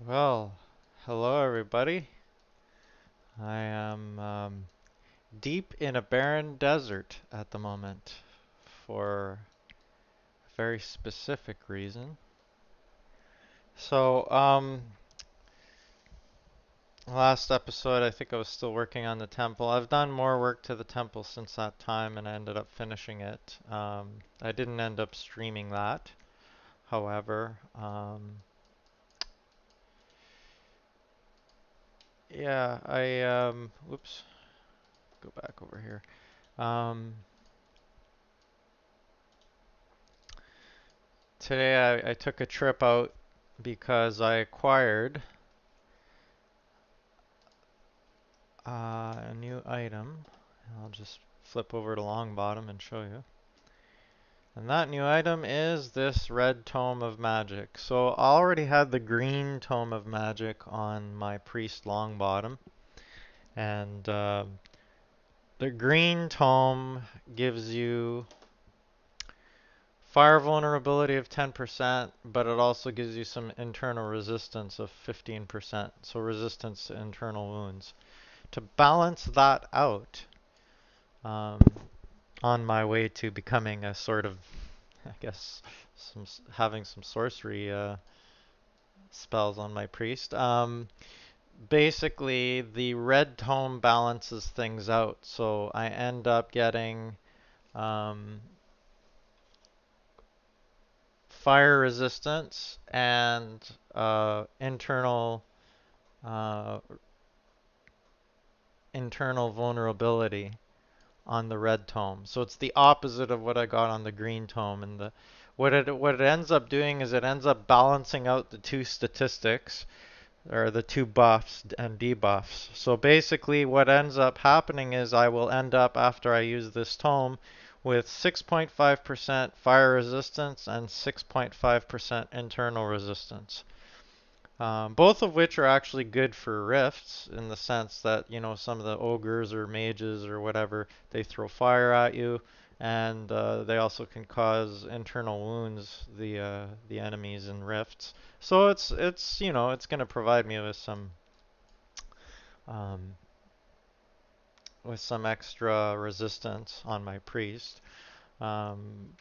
Well, hello everybody. I am deep in a barren desert at the moment for a very specific reason. So, last episode I think I was still working on the temple. I've done more work to the temple since that time and I ended up finishing it. I didn't end up streaming that, however. Yeah, oops, go back over here. Um, Today I took a trip out because I acquired a new item. I'll just flip over to Longbottom and show you. And that new item is this red Tome of Magic. So I already had the green Tome of Magic on my Priest Longbottom. And the green Tome gives you fire vulnerability of 10%, but it also gives you some internal resistance of 15%, so resistance to internal wounds. To balance that out, um, on my way to becoming a sort of, I guess, having some sorcery spells on my priest, basically the red tome balances things out, so I end up getting um, fire resistance and uh, internal vulnerability on the red tome. So it's the opposite of what I got on the green tome. And the what it ends up doing is it ends up balancing out the two statistics, or the two buffs and debuffs. So basically what ends up happening is I will end up, after I use this tome, with 6.5% fire resistance and 6.5% internal resistance. Both of which are actually good for rifts in the sense that, some of the ogres or mages or whatever, they throw fire at you, and they also can cause internal wounds, the enemies in rifts. So it's going to provide me um, with some extra resistance on my priest. Um,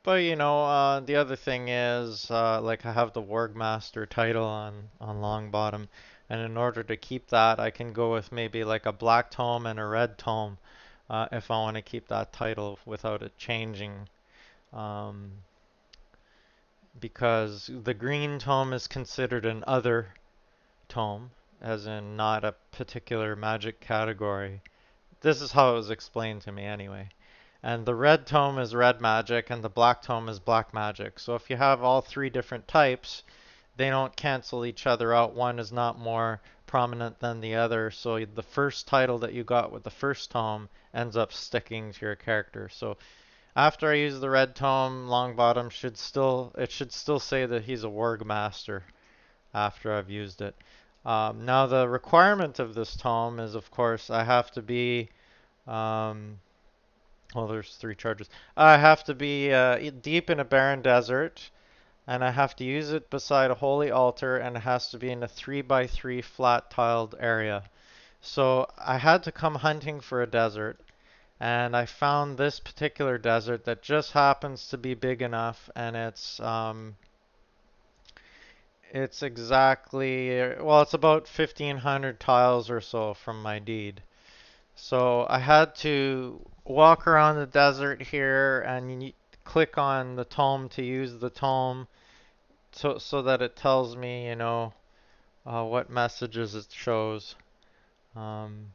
But the other thing is, like I have the Warg Master title on Longbottom, and in order to keep that, I can go with maybe like a black tome and a red tome, if I want to keep that title without it changing. Um, because the green tome is considered an other tome, as in not a particular magic category. This is how it was explained to me anyway. And the red tome is red magic, and the black tome is black magic. So if you have all three different types, they don't cancel each other out. One is not more prominent than the other. So the first title that you got with the first tome ends up sticking to your character. So after I use the red tome, Longbottom should still say that he's a Warg Master after I've used it. Now the requirement of this tome is, of course, I have to be um, well, there's three charges. I have to be deep in a barren desert, and I have to use it beside a holy altar, and it has to be in a 3 by 3 flat tiled area. So I had to come hunting for a desert, and I found this particular desert that just happens to be big enough, and it's exactly, well, it's about 1,500 tiles or so from my deed. So I had to walk around the desert here and click on the tome to use the tome, so that it tells me, what messages it shows. Um,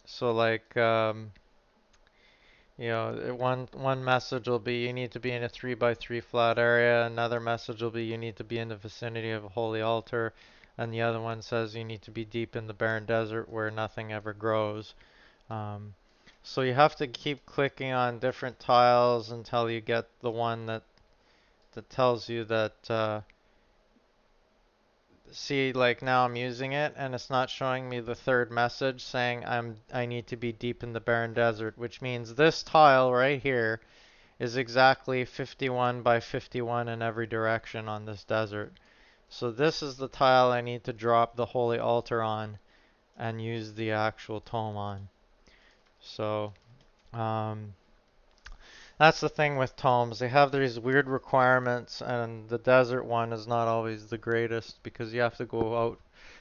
so like, one message will be you need to be in a 3 by 3 flat area. Another message will be you need to be in the vicinity of a holy altar, and the other one says you need to be deep in the barren desert where nothing ever grows. Um, so you have to keep clicking on different tiles until you get the one that tells you that, see, like now I'm using it and it's not showing me the third message saying I need to be deep in the barren desert, which means this tile right here is exactly 51 by 51 in every direction on this desert. So this is the tile I need to drop the holy altar on and use the actual tome on. So um, that's the thing with tomes. They have these weird requirements, and the desert one is not always the greatest because you have to go out,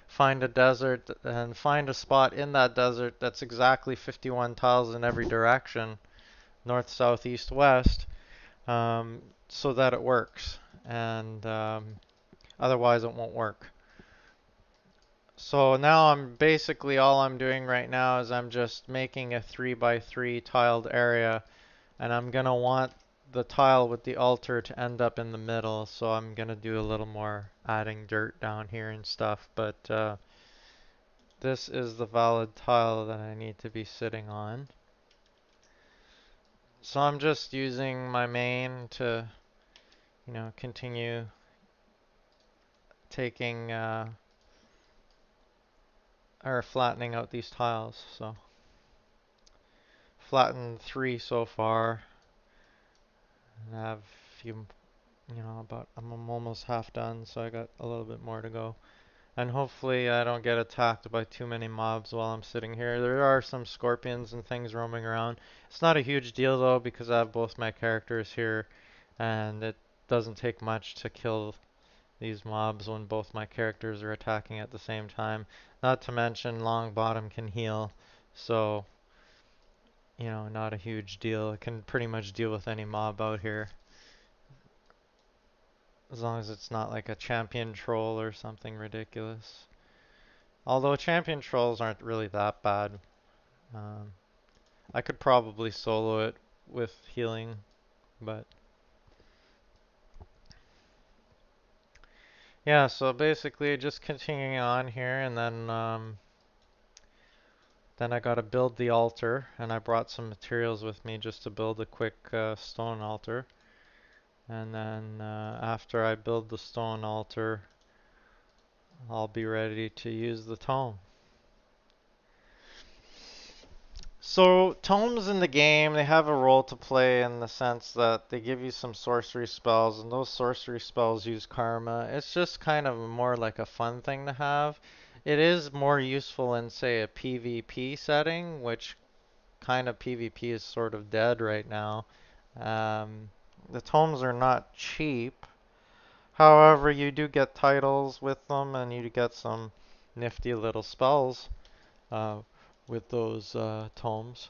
find a desert, and find a spot in that desert that's exactly 51 tiles in every direction, north, south, east, west, so that it works. And otherwise, it won't work. So now I'm basically all I'm doing right now is I'm just making a 3 by 3 tiled area, and I'm gonna want the tile with the altar to end up in the middle, so I'm gonna do a little more adding dirt down here and stuff, but this is the valid tile that I need to be sitting on. So I'm just using my main to, continue taking or flattening out these tiles. So flattened 3 so far. And I have a few, I'm almost half done, so I got a little bit more to go. And hopefully I don't get attacked by too many mobs while I'm sitting here. There are some scorpions and things roaming around. It's not a huge deal though because I have both my characters here and it doesn't take much to kill these mobs when both my characters are attacking at the same time. Not to mention long bottom can heal, so not a huge deal. It can pretty much deal with any mob out here. As long as it's not like a champion troll or something ridiculous. Although champion trolls aren't really that bad. Um, I could probably solo it with healing, but yeah, so basically just continuing on here and then I gotta build the altar and I brought some materials with me just to build a quick stone altar. And then after I build the stone altar, I'll be ready to use the tome. So, tomes in the game, they have a role to play in the sense that they give you some sorcery spells, and those sorcery spells use karma. It's just kind of more like a fun thing to have. It is more useful in, say, a PvP setting, which kind of PvP is sort of dead right now. Um, the tomes are not cheap. However, you do get titles with them, and you get some nifty little spells uh, with those tomes.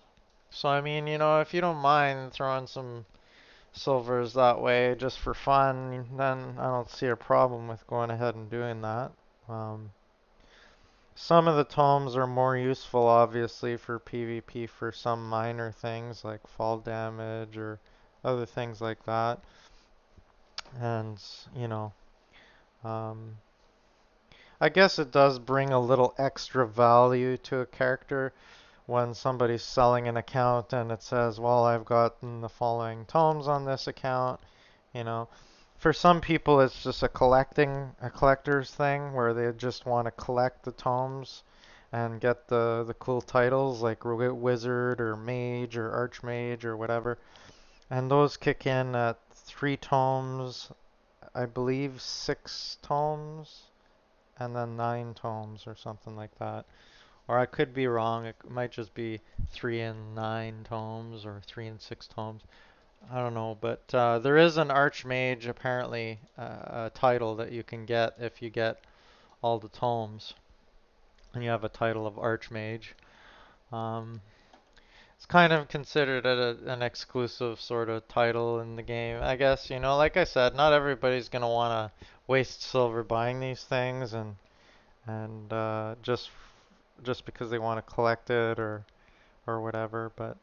So I mean, if you don't mind throwing some silvers that way just for fun, then I don't see a problem with going ahead and doing that. Um, some of the tomes are more useful, obviously, for PvP for some minor things like fall damage or other things like that. And, you know, um, I guess it does bring a little extra value to a character when somebody's selling an account and it says, well, I've gotten the following tomes on this account, you know. For some people, it's just a collector's thing where they just want to collect the tomes and get the cool titles like Wizard or Mage or Archmage or whatever. And those kick in at 3 tomes, I believe 6 tomes, and then 9 tomes or something like that. Or I could be wrong. It might just be 3 and 9 tomes or 3 and 6 tomes. I don't know, but there is an Archmage apparently a title that you can get if you get all the tomes, and you have a title of Archmage. Um, it's kind of considered an exclusive sort of title in the game, I guess. Like I said, not everybody's gonna want to waste silver buying these things, and just because they want to collect it or whatever, but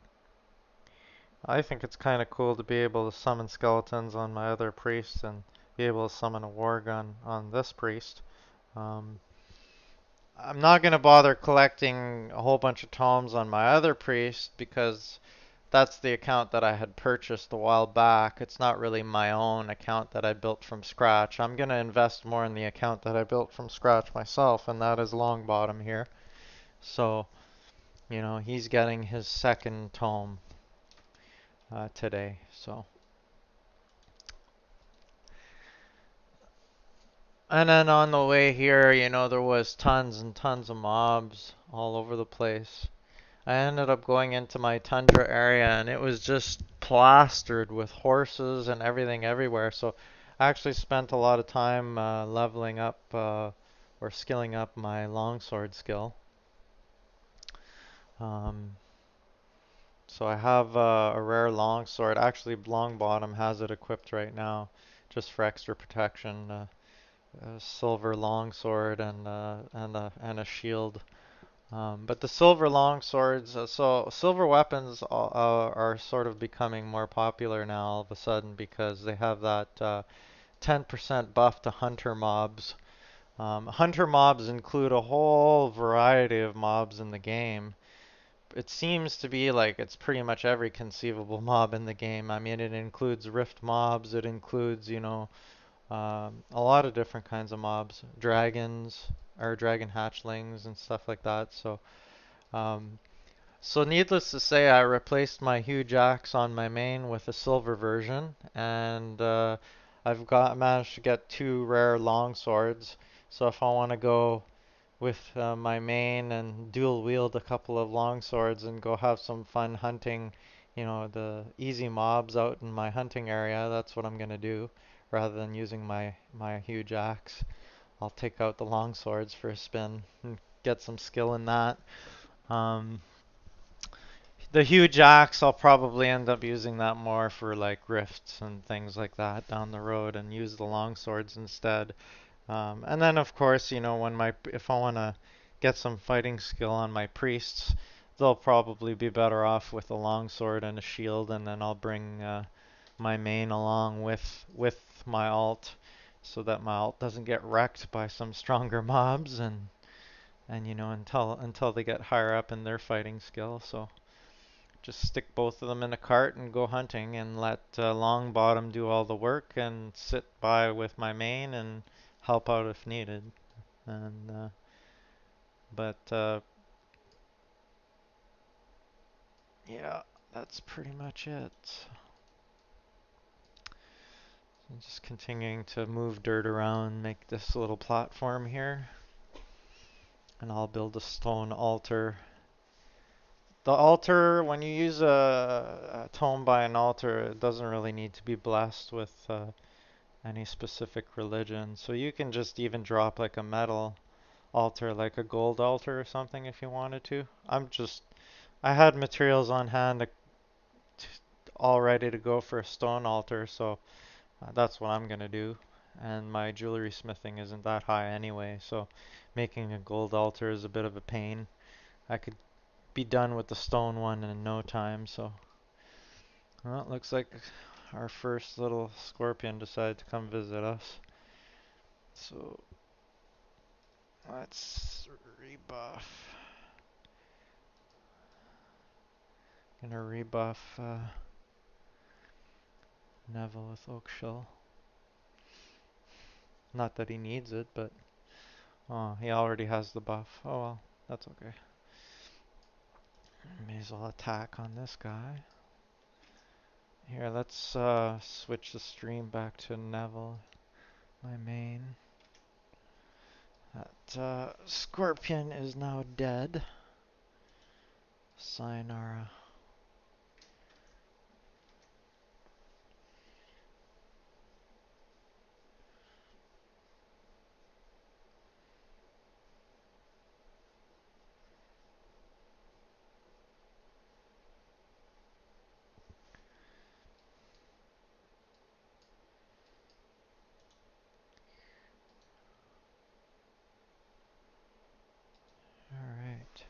I think it's kind of cool to be able to summon skeletons on my other priest and be able to summon a war gun on this priest. Um, I'm not going to bother collecting a whole bunch of tomes on my other priest because that's the account that I had purchased a while back. It's not really my own account that I built from scratch. I'm going to invest more in the account that I built from scratch myself, and that is Longbottom here. So, he's getting his second tome today. So And then on the way here, there was tons and tons of mobs all over the place. I ended up going into my tundra area and it was just plastered with horses and everything everywhere. So I actually spent a lot of time leveling up or skilling up my longsword skill. Um, so I have a rare longsword. Actually, Longbottom has it equipped right now, just for extra protection. A silver longsword and a shield. But the silver long swords, so silver weapons are sort of becoming more popular now all of a sudden because they have that 10% buff to hunter mobs. Hunter mobs include a whole variety of mobs in the game. It seems to be like it's pretty much every conceivable mob in the game. I mean, it includes rift mobs, it includes, a lot of different kinds of mobs, dragons or dragon hatchlings and stuff like that. Um, so needless to say, I replaced my huge axe on my main with a silver version, and I've got managed to get two rare long swords. So if I want to go with my main and dual wield a couple of long swords and go have some fun hunting, the easy mobs out in my hunting area, that's what I'm gonna do, rather than using my huge axe. I'll take out the long swords for a spin and get some skill in that. Um, the huge axe, I'll probably end up using that more for like rifts and things like that down the road and use the long swords instead. And then of course, when if I want to get some fighting skill on my priests, they'll probably be better off with a long sword and a shield, and then I'll bring my main along with my alt so that my alt doesn't get wrecked by some stronger mobs and until they get higher up in their fighting skill. So just stick both of them in a cart and go hunting and let Longbottom do all the work and sit by with my main and help out if needed. And but yeah, that's pretty much it. I'm just continuing to move dirt around, make this little platform here, and I'll build a stone altar. The altar, when you use a tome by an altar, it doesn't really need to be blessed with any specific religion. So you can just even drop like a metal altar, like a gold altar or something if you wanted to. I had materials on hand all ready to go for a stone altar, so that's what I'm gonna do. And my jewelry smithing isn't that high anyway, so making a gold altar is a bit of a pain. I could be done with the stone one in no time, so. Well, it looks like our first little scorpion decided to come visit us. So let's rebuff. Gonna rebuff Neville with Oak Shell. Not that he needs it, but oh, he already has the buff. Oh well, that's okay. May as well attack on this guy. Here, let's switch the stream back to Neville, my main. That scorpion is now dead. Sayonara. Alright.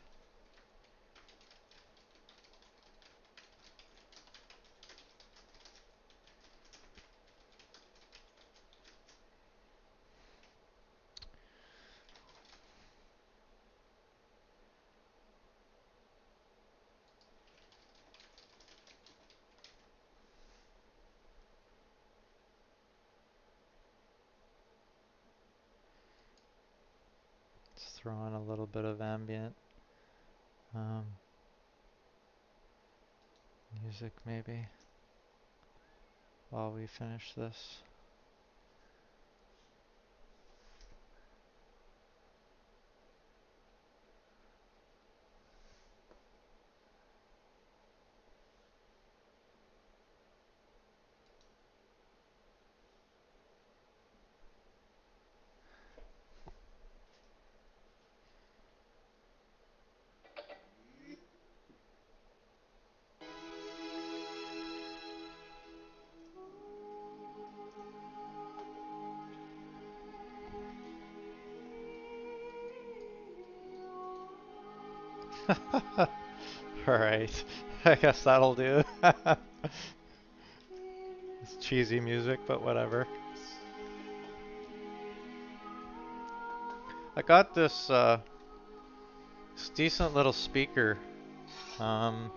Let's throw in a little bit of ambient um, music maybe while we finish this. Alright. I guess that'll do. It's cheesy music, but whatever. I got this decent little speaker um,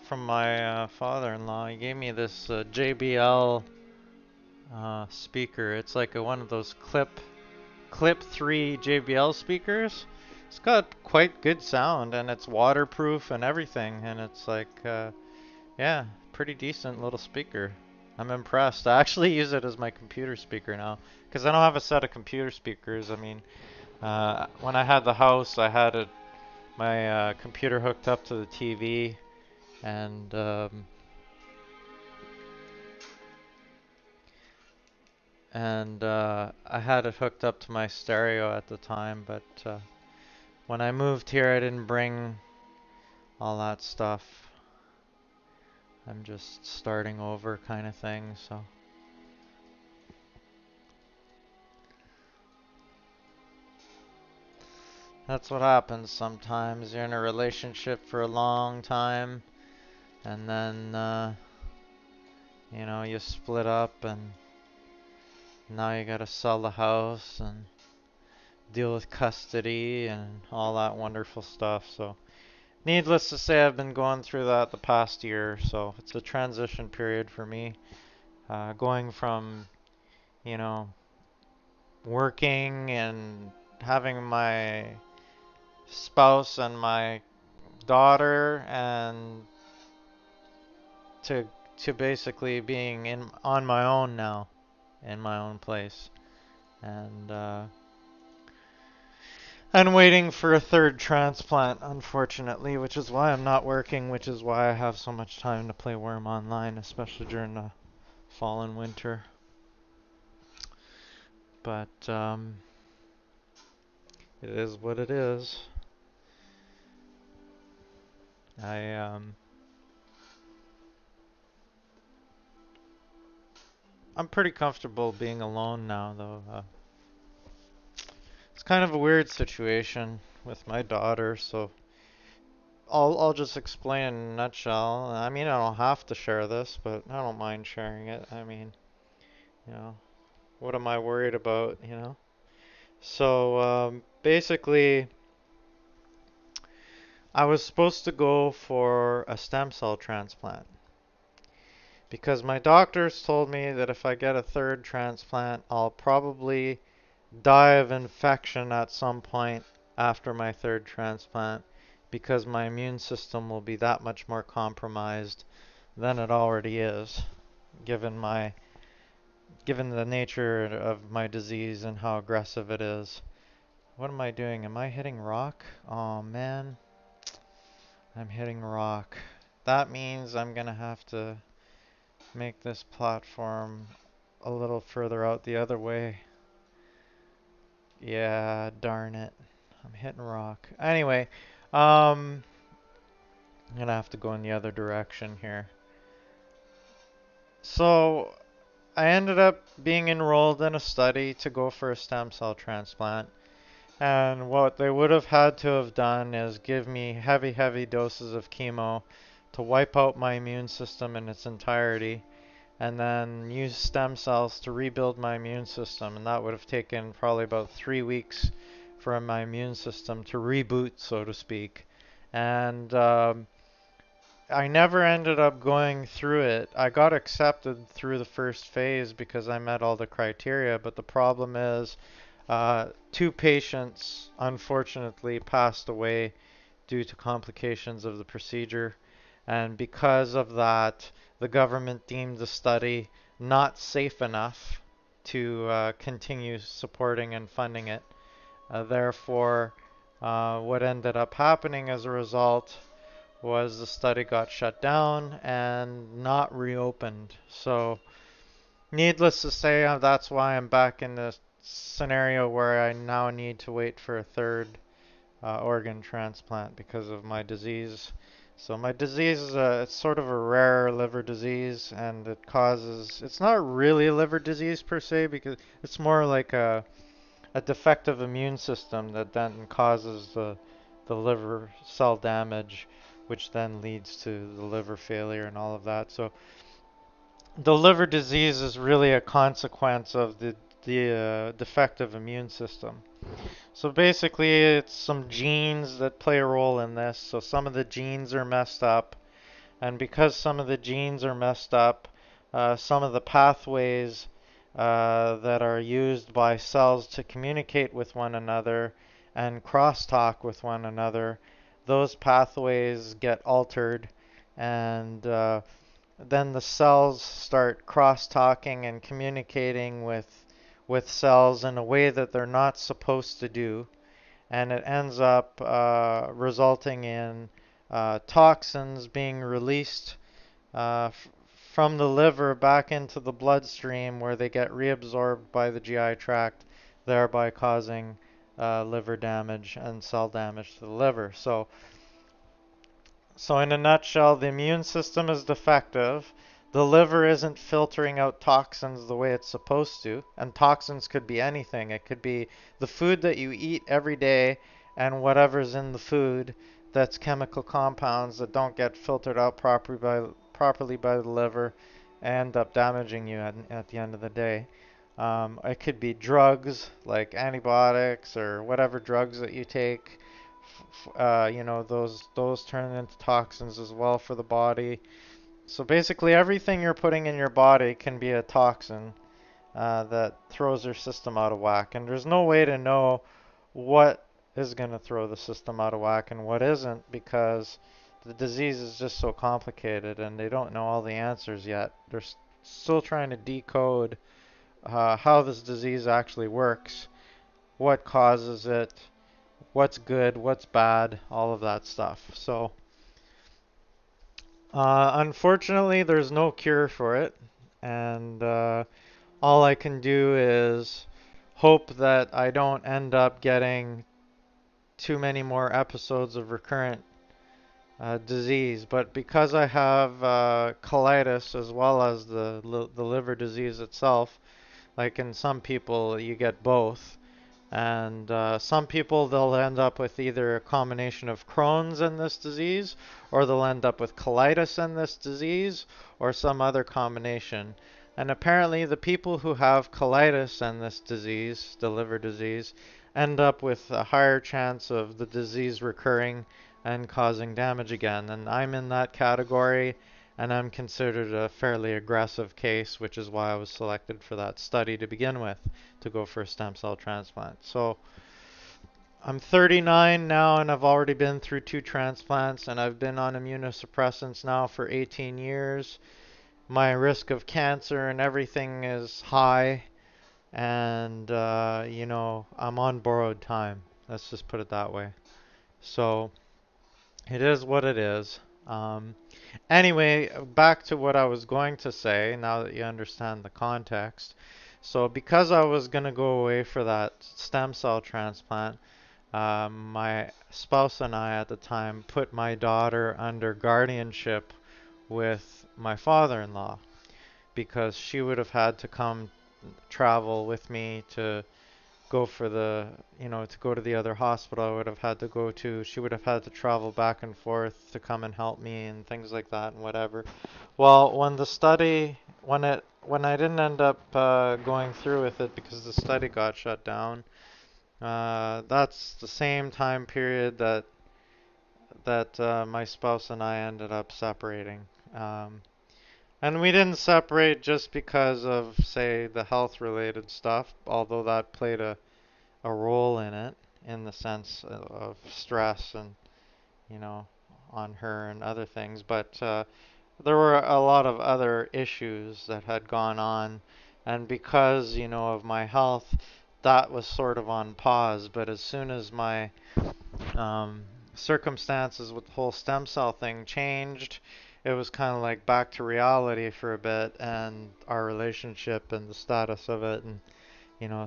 from my father-in-law. He gave me this JBL speaker. It's like one of those Clip 3 JBL speakers. It's got quite good sound and it's waterproof and everything. And it's like, yeah, pretty decent little speaker. I'm impressed. I actually use it as my computer speaker now because I don't have a set of computer speakers. I mean, when I had the house, I had my computer hooked up to the TV, and I had it hooked up to my stereo at the time. But when I moved here, I didn't bring all that stuff. I'm just starting over kind of thing, so. That's what happens sometimes. You're in a relationship for a long time, and then, you split up, and now you gotta sell the house and deal with custody and all that wonderful stuff. So, needless to say, I've been going through that the past year, so it's a transition period for me. Going from, you know, working and having my spouse and my daughter and to to basically being in on my own now in my own place and waiting for a third transplant, unfortunately, which is why I'm not working, which is why I have so much time to play Worm Online, especially during the fall and winter. But it is what it is. I'm pretty comfortable being alone now, though. It's kind of a weird situation with my daughter, so I'll just explain in a nutshell. I mean, I don't have to share this, but I don't mind sharing it. I mean, you know, what am I worried about? So, basically, I was supposed to go for a stem cell transplant because my doctors told me that if I get a third transplant, I'll probably die of infection at some point after my third transplant because my immune system will be that much more compromised than it already is, given the nature of my disease and how aggressive it is. What am I doing? Am I hitting rock? Oh man, I'm hitting rock. That means I'm gonna have to make this platform a little further out the other way. Yeah, darn it. I'm hitting rock. Anyway, I'm gonna have to go in the other direction here. So, I ended up being enrolled in a study to go for a stem cell transplant. And what they would have had to have done is give me heavy, heavy doses of chemo to wipe out my immune system in its entirety, and then use stem cells to rebuild my immune system. And that would have taken probably about 3 weeks for my immune system to reboot, so to speak. And I never ended up going through it. I got accepted through the first phase because I met all the criteria, but the problem is two patients unfortunately passed away due to complications of the procedure, and because of that, the government deemed the study not safe enough to continue supporting and funding it. Therefore, what ended up happening as a result was the study got shut down and not reopened. So, needless to say, that's why I'm back in this scenario where I now need to wait for a third organ transplant because of my disease. So my disease is it's sort of a rare liver disease, and it's not really a liver disease per se, because it's more like a defective immune system that then causes the liver cell damage, which then leads to the liver failure and all of that. So the liver disease is really a consequence of the defective immune system. So basically, it's some genes that play a role in this. So some of the genes are messed up, and because some of the genes are messed up, some of the pathways that are used by cells to communicate with one another and crosstalk with one another, those pathways get altered, and then the cells start cross-talking and communicating with cells in a way that they're not supposed to do, and it ends up resulting in toxins being released uh, f- from the liver back into the bloodstream where they get reabsorbed by the GI tract, thereby causing liver damage and cell damage to the liver. So in a nutshell, the immune system is defective. The liver isn't filtering out toxins the way it's supposed to. And toxins could be anything. It could be the food that you eat every day and whatever's in the food that's chemical compounds that don't get filtered out properly by the liver end up damaging you at the end of the day. It could be drugs like antibiotics or whatever drugs that you take, those turn into toxins as well for the body. So basically, everything you're putting in your body can be a toxin that throws your system out of whack. And there's no way to know what is going to throw the system out of whack and what isn't, because the disease is just so complicated and they don't know all the answers yet. They're still trying to decode how this disease actually works, what causes it, what's good, what's bad, all of that stuff. So, unfortunately, there's no cure for it, and all I can do is hope that I don't end up getting too many more episodes of recurrent disease. But because I have colitis as well as the liver disease itself, like in some people, you get both. And some people, they'll end up with either a combination of Crohn's and this disease, or they'll end up with colitis and this disease, or some other combination. And apparently, the people who have colitis and this disease, the liver disease, end up with a higher chance of the disease recurring and causing damage again. And I'm in that category, and I'm considered a fairly aggressive case, which is why I was selected for that study to begin with, to go for a stem cell transplant. So I'm 39 now, and I've already been through 2 transplants, and I've been on immunosuppressants now for 18 years. My risk of cancer and everything is high, and I'm on borrowed time. Let's just put it that way. So it is what it is. Anyway, back to what I was going to say, now that you understand the context. So because I was going to go away for that stem cell transplant, my spouse and I at the time put my daughter under guardianship with my father-in-law, because she would have had to come travel with me to go for to go to the other hospital I would have had to go to. She would have had to travel back and forth to come and help me and things like that and whatever. Well, when I didn't end up going through with it because the study got shut down, that's the same time period that my spouse and I ended up separating. And we didn't separate just because of, say, the health related stuff, although that played a role in it, in the sense of stress and, you know, on her and other things. But there were a lot of other issues that had gone on. And because, of my health, that was sort of on pause. But as soon as my um, circumstances with the whole stem cell thing changed, it was kind of like back to reality for a bit, and our relationship and the status of it, and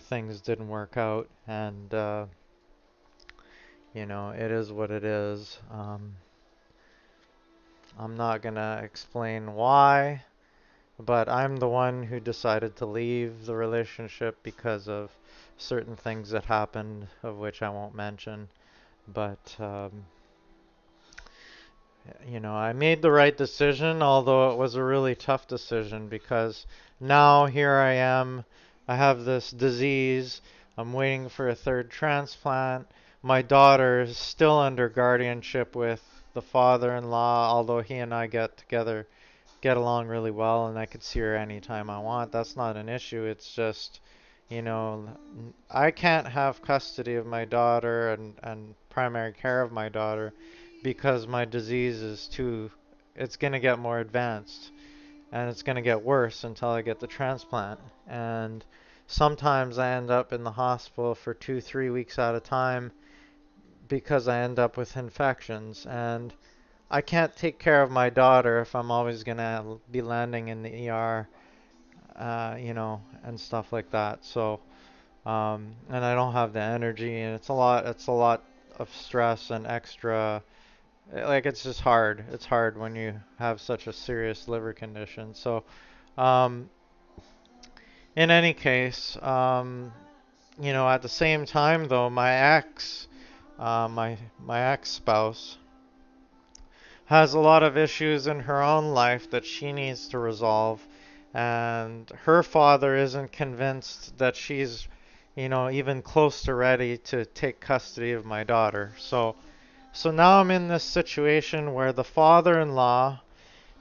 things didn't work out, and it is what it is. I'm not gonna explain why, but I'm the one who decided to leave the relationship because of certain things that happened, of which I won't mention. But I made the right decision, although it was a really tough decision because now here I am. I have this disease. I'm waiting for a third transplant. My daughter is still under guardianship with the father-in-law, although he and I get along really well, and I could see her anytime I want. That's not an issue. It's just, I can't have custody of my daughter and primary care of my daughter because my disease is it's going to get more advanced and it's going to get worse until I get the transplant. And sometimes I end up in the hospital for 2, 3 weeks at a time because I end up with infections. And I can't take care of my daughter if I'm always going to be landing in the ER, and stuff like that. So, and I don't have the energy, and it's a lot of stress and extra. Like it's just hard. It's hard when you have such a serious liver condition. So, um, in any case, at the same time though, my ex-spouse has a lot of issues in her own life that she needs to resolve, and her father isn't convinced that she's, even close to ready to take custody of my daughter. So now I'm in this situation where the father-in-law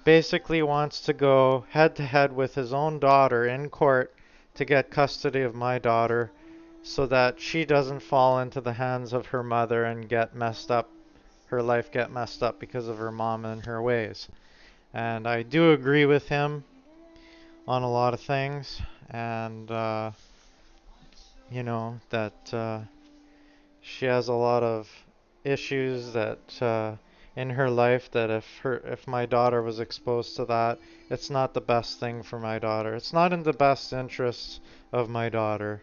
basically wants to go head to head with his own daughter in court to get custody of my daughter so that she doesn't fall into the hands of her mother and get messed up, her life get messed up because of her mom and her ways. And I do agree with him on a lot of things, and that she has a lot of issues that in her life that if my daughter was exposed to that, it's not the best thing for my daughter. It's not in the best interests of my daughter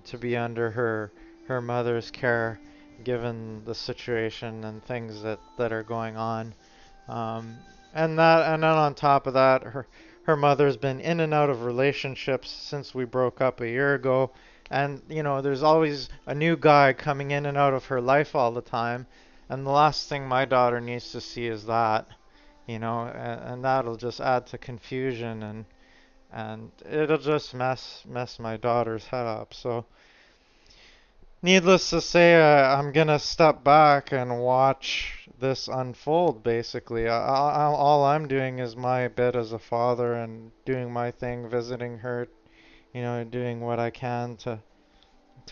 to be under her mother's care, given the situation and things that are going on. Um, and then on top of that, her mother's been in and out of relationships since we broke up a year ago. And there's always a new guy coming in and out of her life all the time. And the last thing my daughter needs to see is that, and that'll just add to confusion and it'll just mess my daughter's head up. So needless to say, I'm gonna step back and watch this unfold. Basically, all I'm doing is my bit as a father and doing my thing, visiting her, doing what I can to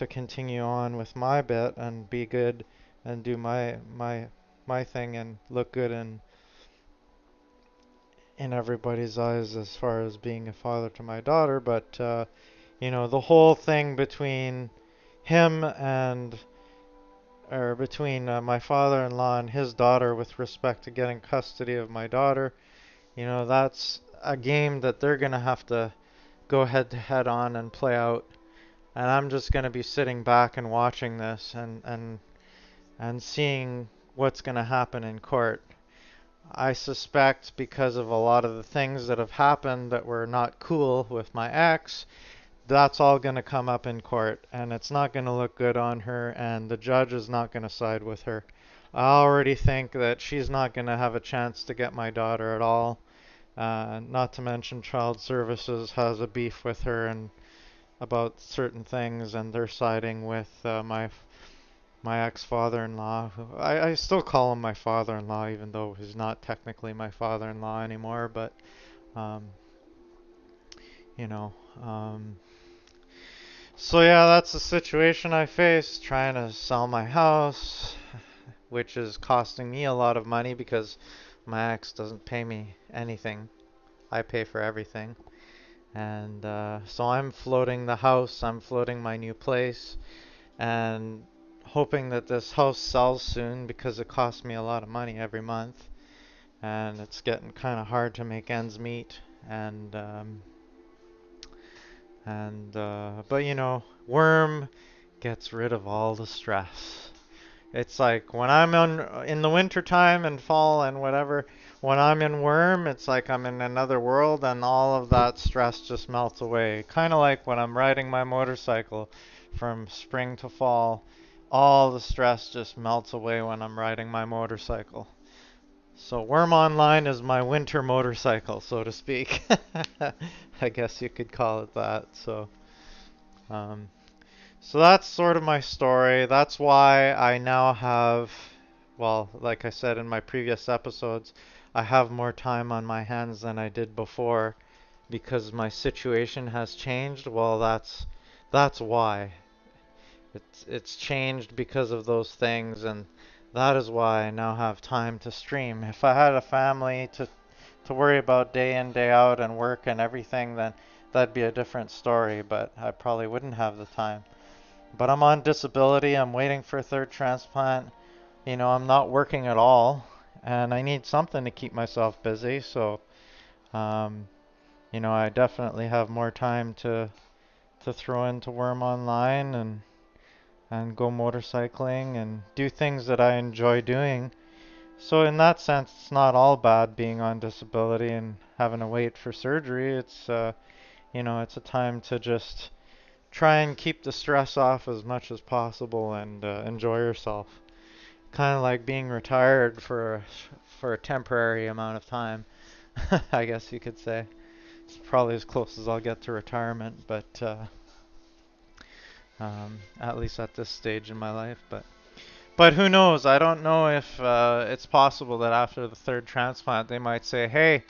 continue on with my bit and be good and do my thing and look good in everybody's eyes as far as being a father to my daughter. But the whole thing between him and or between my father-in-law and his daughter with respect to getting custody of my daughter, that's a game that they're going to have to go head to head on and play out. And I'm just going to be sitting back and watching this and seeing what's going to happen in court. I suspect because of a lot of the things that have happened that were not cool with my ex, that's all going to come up in court, and it's not going to look good on her, and the judge is not going to side with her. I already think that she's not going to have a chance to get my daughter at all. Not to mention Child Services has a beef with her and about certain things, and they're siding with my ex-father-in-law. I still call him my father-in-law, even though he's not technically my father-in-law anymore. But um, you know, um, so yeah, that's the situation I face. Trying to sell my house, which is costing me a lot of money because my ex doesn't pay me anything. I pay for everything. And so I'm floating the house, I'm floating my new place, and hoping that this house sells soon because it costs me a lot of money every month. And it's getting kind of hard to make ends meet. But Worm gets rid of all the stress. It's like when I'm in the winter time and fall and whatever, when I'm in Worm, it's like I'm in another world and all of that stress just melts away. Kind of like when I'm riding my motorcycle from spring to fall. all the stress just melts away when I'm riding my motorcycle. So Worm Online is my winter motorcycle, so to speak. I guess you could call it that. Um, so that's sort of my story. That's why I now have, well, like I said in my previous episodes, I have more time on my hands than I did before because my situation has changed. Well, that's why. It's changed because of those things, and that is why I now have time to stream. If I had a family to worry about day in, day out and work and everything, then that'd be a different story, but I probably wouldn't have the time. But I'm on disability, I'm waiting for a third transplant. I'm not working at all, and I need something to keep myself busy, so um, I definitely have more time to throw into Worm Online and go motorcycling and do things that I enjoy doing. So in that sense, it's not all bad being on disability and having to wait for surgery. It's a time to just try and keep the stress off as much as possible and enjoy yourself. Kind of like being retired for a temporary amount of time, I guess you could say. It's probably as close as I'll get to retirement, but at least at this stage in my life. But who knows? I don't know if it's possible that after the third transplant they might say, hey,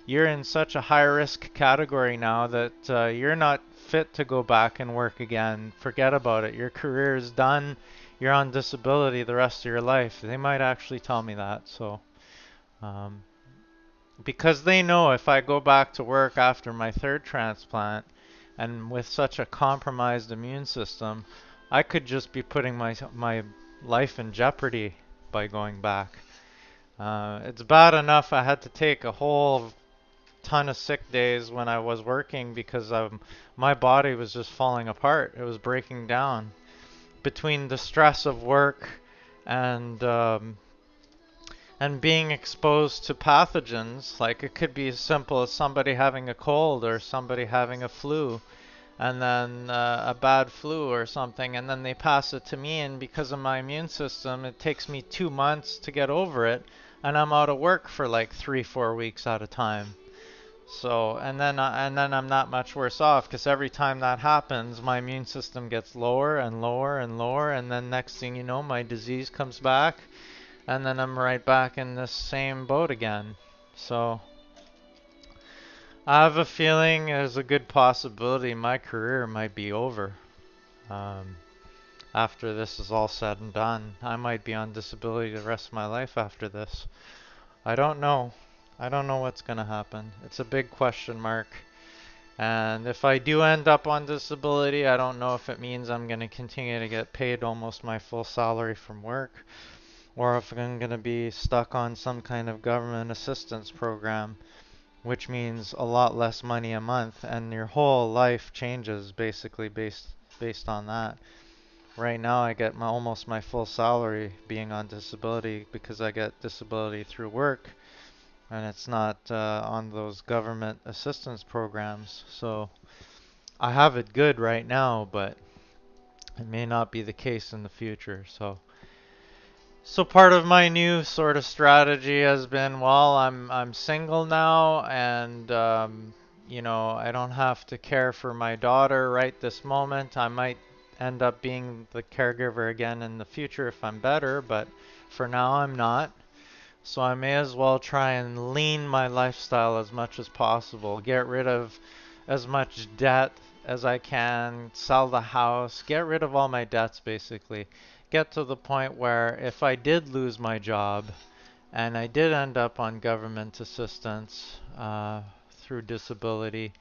you're in such a high risk category now that you're not fit to go back and work again. Forget about it. Your career is done. You're on disability the rest of your life. They might actually tell me that. So, um, because they know if I go back to work after my third transplant and with such a compromised immune system, I could just be putting my life in jeopardy by going back. It's bad enough I had to take a whole ton of sick days when I was working because my body was just falling apart. It was breaking down between the stress of work and and being exposed to pathogens. Like it could be as simple as somebody having a cold or somebody having a flu, and then a bad flu or something, and then they pass it to me, and because of my immune system, it takes me 2 months to get over it, and I'm out of work for like 3, 4 weeks at a time. So, and then I'm not much worse off because every time that happens, my immune system gets lower and lower and lower, and then next thing you know, my disease comes back, and then I'm right back in this same boat again. So, I have a feeling there's a good possibility my career might be over. Um, After this is all said and done, I might be on disability the rest of my life after this. I don't know. I don't know what's going to happen. It's a big question mark. And if I do end up on disability, I don't know if it means I'm going to continue to get paid almost my full salary from work, or if I'm going to be stuck on some kind of government assistance program, which means a lot less money a month, and your whole life changes basically based on that. Right now, I get almost my full salary being on disability because I get disability through work, and it's not on those government assistance programs. So I have it good right now, but it may not be the case in the future. So part of my new sort of strategy has been, well, I'm single now, and I don't have to care for my daughter right this moment. I might end up being the caregiver again in the future if I'm better, but for now I'm not. So I may as well try and lean my lifestyle as much as possible, get rid of as much debt as I can, sell the house, get rid of all my debts basically. Get to the point where if I did lose my job and I did end up on government assistance through disability,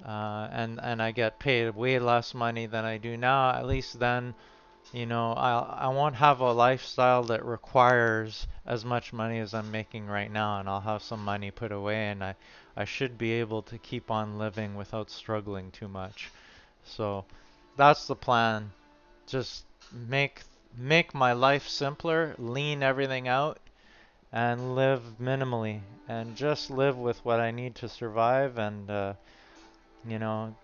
and I get paid way less money than I do now, at least then I won't have a lifestyle that requires as much money as I'm making right now, and I'll have some money put away, and I should be able to keep on living without struggling too much. So that's the plan. Just make make my life simpler, lean everything out, and live minimally, and just live with what I need to survive, and you know,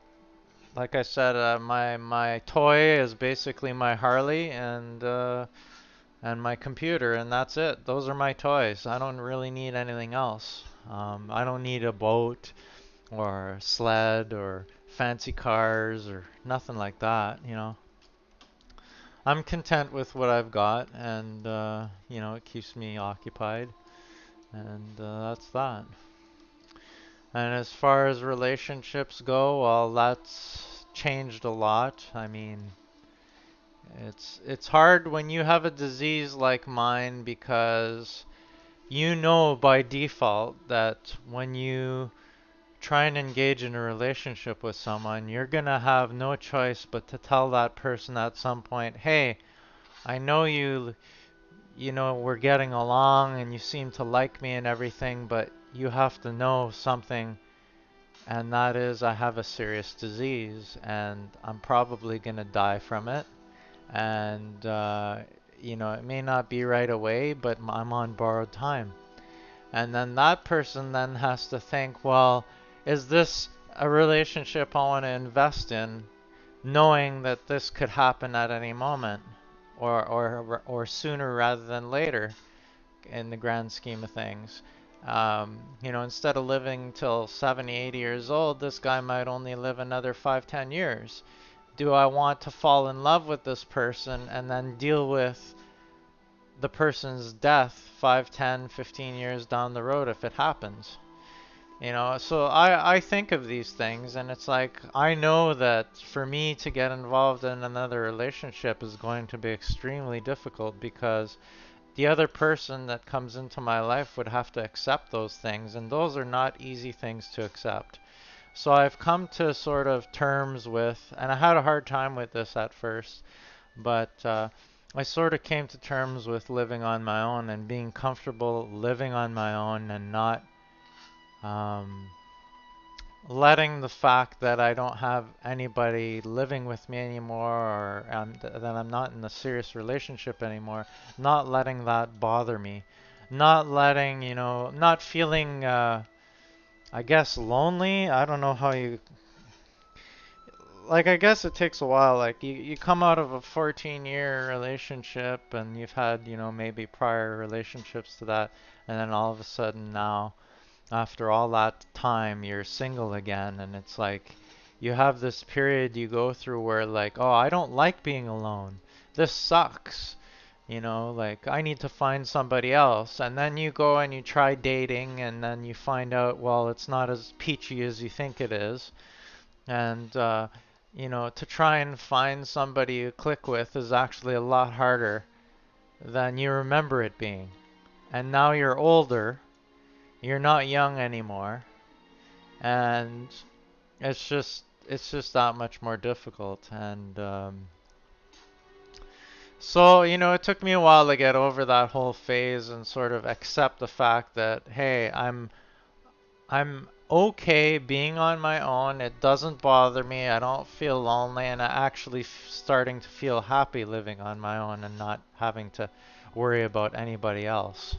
like I said, my toy is basically my Harley and my computer, and that's it. Those are my toys. I don't really need anything else. I don't need a boat or a sled or fancy cars or nothing like that, you know. I'm content with what I've got, and you know, it keeps me occupied, and that's that. And as far as relationships go, well, that's changed a lot. I mean, it's hard when you have a disease like mine because you know by default that when you try and engage in a relationship with someone, you're gonna have no choice but to tell that person at some point, "Hey, I know you know, we're getting along and you seem to like me and everything, but you have to know something, and that is I have a serious disease and I'm probably gonna die from it. And, you know, it may not be right away, but I'm on borrowed time." And then that person then has to think, well, is this a relationship I want to invest in, knowing that this could happen at any moment, or sooner rather than later, in the grand scheme of things. You know, instead of living till 70, 80 years old, this guy might only live another 5, 10 years. Do I want to fall in love with this person and then deal with the person's death 5, 10, 15 years down the road if it happens? You know, so I think of these things, and it's like I know that for me to get involved in another relationship is going to be extremely difficult because the other person that comes into my life would have to accept those things, and those are not easy things to accept. So I've come to sort of terms with, and I had a hard time with this at first, but I sort of came to terms with living on my own and being comfortable living on my own and not um, letting the fact that I don't have anybody living with me anymore, or that I'm not in a serious relationship anymore, not letting that bother me. Not letting, you know, not feeling, I guess, lonely. I don't know how you, like, I guess it takes a while. Like, you come out of a 14-year relationship and you've had, you know, maybe prior relationships to that, and then all of a sudden now, after all that time, you're single again, and it's like you have this period you go through where, like, oh, I don't like being alone. This sucks. You know, like, I need to find somebody else. And then you go and you try dating, and then you find out, well, it's not as peachy as you think it is. And, you know, to try and find somebody you click with is actually a lot harder than you remember it being. And now you're older, you're not young anymore, and it's just that much more difficult. And so, you know, it took me a while to get over that whole phase and sort of accept the fact that, hey, I'm okay being on my own. It doesn't bother me. I don't feel lonely, and I actually starting to feel happy living on my own and not having to worry about anybody else.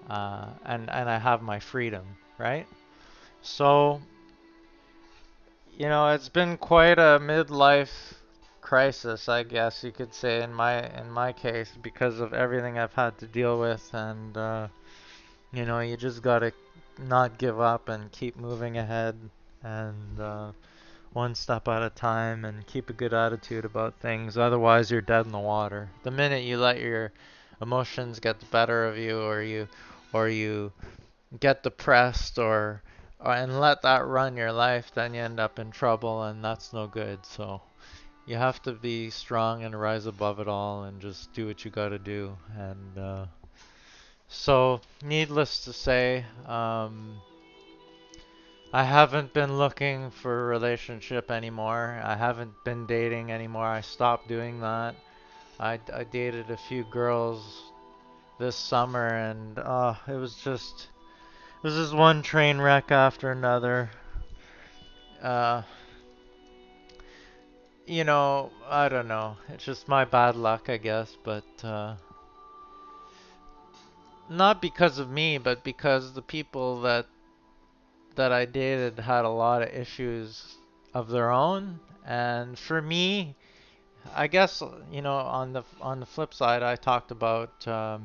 And I have my freedom, right? So, you know, it's been quite a midlife crisis, I guess you could say, in my case, because of everything I've had to deal with, and you know, you just gotta not give up and keep moving ahead, and one step at a time, and keep a good attitude about things. Otherwise, you're dead in the water. The minute you let your emotions get the better of you, or you get depressed, or and let that run your life, then you end up in trouble, and that's no good. So you have to be strong and rise above it all and just do what you gotta do. And so, needless to say, I haven't been looking for a relationship anymore. I haven't been dating anymore. I stopped doing that. I dated a few girls this summer, and it was just one train wreck after another. Uh, you know, I don't know. It's just my bad luck, I guess, but not because of me, but because the people that I dated had a lot of issues of their own. And for me, I guess, on the flip side, I talked about a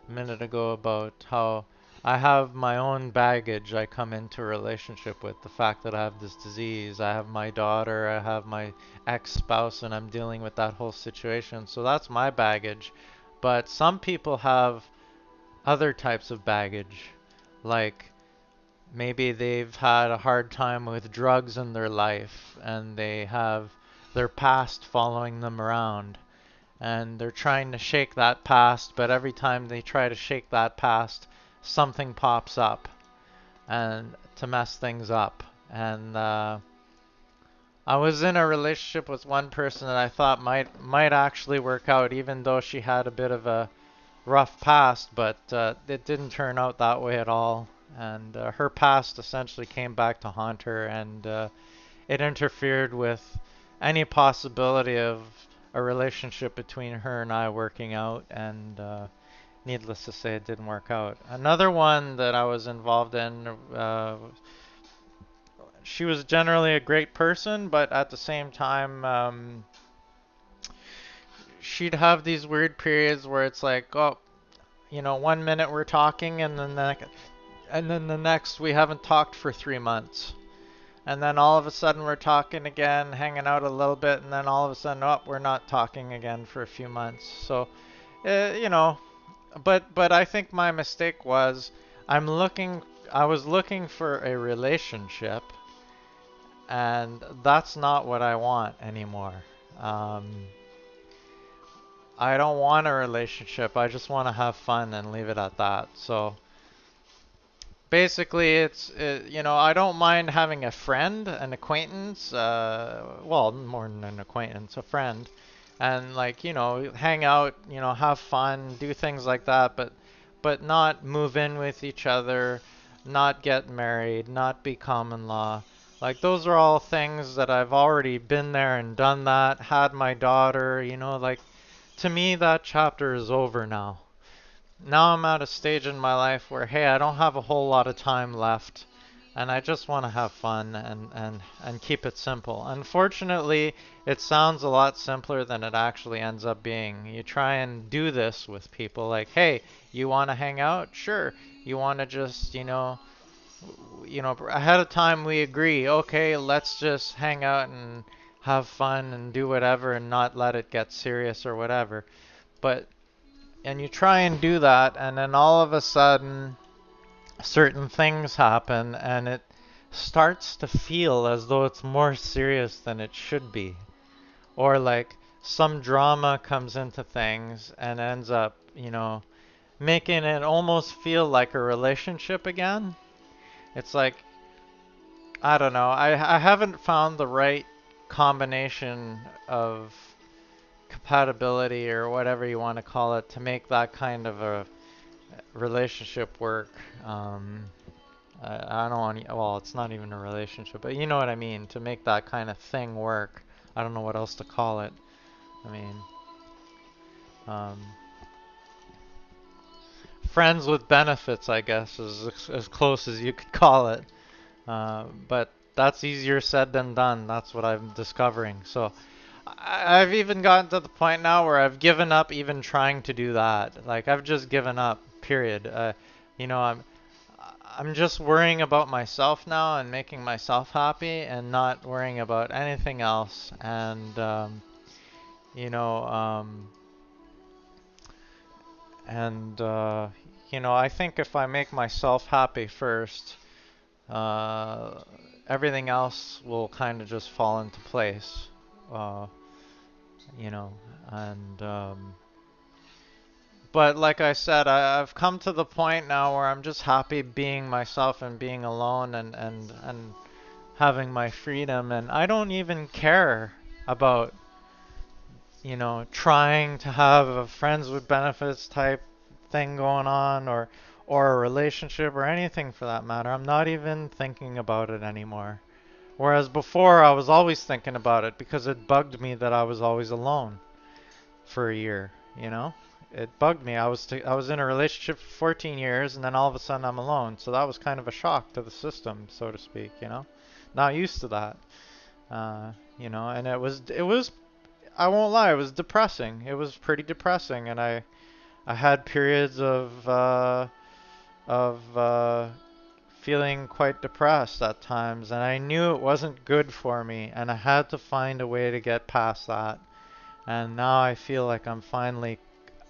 minute ago about how I have my own baggage I come into a relationship with. The fact that I have this disease, I have my daughter, I have my ex-spouse, and I'm dealing with that whole situation. So that's my baggage. But some people have other types of baggage, like maybe they've had a hard time with drugs in their life and they have their past following them around and they're trying to shake that past, but every time they try to shake that past, something pops up and to mess things up. And I was in a relationship with one person that I thought might actually work out, even though she had a bit of a rough past, but it didn't turn out that way at all. And her past essentially came back to haunt her, and it interfered with any possibility of a relationship between her and I working out. And needless to say, it didn't work out. Another one that I was involved in, she was generally a great person, but at the same time, she'd have these weird periods where it's like, oh, 1 minute we're talking, and then the next we haven't talked for 3 months. And then all of a sudden we're talking again, hanging out a little bit, and then all of a sudden, oh, we're not talking again for a few months. So, uh, you know, but I think my mistake was I was looking for a relationship, and that's not what I want anymore. Um, I don't want a relationship. I just want to have fun and leave it at that. So basically, I don't mind having a friend, an acquaintance, well, more than an acquaintance, a friend, and like, hang out, have fun, do things like that, but not move in with each other, not get married, not be common law. Like those are all things that I've already been there and done that, had my daughter, like to me that chapter is over now. Now I'm at a stage in my life where, hey, I don't have a whole lot of time left, and I just want to have fun and keep it simple. Unfortunately, it sounds a lot simpler than it actually ends up being. You try and do this with people like, hey, you want to hang out? Sure. You want to just, ahead of time we agree, okay, let's just hang out and have fun and do whatever and not let it get serious or whatever. But and you try and do that, and then all of a sudden, certain things happen, and it starts to feel as though it's more serious than it should be. Or like some drama comes into things and ends up, making it almost feel like a relationship again. It's like, I don't know, I haven't found the right combination of compatibility or whatever you want to call it to make that kind of a relationship work. I don't want, well, it's not even a relationship, but you know what I mean, to make that kind of thing work. I don't know what else to call it. I mean, um, friends with benefits, I guess, is as close as you could call it. But that's easier said than done. That's what I'm discovering. So I've even gotten to the point now where I've given up even trying to do that. Like I've just given up, period. You know, I'm I'm just worrying about myself now and making myself happy and not worrying about anything else. And you know, and I think if I make myself happy first, uh, everything else will kind of just fall into place. Uh, you know, and but like I said, I've come to the point now where I'm just happy being myself and being alone and having my freedom, and I don't even care about, trying to have a friends with benefits type thing going on or a relationship or anything for that matter. I'm not even thinking about it anymore. Whereas before I was always thinking about it because it bugged me that I was always alone for a year, you know? It bugged me. I was in a relationship for 14 years and then all of a sudden I'm alone. So that was kind of a shock to the system, so to speak, you know? Not used to that. And it was, I won't lie, it was depressing. It was pretty depressing, and I had periods of feeling quite depressed at times, and I knew it wasn't good for me, and I had to find a way to get past that. And now I feel like I'm finally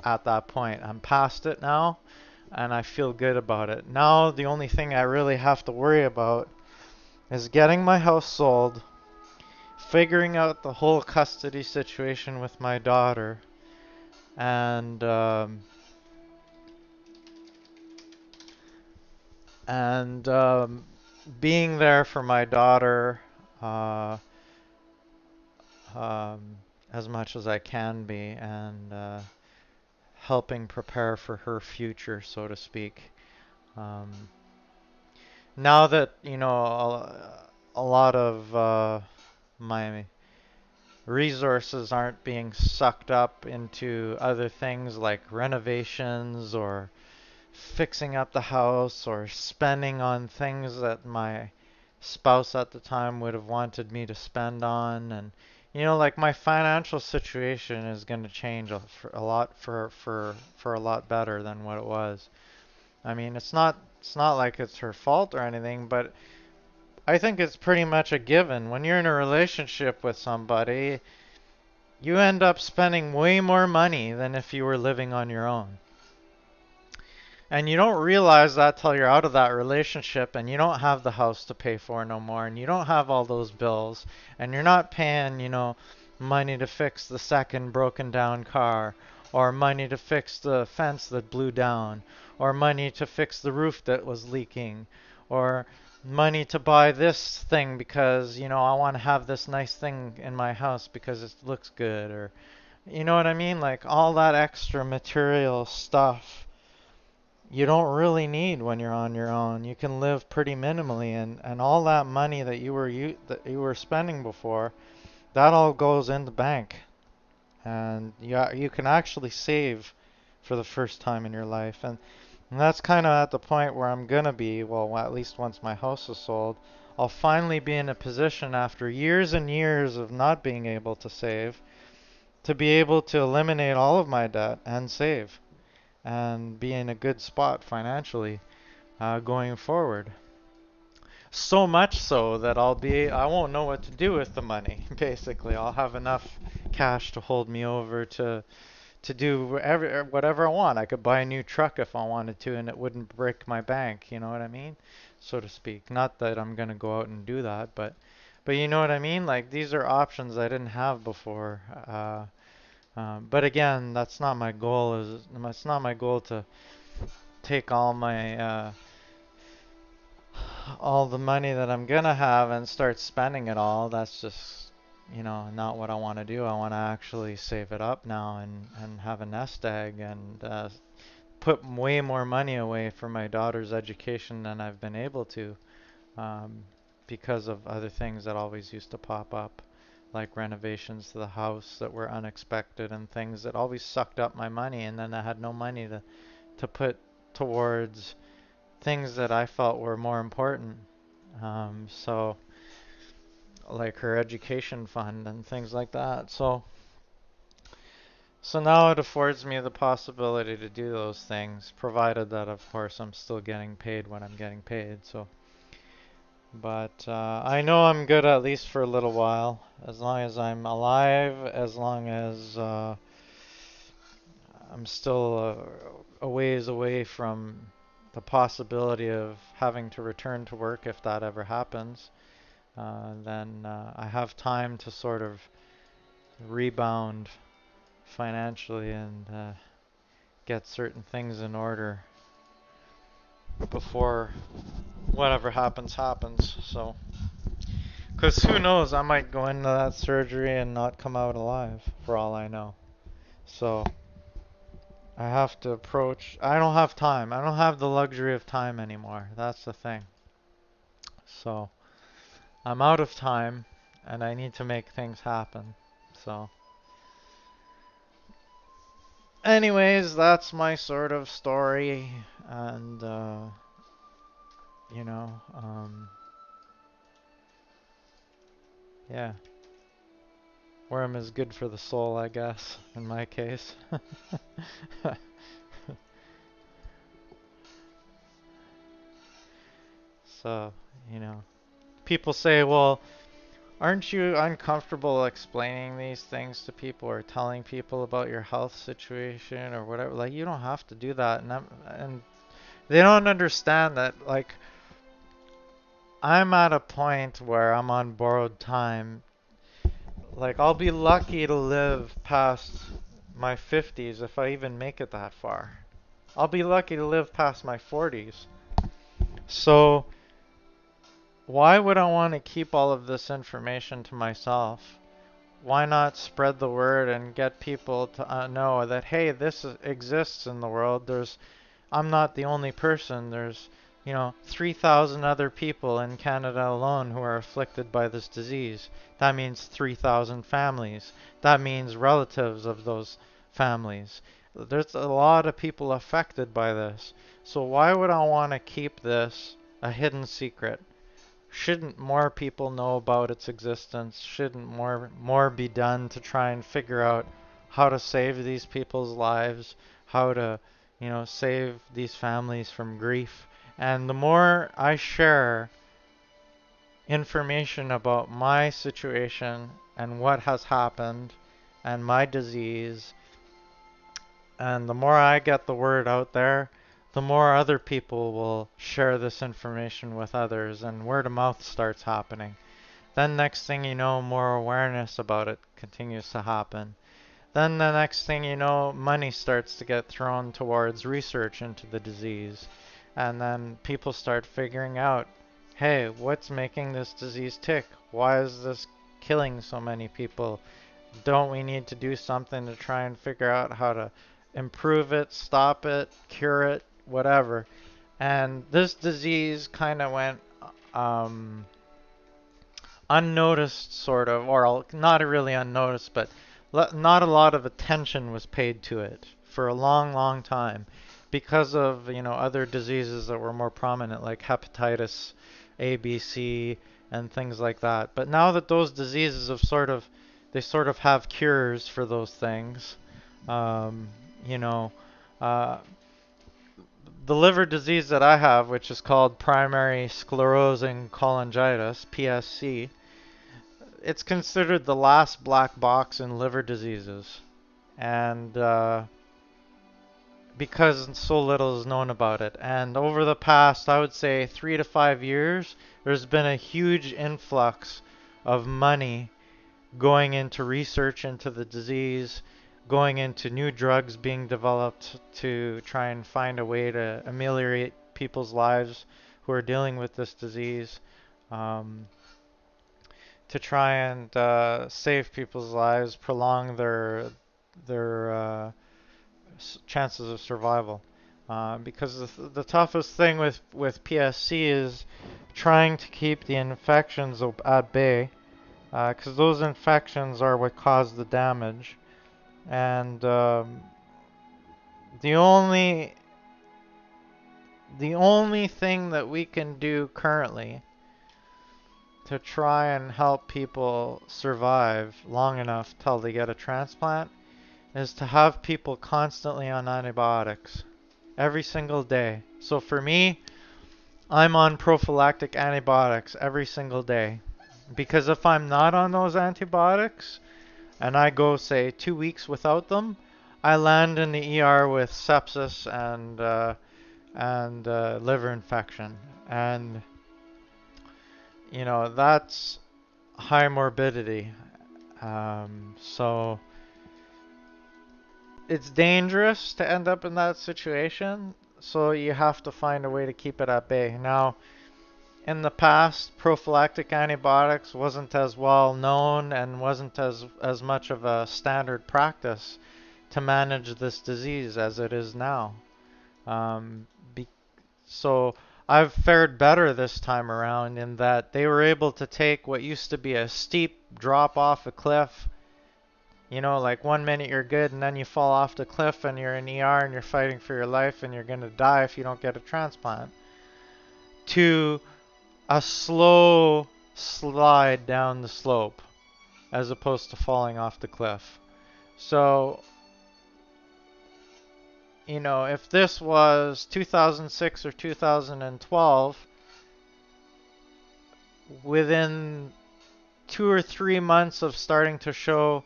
at that point. I'm past it now, and I feel good about it. Now the only thing I really have to worry about is getting my house sold, figuring out the whole custody situation with my daughter, and being there for my daughter uh, um, as much as I can be, and helping prepare for her future, so to speak. Um, Now that, a lot of my resources aren't being sucked up into other things like renovations or fixing up the house or spending on things that my spouse at the time would have wanted me to spend on. And like my financial situation is going to change a lot for a lot better than what it was. I mean, it's not like it's her fault or anything, but I think it's pretty much a given. When you're in a relationship with somebody, you end up spending way more money than if you were living on your own. And you don't realize that till you're out of that relationship and you don't have the house to pay for no more and you don't have all those bills and you're not paying, money to fix the second broken down car or money to fix the fence that blew down or money to fix the roof that was leaking or money to buy this thing because, I want to have this nice thing in my house because it looks good, or you know what I mean? Like all that extra material stuff you don't really need when you're on your own. You can live pretty minimally, and all that money that you were spending before, that all goes in the bank, and you can actually save for the first time in your life, and that's kind of at the point where I'm gonna be. Well, at least once my house is sold, I'll finally be in a position after years and years of not being able to save to be able to eliminate all of my debt and save and be in a good spot financially going forward. So much so that I won't know what to do with the money. Basically, I'll have enough cash to hold me over to do whatever I want. I could buy a new truck if I wanted to, and it wouldn't break my bank. You know what I mean, so to speak. Not that I'm gonna go out and do that, but you know what I mean. Like these are options I didn't have before. But again, that's not my goal. It's not my goal to take all the money that I'm gonna have and start spending it all. That's just, not what I want to do. I want to actually save it up now and have a nest egg and put way more money away for my daughter's education than I've been able to um, because of other things that always used to pop up, like renovations to the house that were unexpected and things that always sucked up my money, and then I had no money to put towards things that I felt were more important. So like her education fund and things like that. So now it affords me the possibility to do those things, provided that of course I'm still getting paid when I'm getting paid. But I know I'm good at least for a little while, as long as I'm alive, as long as I'm still a ways away from the possibility of having to return to work if that ever happens. Then I have time to sort of rebound financially and get certain things in order before whatever happens. So, because who knows, I might go into that surgery and not come out alive for all I know. So, I have to approach. I don't have time. I don't have the luxury of time anymore. That's the thing. So, I'm out of time and I need to make things happen. So, anyways, that's my sort of story, and you know, um, Yeah. Worm is good for the soul, I guess, in my case. So, you know, people say, well, aren't you uncomfortable explaining these things to people or telling people about your health situation or whatever? Like, you don't have to do that. And they don't understand that, like, I'm at a point where I'm on borrowed time. Like, I'll be lucky to live past my 50s if I even make it that far. I'll be lucky to live past my 40s. So, why would I want to keep all of this information to myself? Why not spread the word and get people to know that, hey, this exists in the world. I'm not the only person. There's, 3,000 other people in Canada alone who are afflicted by this disease. That means 3,000 families. That means relatives of those families. There's a lot of people affected by this. So why would I want to keep this a hidden secret? Shouldn't more people know about its existence? Shouldn't more be done to try and figure out how to save these people's lives, how to, save these families from grief? And the more I share information about my situation and what has happened and my disease, and the more I get the word out there, the more other people will share this information with others, and word of mouth starts happening. Then next thing you know, more awareness about it continues to happen. Then the next thing you know, money starts to get thrown towards research into the disease. And then people start figuring out, hey, what's making this disease tick? Why is this killing so many people? Don't we need to do something to try and figure out how to improve it, stop it, cure it, whatever? And this disease kind of went um, unnoticed, sort of, or not really unnoticed, but not a lot of attention was paid to it for a long, long time because of, other diseases that were more prominent, like hepatitis A, B, C, and things like that. But now that those diseases have they sort of have cures for those things, um, you know, uh, the liver disease that I have, which is called primary sclerosing cholangitis, PSC, it's considered the last black box in liver diseases. And because so little is known about it. And over the past, I would say, 3 to 5 years, there's been a huge influx of money going into research into the disease, going into new drugs being developed to try and find a way to ameliorate people's lives who are dealing with this disease. Um, to try and save people's lives, prolong their chances of survival. Because the toughest thing with PSC is trying to keep the infections at bay, because those infections are what cause the damage. And the only the only thing that we can do currently to try and help people survive long enough till they get a transplant is to have people constantly on antibiotics every single day. So for me, I'm on prophylactic antibiotics every single day. Because if I'm not on those antibiotics and I go, say, 2 weeks without them, I land in the ER with sepsis and liver infection. And, that's high morbidity. So it's dangerous to end up in that situation, so you have to find a way to keep it at bay. Now, in the past, prophylactic antibiotics wasn't as well known and wasn't as much of a standard practice to manage this disease as it is now. Um, be, so I've fared better this time around in that they were able to take what used to be a steep drop off a cliff. Like 1 minute you're good and then you fall off the cliff and you're in ER and you're fighting for your life and you're going to die if you don't get a transplant. To a slow, slide down the slope as opposed to falling off the cliff. So, you know, if this was 2006 or 2012, within 2 or 3 months of starting to show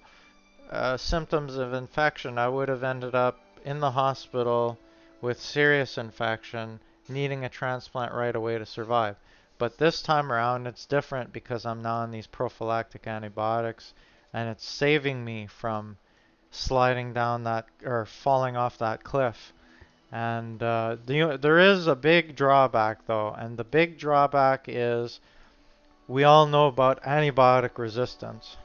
symptoms of infection, I would have ended up in the hospital with serious infection, needing a transplant right away to survive. But this time around, it's different because I'm now on these prophylactic antibiotics, and it's saving me from sliding down that or falling off that cliff. And there is a big drawback, though, and the big drawback is we all know about antibiotic resistance.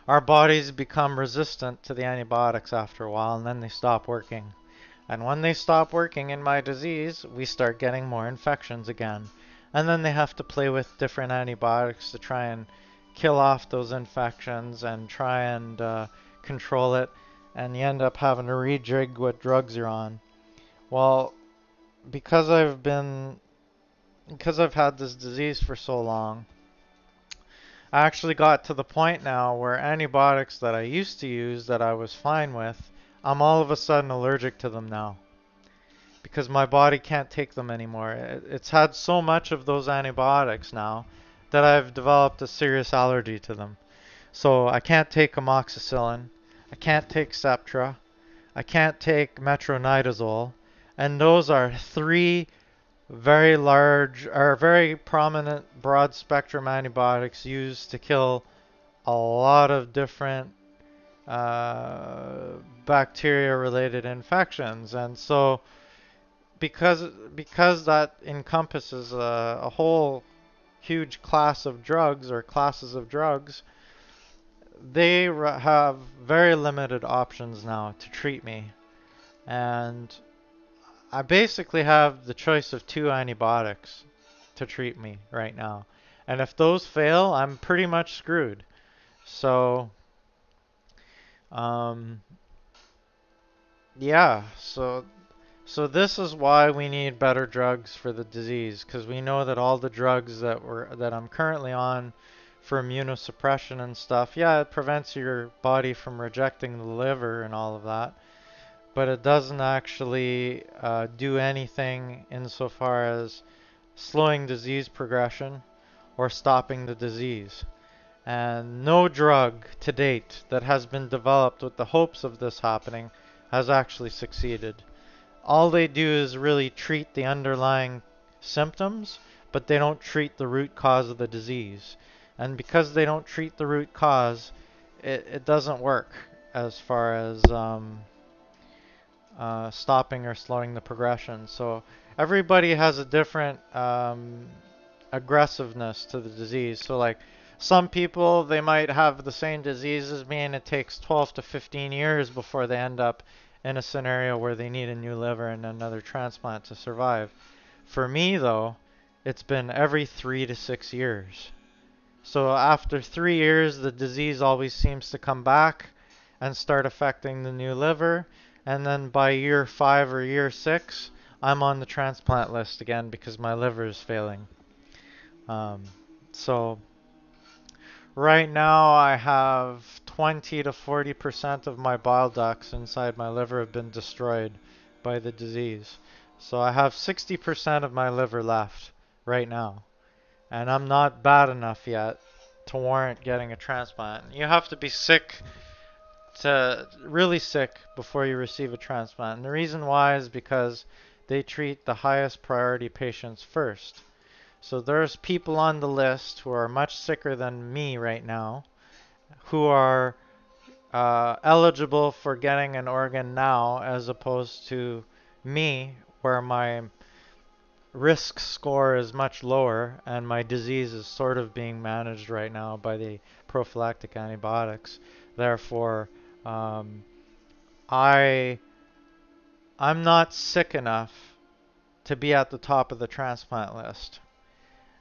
Our bodies become resistant to the antibiotics after a while, and then they stop working. And when they stop working in my disease, we start getting more infections again. And then they have to play with different antibiotics to try and kill off those infections and try and control it. And you end up having to rejig what drugs you're on. Well, because I've had this disease for so long, I actually got to the point now where antibiotics that I used to use that I was fine with, I'm all of a sudden allergic to them now because my body can't take them anymore. It's had so much of those antibiotics now that I've developed a serious allergy to them. So I can't take amoxicillin, I can't take Septra, I can't take metronidazole, and those are three very large or very prominent broad spectrum antibiotics used to kill a lot of different bacteria related infections. And so because that encompasses a whole huge class of drugs or classes of drugs, they have very limited options now to treat me. And I basically have the choice of two antibiotics to treat me right now. And if those fail, I'm pretty much screwed. So, um, yeah, so this is why we need better drugs for the disease, because we know that all the drugs that I'm currently on for immunosuppression and stuff, yeah, it prevents your body from rejecting the liver and all of that, but it doesn't actually do anything insofar as slowing disease progression or stopping the disease. And no drug to date that has been developed with the hopes of this happening has actually succeeded. All they do is really treat the underlying symptoms, but they don't treat the root cause of the disease. And because they don't treat the root cause, it doesn't work as far as stopping or slowing the progression. So everybody has a different aggressiveness to the disease. So like some people, they might have the same disease as me and it takes 12 to 15 years before they end up in a scenario where they need a new liver and another transplant to survive. For me though, it's been every 3 to 6 years. So after 3 years, the disease always seems to come back and start affecting the new liver. And then by year 5 or year 6, I'm on the transplant list again because my liver is failing. So right now I have 20 to 40% of my bile ducts inside my liver have been destroyed by the disease. So I have 60% of my liver left right now. And I'm not bad enough yet to warrant getting a transplant. You have to be really sick before you receive a transplant. And the reason why is because they treat the highest priority patients first. So there's people on the list who are much sicker than me right now, who are eligible for getting an organ now, as opposed to me, where my risk score is much lower and my disease is sort of being managed right now by the prophylactic antibiotics. Therefore, um, I I'm not sick enough to be at the top of the transplant list.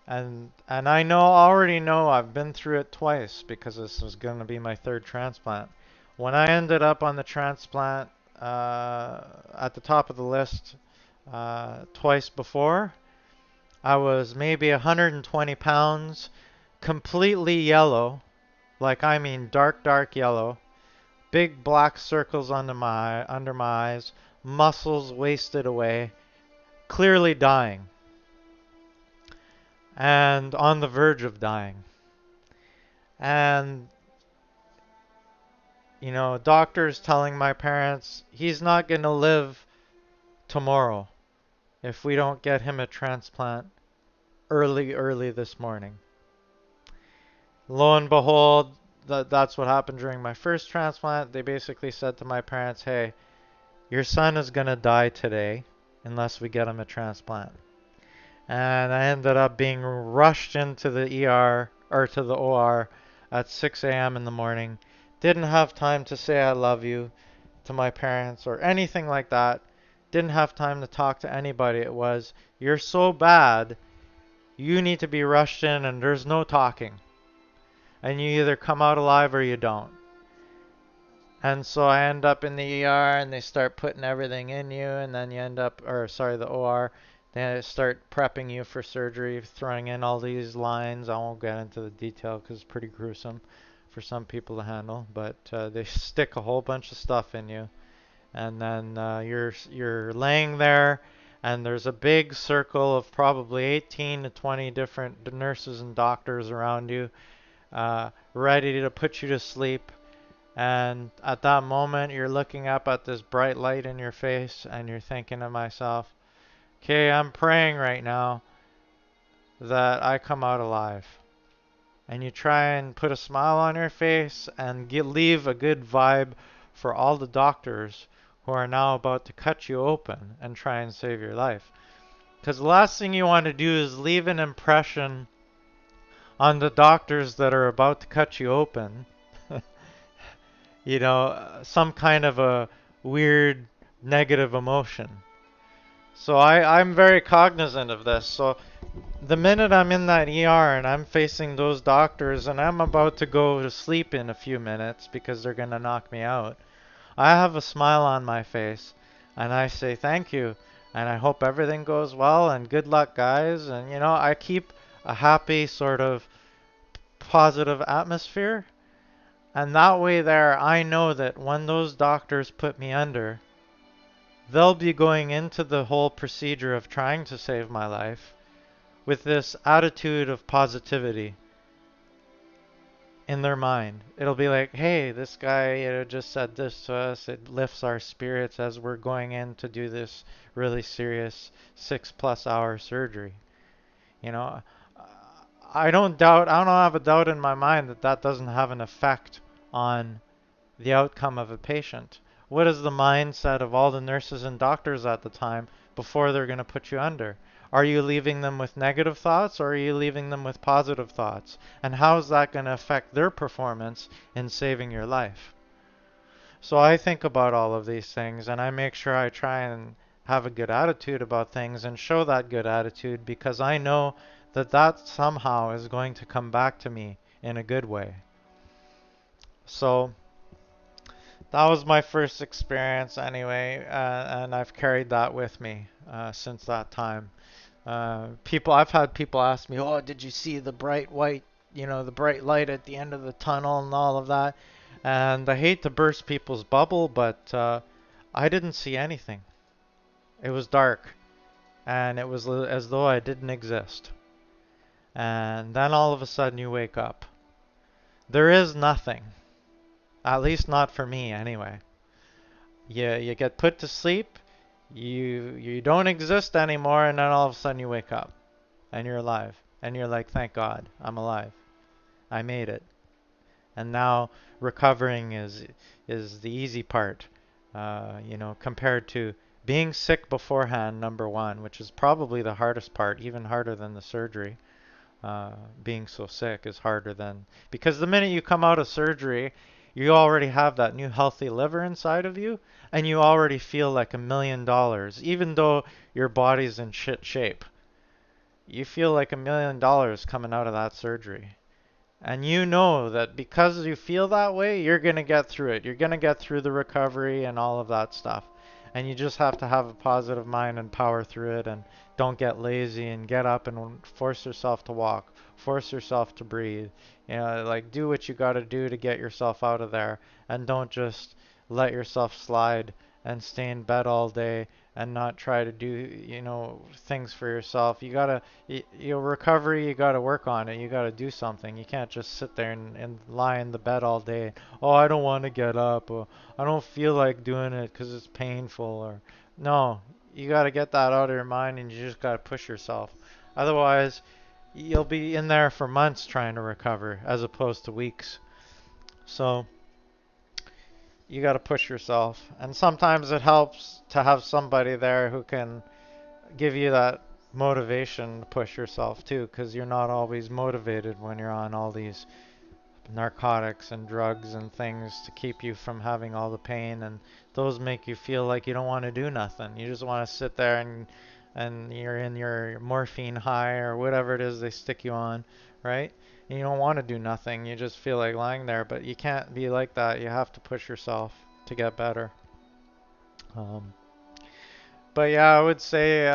And I already know I've been through it twice because this was going to be my third transplant. When I ended up on the transplant at the top of the list twice before, I was maybe 120 pounds, completely yellow, like I mean dark, dark yellow, big black circles under my eyes, muscles wasted away, clearly dying, and on the verge of dying. And, doctors telling my parents he's not going to live tomorrow if we don't get him a transplant early this morning. Lo and behold, that's what happened during my first transplant. They basically said to my parents, hey, your son is going to die today unless we get him a transplant. And I ended up being rushed into the ER or to the OR at 6 a.m. in the morning. Didn't have time to say I love you to my parents or anything like that. Didn't have time to talk to anybody. It was, you're so bad, you need to be rushed in and there's no talking. And you either come out alive or you don't. And so I end up in the ER and they start putting everything in you and then you end up, the OR, they start prepping you for surgery, throwing in all these lines. I won't get into the detail because it's pretty gruesome for some people to handle, but they stick a whole bunch of stuff in you. And then you're laying there and there's a big circle of probably 18 to 20 different nurses and doctors around you, ready to put you to sleep. And at that moment, you're looking up at this bright light in your face and you're thinking to myself, okay, I'm praying right now that I come out alive. And you try and put a smile on your face and leave a good vibe for all the doctors who are now about to cut you open and try and save your life. Because the last thing you want to do is leave an impression on the doctors that are about to cut you open. Some kind of a weird negative emotion. So I'm very cognizant of this. So the minute I'm in that ER and I'm facing those doctors and I'm about to go to sleep in a few minutes because they're going to knock me out, I have a smile on my face and I say thank you and I hope everything goes well and good luck, guys. And, I keep a happy sort of positive atmosphere. And that way there, I know that when those doctors put me under, they'll be going into the whole procedure of trying to save my life with this attitude of positivity in their mind. It'll be like, hey, this guy just said this to us. It lifts our spirits as we're going in to do this really serious 6+ hour surgery. You know, I don't have a doubt in my mind that that doesn't have an effect on the outcome of a patient. What is the mindset of all the nurses and doctors at the time before they're going to put you under? Are you leaving them with negative thoughts or are you leaving them with positive thoughts? And how is that going to affect their performance in saving your life? So I think about all of these things and I make sure I try and have a good attitude about things and show that good attitude because I know that that somehow is going to come back to me in a good way. So that was my first experience anyway, and I've carried that with me since that time. I've had people ask me, "Oh, did you see the bright white, the bright light at the end of the tunnel and all of that?" And I hate to burst people's bubble, but I didn't see anything. It was dark, and it was as though I didn't exist. And then all of a sudden you wake up. There is nothing. At least not for me anyway. You get put to sleep, you don't exist anymore, and then all of a sudden you wake up and you're alive. And you're like, thank God, I'm alive. I made it. And now recovering is the easy part, compared to being sick beforehand, number one, which is probably the hardest part, even harder than the surgery. Being so sick is harder than, because the minute you come out of surgery, you already have that new healthy liver inside of you, and you already feel like $1 million, even though your body's in shit shape. You feel like $1 million coming out of that surgery. And you know that because you feel that way, you're going to get through it. You're going to get through the recovery and all of that stuff. And you just have to have a positive mind and power through it, and don't get lazy, and get up and force yourself to walk, force yourself to breathe. You know, like do what you got to do to get yourself out of there, and don't just let yourself slide and stay in bed all day and not try to do, things for yourself. Your recovery, you got to work on it. You got to do something. You can't just sit there and lie in the bed all day. Oh, I don't want to get up. Or I don't feel like doing it because it's painful. Or no, you got to get that out of your mind, and you just got to push yourself. Otherwise, you'll be in there for months trying to recover as opposed to weeks. So you got to push yourself. And sometimes it helps to have somebody there who can give you that motivation to push yourself too, because you're not always motivated when you're on all these narcotics and drugs and things to keep you from having all the pain, and those make you feel like you don't want to do nothing. You just want to sit there and you're in your morphine high or whatever it is they stick you on, right? And you don't want to do nothing. You just feel like lying there, but you can't be like that. You have to push yourself to get better. Um, but yeah, I would say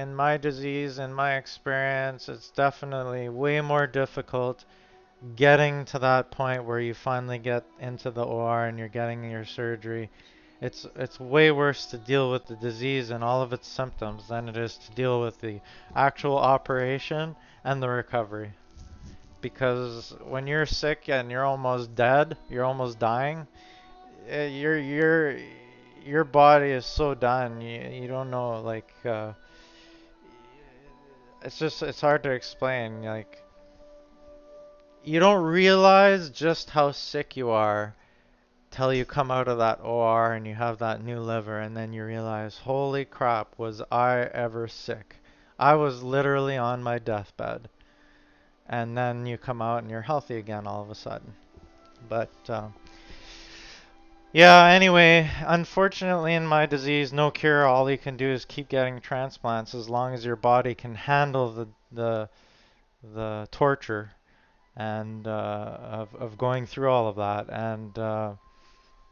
in my disease, in my experience, it's definitely way more difficult getting to that point where you finally get into the OR and you're getting your surgery. It's way worse to deal with the disease and all of its symptoms than it is to deal with the actual operation and the recovery. Because when you're sick and you're almost dead, you're almost dying, your body is so done. You don't know, like it's hard to explain. Like you don't realize just how sick you are till you come out of that OR and you have that new liver, and then you realize, holy crap, was I ever sick? I was literally on my deathbed. And then you come out and you're healthy again all of a sudden. But yeah, anyway, unfortunately in my disease, no cure. All you can do is keep getting transplants as long as your body can handle the torture and of going through all of that. And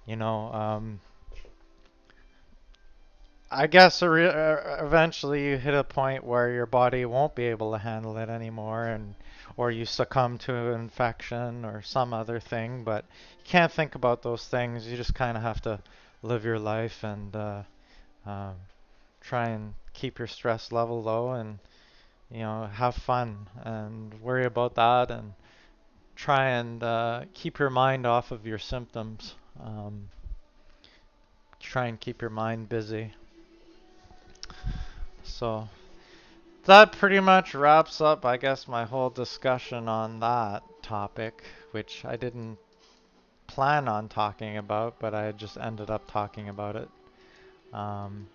you know, I guess eventually you hit a point where your body won't be able to handle it anymore, and or you succumb to an infection or some other thing. But you can't think about those things. You just kind of have to live your life and um, try and keep your stress level low, and have fun and worry about that, and try and keep your mind off of your symptoms. Try and keep your mind busy. So that pretty much wraps up, I guess, my whole discussion on that topic, which I didn't plan on talking about, but I just ended up talking about it. Um,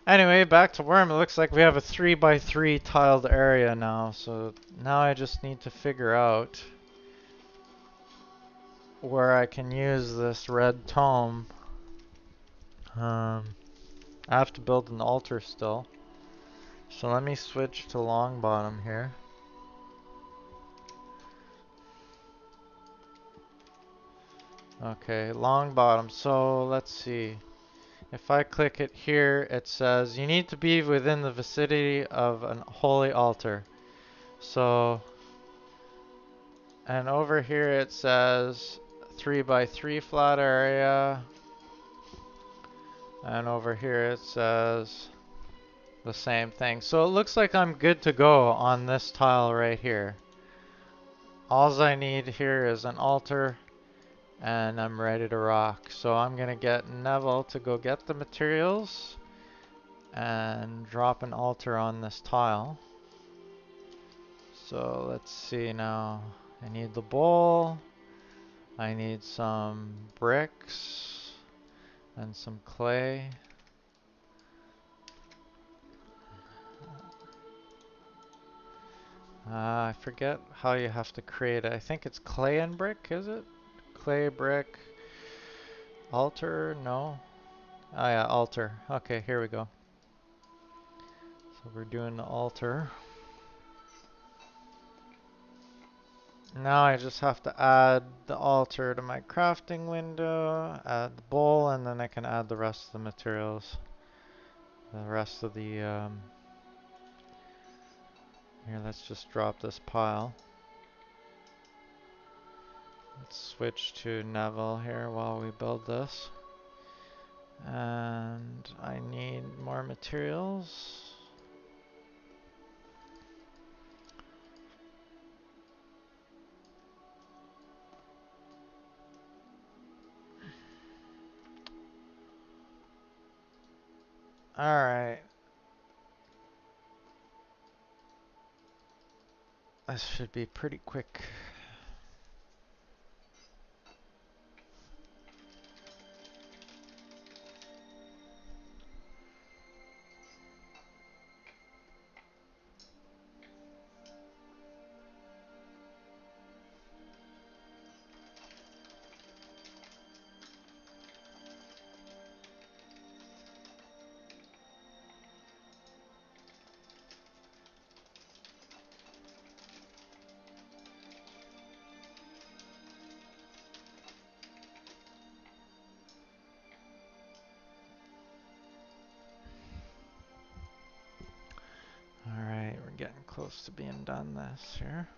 anyway, back to Worm. It looks like we have a 3x3 tiled area now, so now I just need to figure out where I can use this red tome. I have to build an altar still. So let me switch to long bottom here. Okay, long bottom. So let's see. If I click it here, it says you need to be within the vicinity of an holy altar. So, and over here it says 3x3 flat area. And over here it says the same thing. So it looks like I'm good to go on this tile right here. All I need here is an altar and I'm ready to rock. So I'm gonna get Neville to go get the materials and drop an altar on this tile. So let's see now. I need the bowl. I need some bricks and some clay. I forget how you have to create it. I think it's clay and brick, is it? Clay, brick, altar? No. Oh yeah, altar. Okay, here we go. So we're doing the altar. Now I just have to add the altar to my crafting window, add the bowl, and then I can add the rest of the materials. The rest of the, here, let's just drop this pile. Let's switch to Neville here while we build this. And I need more materials. Alright. This should be pretty quick. Alright, we're getting close to being done this here.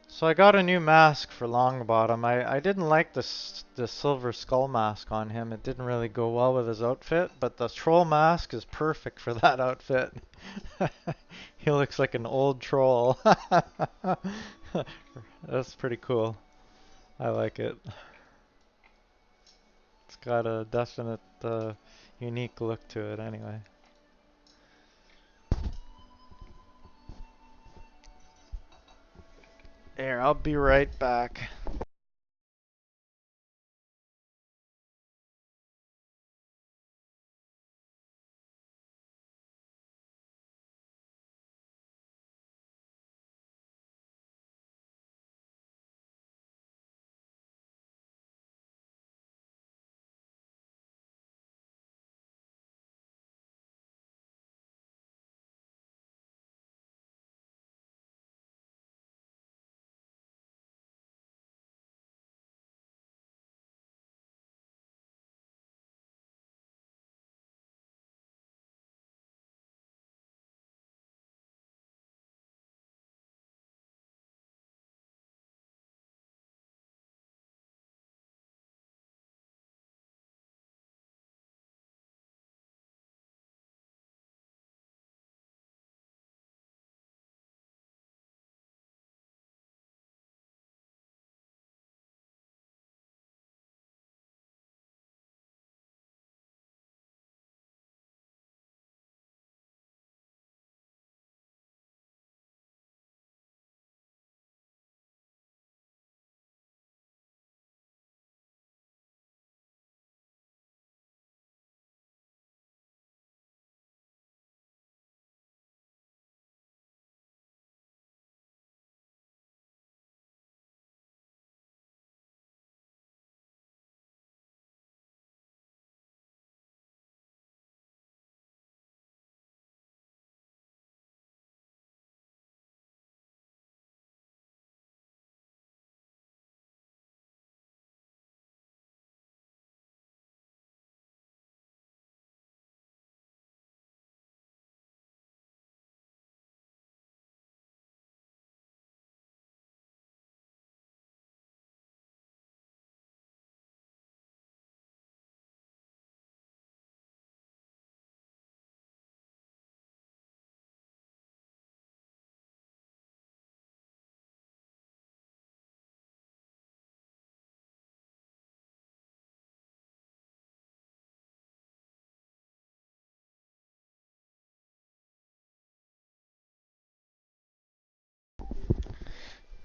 So I got a new mask for Longbottom. I didn't like the silver skull mask on him. It didn't really go well with his outfit, but the troll mask is perfect for that outfit. He looks like an old troll. That's pretty cool. I like it. It's got a definite unique look to it anyway. Here, I'll be right back.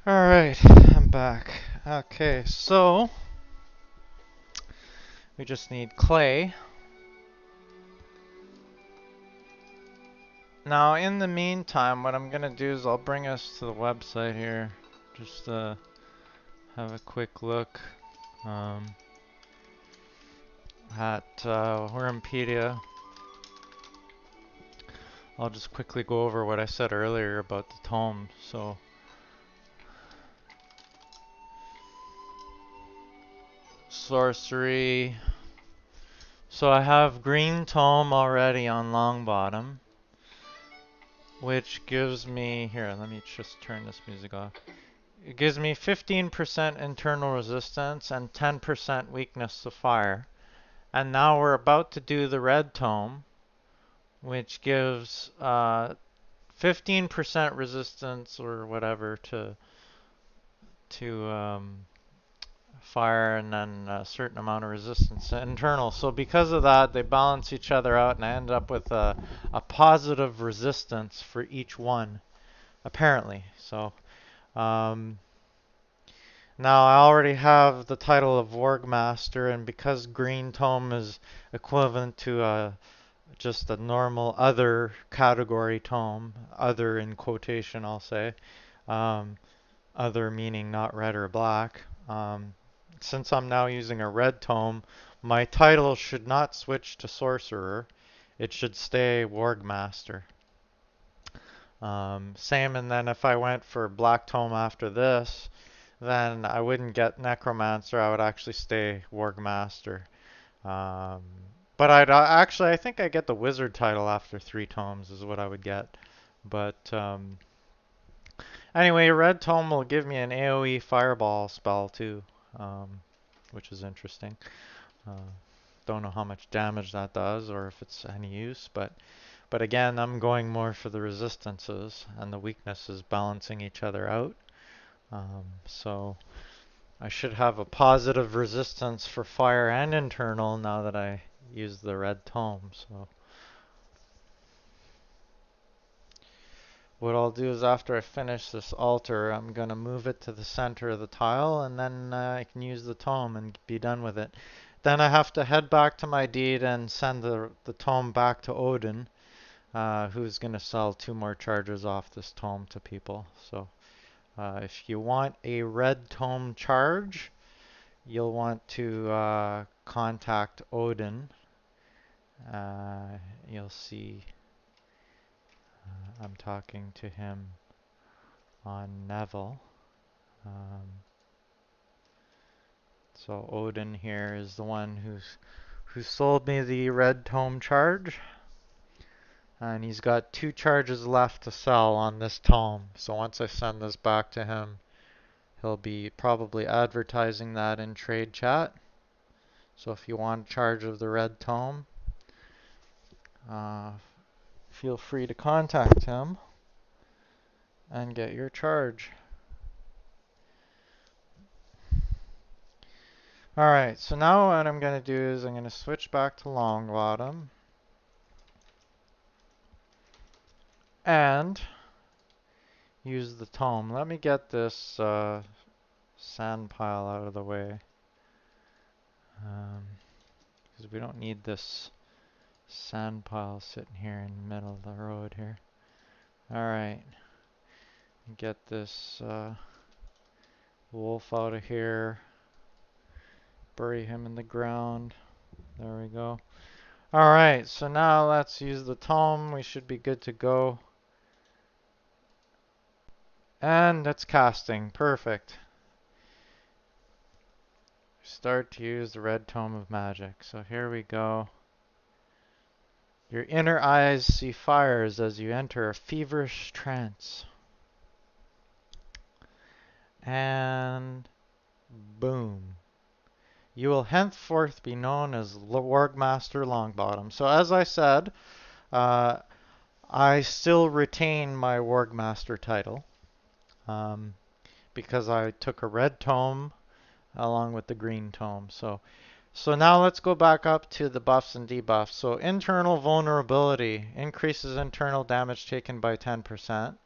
Alright, I'm back. Okay, so we just need clay. Now, in the meantime, what I'm gonna do is I'll bring us to the website here, just to have a quick look at Wikipedia. I'll just quickly go over what I said earlier about the tome. So sorcery. So I have green tome already on long bottom, which gives me, here, let me just turn this music off. It gives me 15% internal resistance and 10% weakness to fire. And now we're about to do the red tome, which gives 15% resistance or whatever to fire, and then a certain amount of resistance internal. So because of that, they balance each other out, and I end up with a positive resistance for each one, apparently. So um, now I already have the title of Warg Master, and because Green Tome is equivalent to just a normal other category tome, other in quotation I'll say, um, other meaning not red or black. Since I'm now using a red tome, my title should not switch to Sorcerer. It should stay Warg Master. Same, and then if I went for black tome after this, then I wouldn't get Necromancer. I would actually stay Warg Master. Um, but actually, I think I get the Wizard title after 3 tomes is what I would get. But anyway, red tome will give me an AoE fireball spell too, which is interesting. Don't know how much damage that does or if it's any use, but again, I'm going more for the resistances and the weaknesses balancing each other out. So I should have a positive resistance for fire and internal now that I use the red tome. So what I'll do is after I finish this altar, I'm going to move it to the center of the tile, and then I can use the tome and be done with it. Then I have to head back to my deed and send the tome back to Odin, who's going to sell 2 more charges off this tome to people. So if you want a red tome charge, you'll want to contact Odin. You'll see I'm talking to him on Neville. So Odin here is the one who sold me the red tome charge, and he's got 2 charges left to sell on this tome. So once I send this back to him, he'll be probably advertising that in trade chat. So if you want a charge of the red tome, feel free to contact him and get your charge. Alright, so now what I'm going to do is I'm going to switch back to Longbottom and use the tome. Let me get this sand pile out of the way, because we don't need this sand pile sitting here in the middle of the road here. Alright, get this wolf out of here, bury him in the ground. There we go. Alright, so now let's use the tome. We should be good to go. And it's casting. Perfect. Start to use the red tome of magic. So here we go. Your inner eyes see fires as you enter a feverish trance. And boom. You will henceforth be known as Wargmaster Longbottom. So as I said, I still retain my Wargmaster title, because I took a red tome along with the green tome. So now let's go back up to the buffs and debuffs. So internal vulnerability increases internal damage taken by 10%.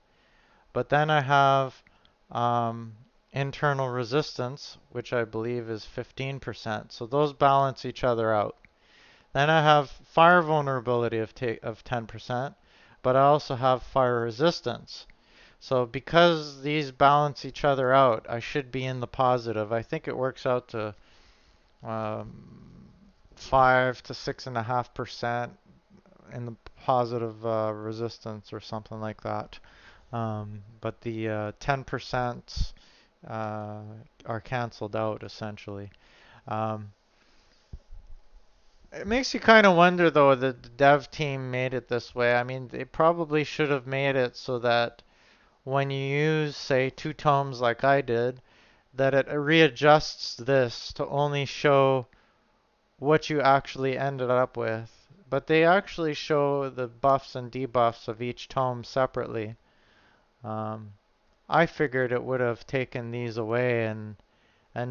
But then I have internal resistance, which I believe is 15%. So those balance each other out. Then I have fire vulnerability of 10%, but I also have fire resistance. So because these balance each other out, I should be in the positive. I think it works out to 5 to 6.5% in the positive resistance or something like that. But the 10% are canceled out essentially. Um, it makes you kind of wonder though that the dev team made it this way. I mean, they probably should have made it so that when you use, say, two tomes like I did, that it readjusts this to only show what you actually ended up with. But they actually show the buffs and debuffs of each tome separately. Um, I figured it would have taken these away and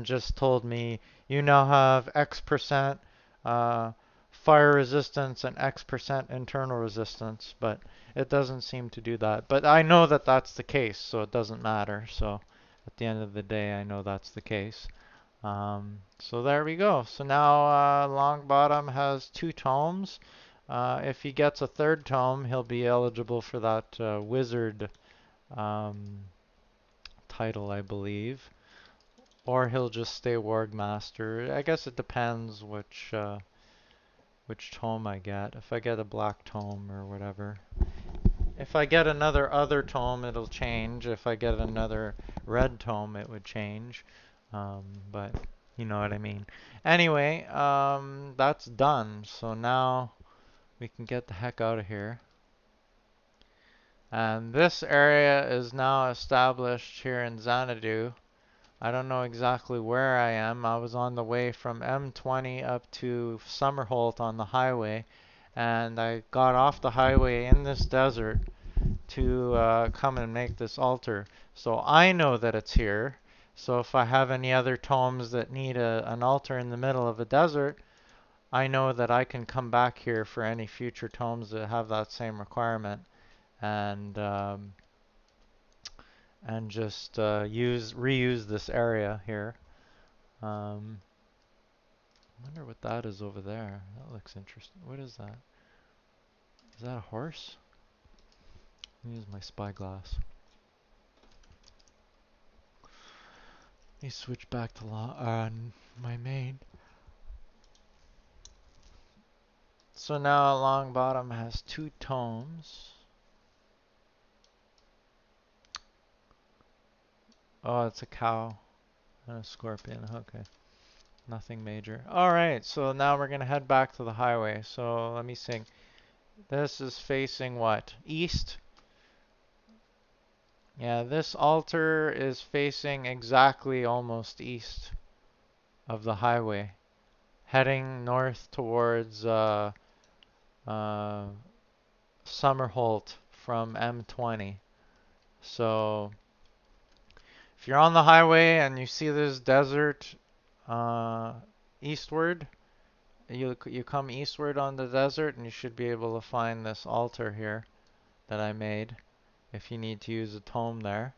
just told me you now have X% uh, fire resistance and X% internal resistance, but it doesn't seem to do that. But I know that that's the case, so it doesn't matter. So at the end of the day, I know that's the case. So there we go. So now Longbottom has two tomes. If he gets a third tome, he'll be eligible for that wizard um, title, I believe. Or he'll just stay Warg Master. I guess it depends which tome I get. If I get a black tome or whatever. If I get another other tome, it'll change. If I get another red tome, it would change. But you know what I mean. Anyway, that's done. So now we can get the heck out of here. And this area is now established here in Xanadu. I don't know exactly where I am. I was on the way from M20 up to Summerholt on the highway, and I got off the highway in this desert to come and make this altar. So I know that it's here. So if I have any other tomes that need an altar in the middle of a desert, I know that I can come back here for any future tomes that have that same requirement and just reuse this area here. Um, I wonder what that is over there. That looks interesting. What is that? Is that a horse? Let me use my spyglass. Let me switch back to my main. So now Longbottom has two tomes. Oh, it's a cow and a scorpion. Okay. Nothing major. Alright, so now we're going to head back to the highway. So let me think. This is facing what? East? Yeah, this altar is facing exactly almost east of the highway. Heading north towards Summerholt from M20. So if you're on the highway and you see this desert eastward, you come eastward on the desert and you should be able to find this altar here that I made if you need to use a tome there.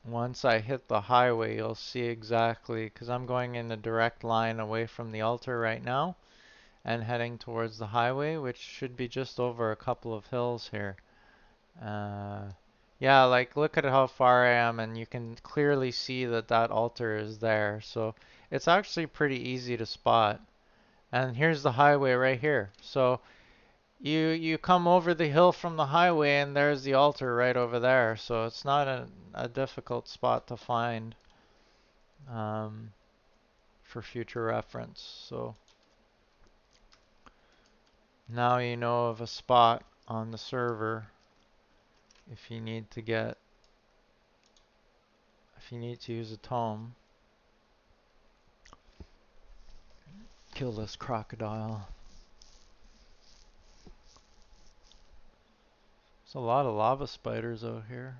Once I hit the highway, you'll see exactly, because I'm going in a direct line away from the altar right now and heading towards the highway, which should be just over a couple of hills here. Yeah, like look at how far I am and you can clearly see that that altar is there. So it's actually pretty easy to spot. And here's the highway right here. So you come over the hill from the highway and there's the altar right over there. So it's not a difficult spot to find for future reference. So now you know of a spot on the server if you need to use a tome. Kill this crocodile. There's a lot of lava spiders out here.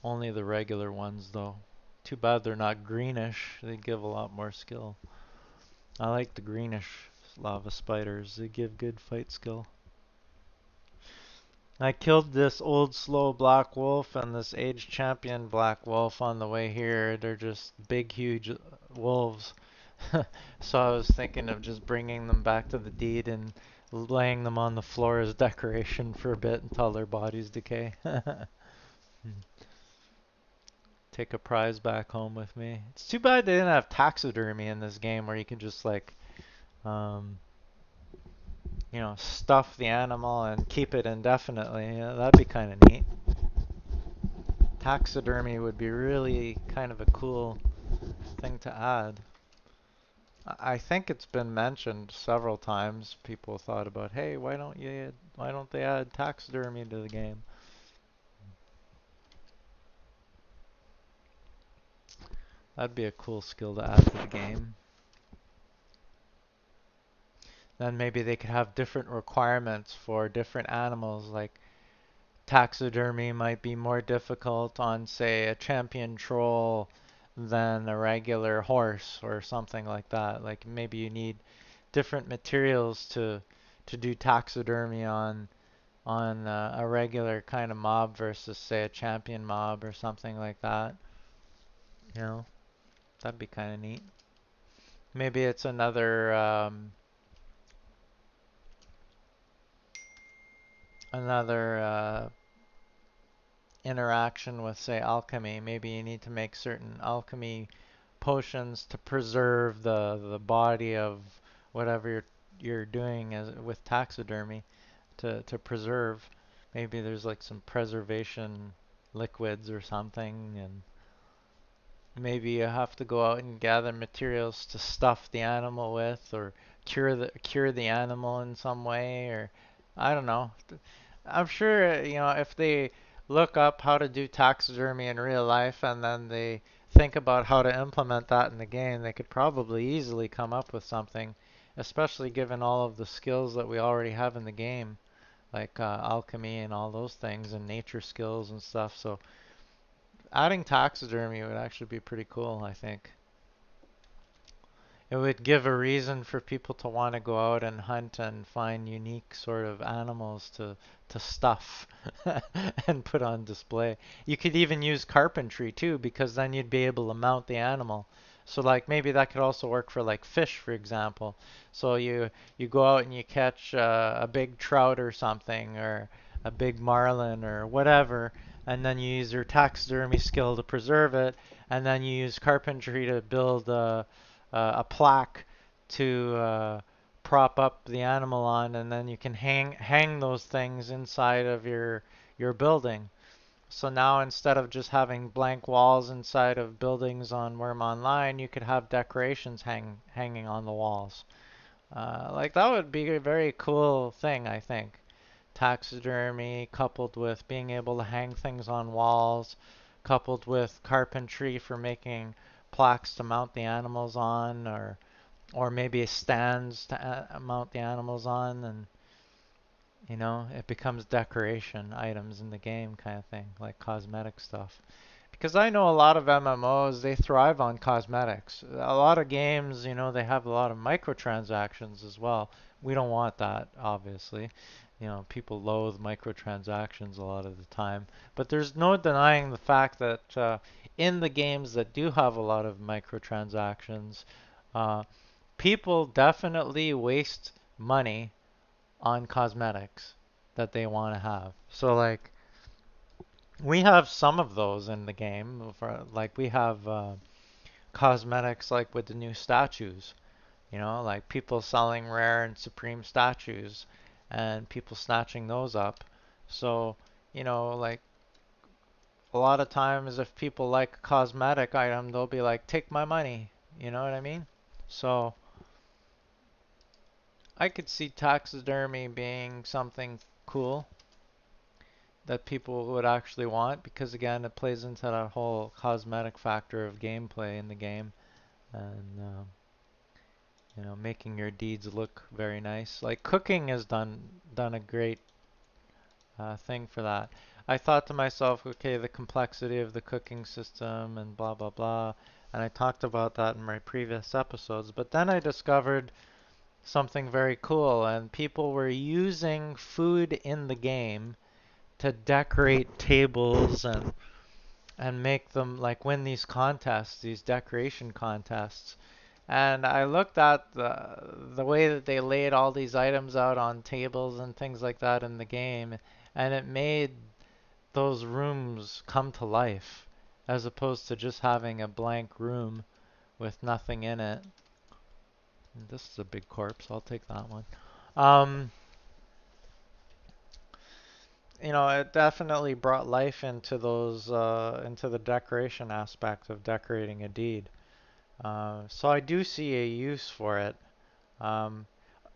Only the regular ones though. Too bad they're not greenish. They give a lot more skill. I like the greenish lava spiders. They give good fight skill. I killed this old slow black wolf and this age champion black wolf on the way here. They're just big huge wolves. So I was thinking of just bringing them back to the deed and laying them on the floor as decoration for a bit until their bodies decay. Take a prize back home with me. It's too bad they didn't have taxidermy in this game where you can just like Um, stuff the animal and keep it indefinitely. Yeah, that'd be kind of neat. Taxidermy would be really kind of a cool thing to add. I think it's been mentioned several times. People thought about, hey, why don't they add taxidermy to the game? That'd be a cool skill to add to the game. Then maybe they could have different requirements for different animals, like taxidermy might be more difficult on, say, a champion troll than a regular horse or something like that. Like maybe you need different materials to do taxidermy on a regular kind of mob versus, say, a champion mob or something like that. You know, that'd be kind of neat. Maybe it's another interaction with, say, alchemy. Maybe you need to make certain alchemy potions to preserve the body of whatever you're doing with taxidermy to preserve. Maybe there's like some preservation liquids or something, and maybe you have to go out and gather materials to stuff the animal with, or cure the animal in some way, or I don't know. I'm sure, if they look up how to do taxidermy in real life and then they think about how to implement that in the game, they could probably easily come up with something, especially given all of the skills that we already have in the game, like alchemy and all those things, and nature skills and stuff. So adding taxidermy would actually be pretty cool, I think. It would give a reason for people to want to go out and hunt and find unique sort of animals to stuff and put on display. You could even use carpentry too, because then you'd be able to mount the animal. So like maybe that could also work for like fish, for example. So you go out and you catch a big trout or something, or a big marlin or whatever, and then you use your taxidermy skill to preserve it, and then you use carpentry to build a plaque to prop up the animal on, and then you can hang those things inside of your building. So now instead of just having blank walls inside of buildings on Worm Online, you could have decorations hanging on the walls. Like that would be a very cool thing, I think. Taxidermy coupled with being able to hang things on walls, coupled with carpentry for making plaques to mount the animals on, or maybe stands to mount the animals on, and it becomes decoration items in the game kind of thing, like cosmetic stuff. Because I know a lot of MMOs, they thrive on cosmetics. A lot of games, they have a lot of microtransactions as well. We don't want that, obviously. People loathe microtransactions a lot of the time. But there's no denying the fact that in the games that do have a lot of microtransactions, uh, people definitely waste money on cosmetics that they want to have. So like we have some of those in the game. Like we have cosmetics like with the new statues. Like people selling rare and supreme statues, and people snatching those up. So like a lot of times if people like a cosmetic item, they'll be like, take my money. You know what I mean? So I could see taxidermy being something cool that people would actually want, because again it plays into that whole cosmetic factor of gameplay in the game, and making your deeds look very nice. Like cooking has done a great thing for that. I thought to myself, okay, the complexity of the cooking system and blah blah blah, and I talked about that in my previous episodes, but then I discovered something very cool, and people were using food in the game to decorate tables and make them like win these contests, these decoration contests. And I looked at the way that they laid all these items out on tables and things like that in the game, and it made those rooms come to life, as opposed to just having a blank room with nothing in it. This is a big corpse. I'll take that one. Um, it definitely brought life into into the decoration aspect of decorating a deed. So I do see a use for it. Um,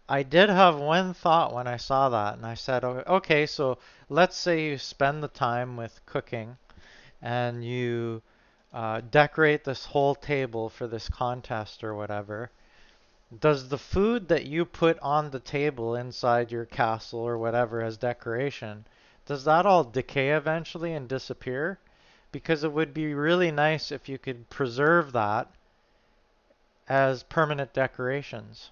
I did have one thought when I saw that, and I said, okay, so let's say you spend the time with cooking and you decorate this whole table for this contest or whatever. Does the food that you put on the table inside your castle or whatever as decoration, does that all decay eventually and disappear? Because it would be really nice if you could preserve that as permanent decorations.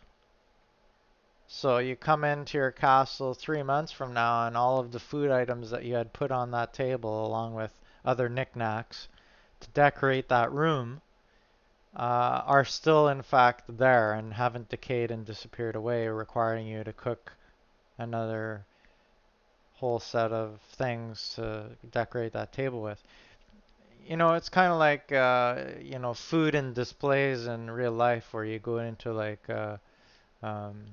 So you come into your castle 3 months from now, and all of the food items that you had put on that table, along with other knickknacks to decorate that room, are still in fact there and haven't decayed and disappeared away, requiring you to cook another whole set of things to decorate that table with. It's kind of like food and displays in real life, where you go into like um,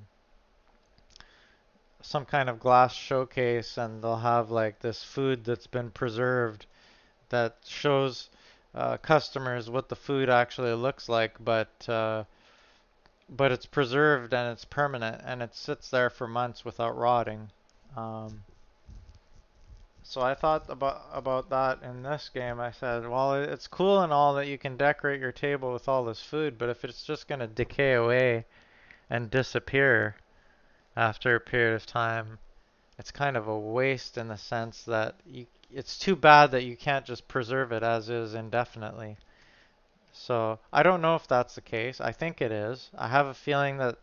some kind of glass showcase, and they'll have like this food that's been preserved that shows customers what the food actually looks like, but it's preserved and it's permanent and it sits there for months without rotting. Um, so I thought about that in this game. I said, well, it's cool and all that you can decorate your table with all this food, but if it's just going to decay away and disappear after a period of time, it's kind of a waste in the sense that it's too bad that you can't just preserve it as is indefinitely. So I don't know if that's the case. I think it is. I have a feeling that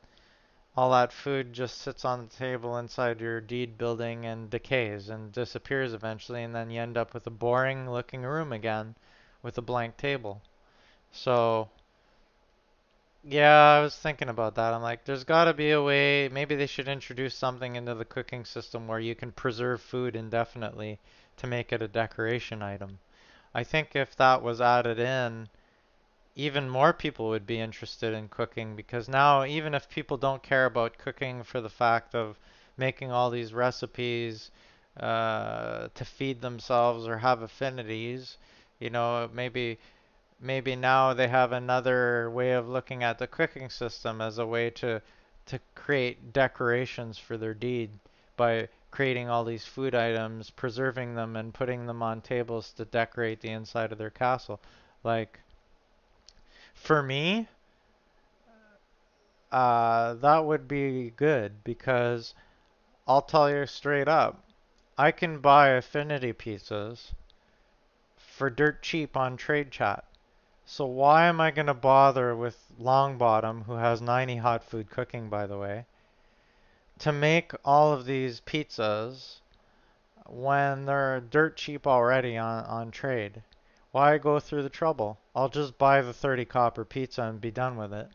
all that food just sits on the table inside your deed building and decays and disappears eventually, and then you end up with a boring looking room again with a blank table. So, yeah, I was thinking about that. I'm like, there's got to be a way. Maybe they should introduce something into the cooking system where you can preserve food indefinitely to make it a decoration item. I think if that was added in, even more people would be interested in cooking, because now even if people don't care about cooking for the fact of making all these recipes to feed themselves or have affinities, maybe now they have another way of looking at the cooking system as a way to create decorations for their deed by creating all these food items, preserving them, and putting them on tables to decorate the inside of their castle. Like, for me, that would be good because I'll tell you straight up, I can buy affinity pizzas for dirt cheap on Trade Chat. So why am I going to bother with Longbottom, who has 90 hot food cooking, by the way, to make all of these pizzas when they're dirt cheap already on Trade? Why go through the trouble? I'll just buy the 30 copper pizza and be done with it.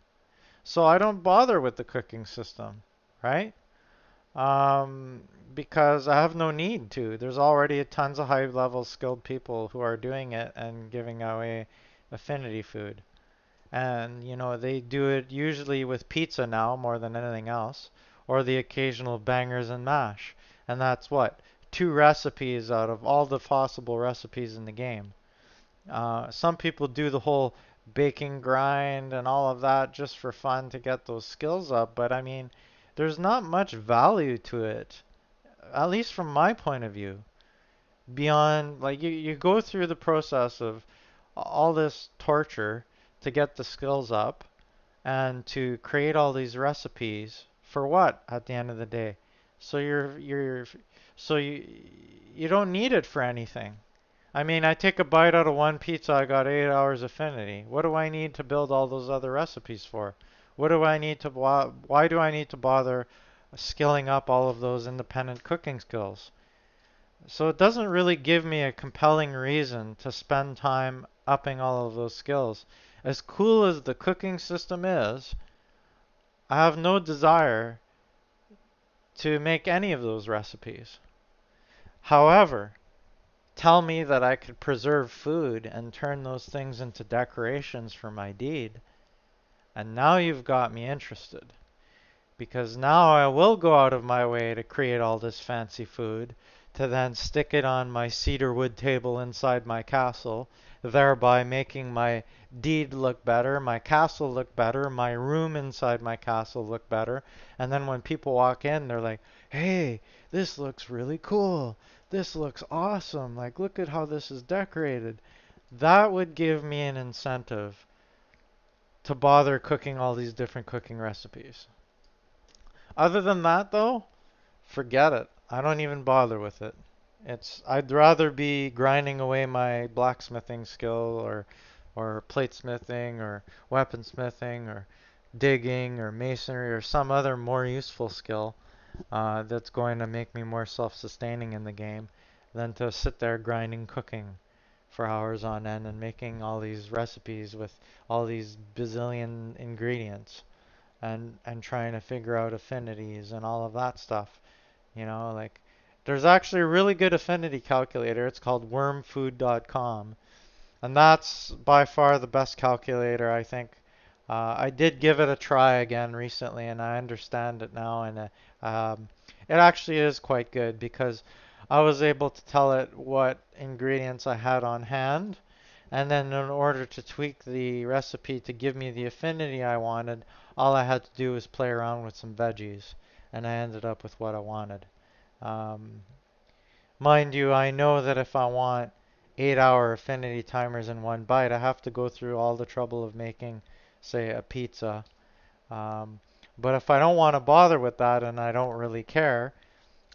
So I don't bother with the cooking system, right? Um, because I have no need to. There's already tons of high level skilled people who are doing it and giving away affinity food. And, they do it usually with pizza now more than anything else, or the occasional bangers and mash. And that's what? Two recipes out of all the possible recipes in the game. Some people do the whole baking grind and all of that just for fun to get those skills up, but I mean, there's not much value to it, at least from my point of view. Beyond, like, you go through the process of all this torture to get the skills up and to create all these recipes for what at the end of the day? So you don't need it for anything. I mean, I take a bite out of one pizza, I got 8 hours affinity. What do I need to build all those other recipes for? Why do I need to bother skilling up all of those independent cooking skills? So it doesn't really give me a compelling reason to spend time upping all of those skills. As cool as the cooking system is, I have no desire to make any of those recipes. However, tell me that I could preserve food and turn those things into decorations for my deed, And now you've got me interested. Because now I will go out of my way to create all this fancy food, to then stick it on my cedar wood table inside my castle, thereby making my deed look better, my castle look better, my room inside my castle look better. And then when people walk in, they're like, hey, this looks really cool. This looks awesome. Like, look at how this is decorated. That would give me an incentive to bother cooking all these different cooking recipes. Other than that, though, forget it. I don't even bother with it. I'd rather be grinding away my blacksmithing skill or platesmithing or weaponsmithing or digging or masonry or some other more useful skill that's going to make me more self-sustaining in the game than to sit there grinding cooking for hours on end and making all these recipes with all these bazillion ingredients and trying to figure out affinities and all of that stuff. Like there's actually a really good affinity calculator. It's called wormfood.com. And that's by far the best calculator, I think. I did give it a try again recently, and I understand it now, and it actually is quite good because I was able to tell it what ingredients I had on hand, and then in order to tweak the recipe to give me the affinity I wanted, all I had to do was play around with some veggies, and I ended up with what I wanted. Um, Mind you, I know that if I want 8-hour affinity timers in one bite, I have to go through all the trouble of making, say, a pizza. Um, but if I don't want to bother with that and I don't really care,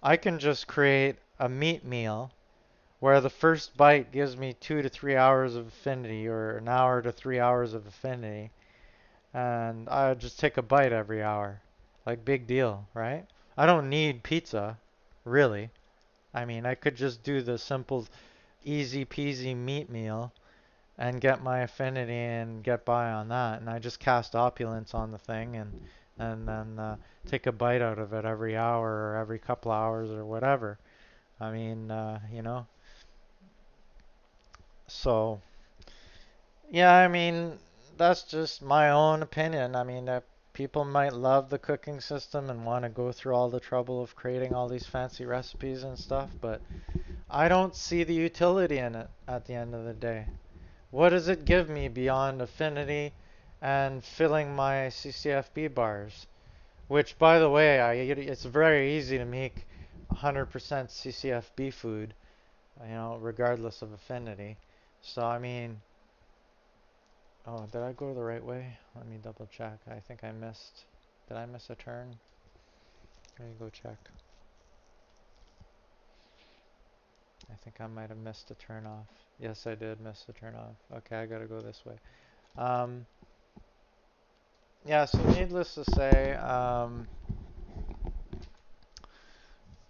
I can just create a meat meal where the first bite gives me 2 to 3 hours of affinity or an hour to 3 hours of affinity, and I just take a bite every hour. Like, big deal, right? I don't need pizza, really. I mean, I could just do the simple, easy peasy meat meal and get my affinity and get by on that. And I just cast opulence on the thing and then take a bite out of it every hour or every couple hours or whatever. I mean, so yeah, I mean, that's just my own opinion. I mean, people might love the cooking system and want to go through all the trouble of creating all these fancy recipes and stuff, but I don't see the utility in it at the end of the day. What does it give me beyond affinity and filling my CCFB bars? Which, by the way, it's very easy to make 100% CCFB food, regardless of affinity. So, I mean, oh, did I go the right way? Let me double check. I think I missed. Did I miss a turn? Let me go check. I think I might have missed a turn off. Yes, I did miss the turn off. Okay, I gotta go this way. Um, yeah, so needless to say,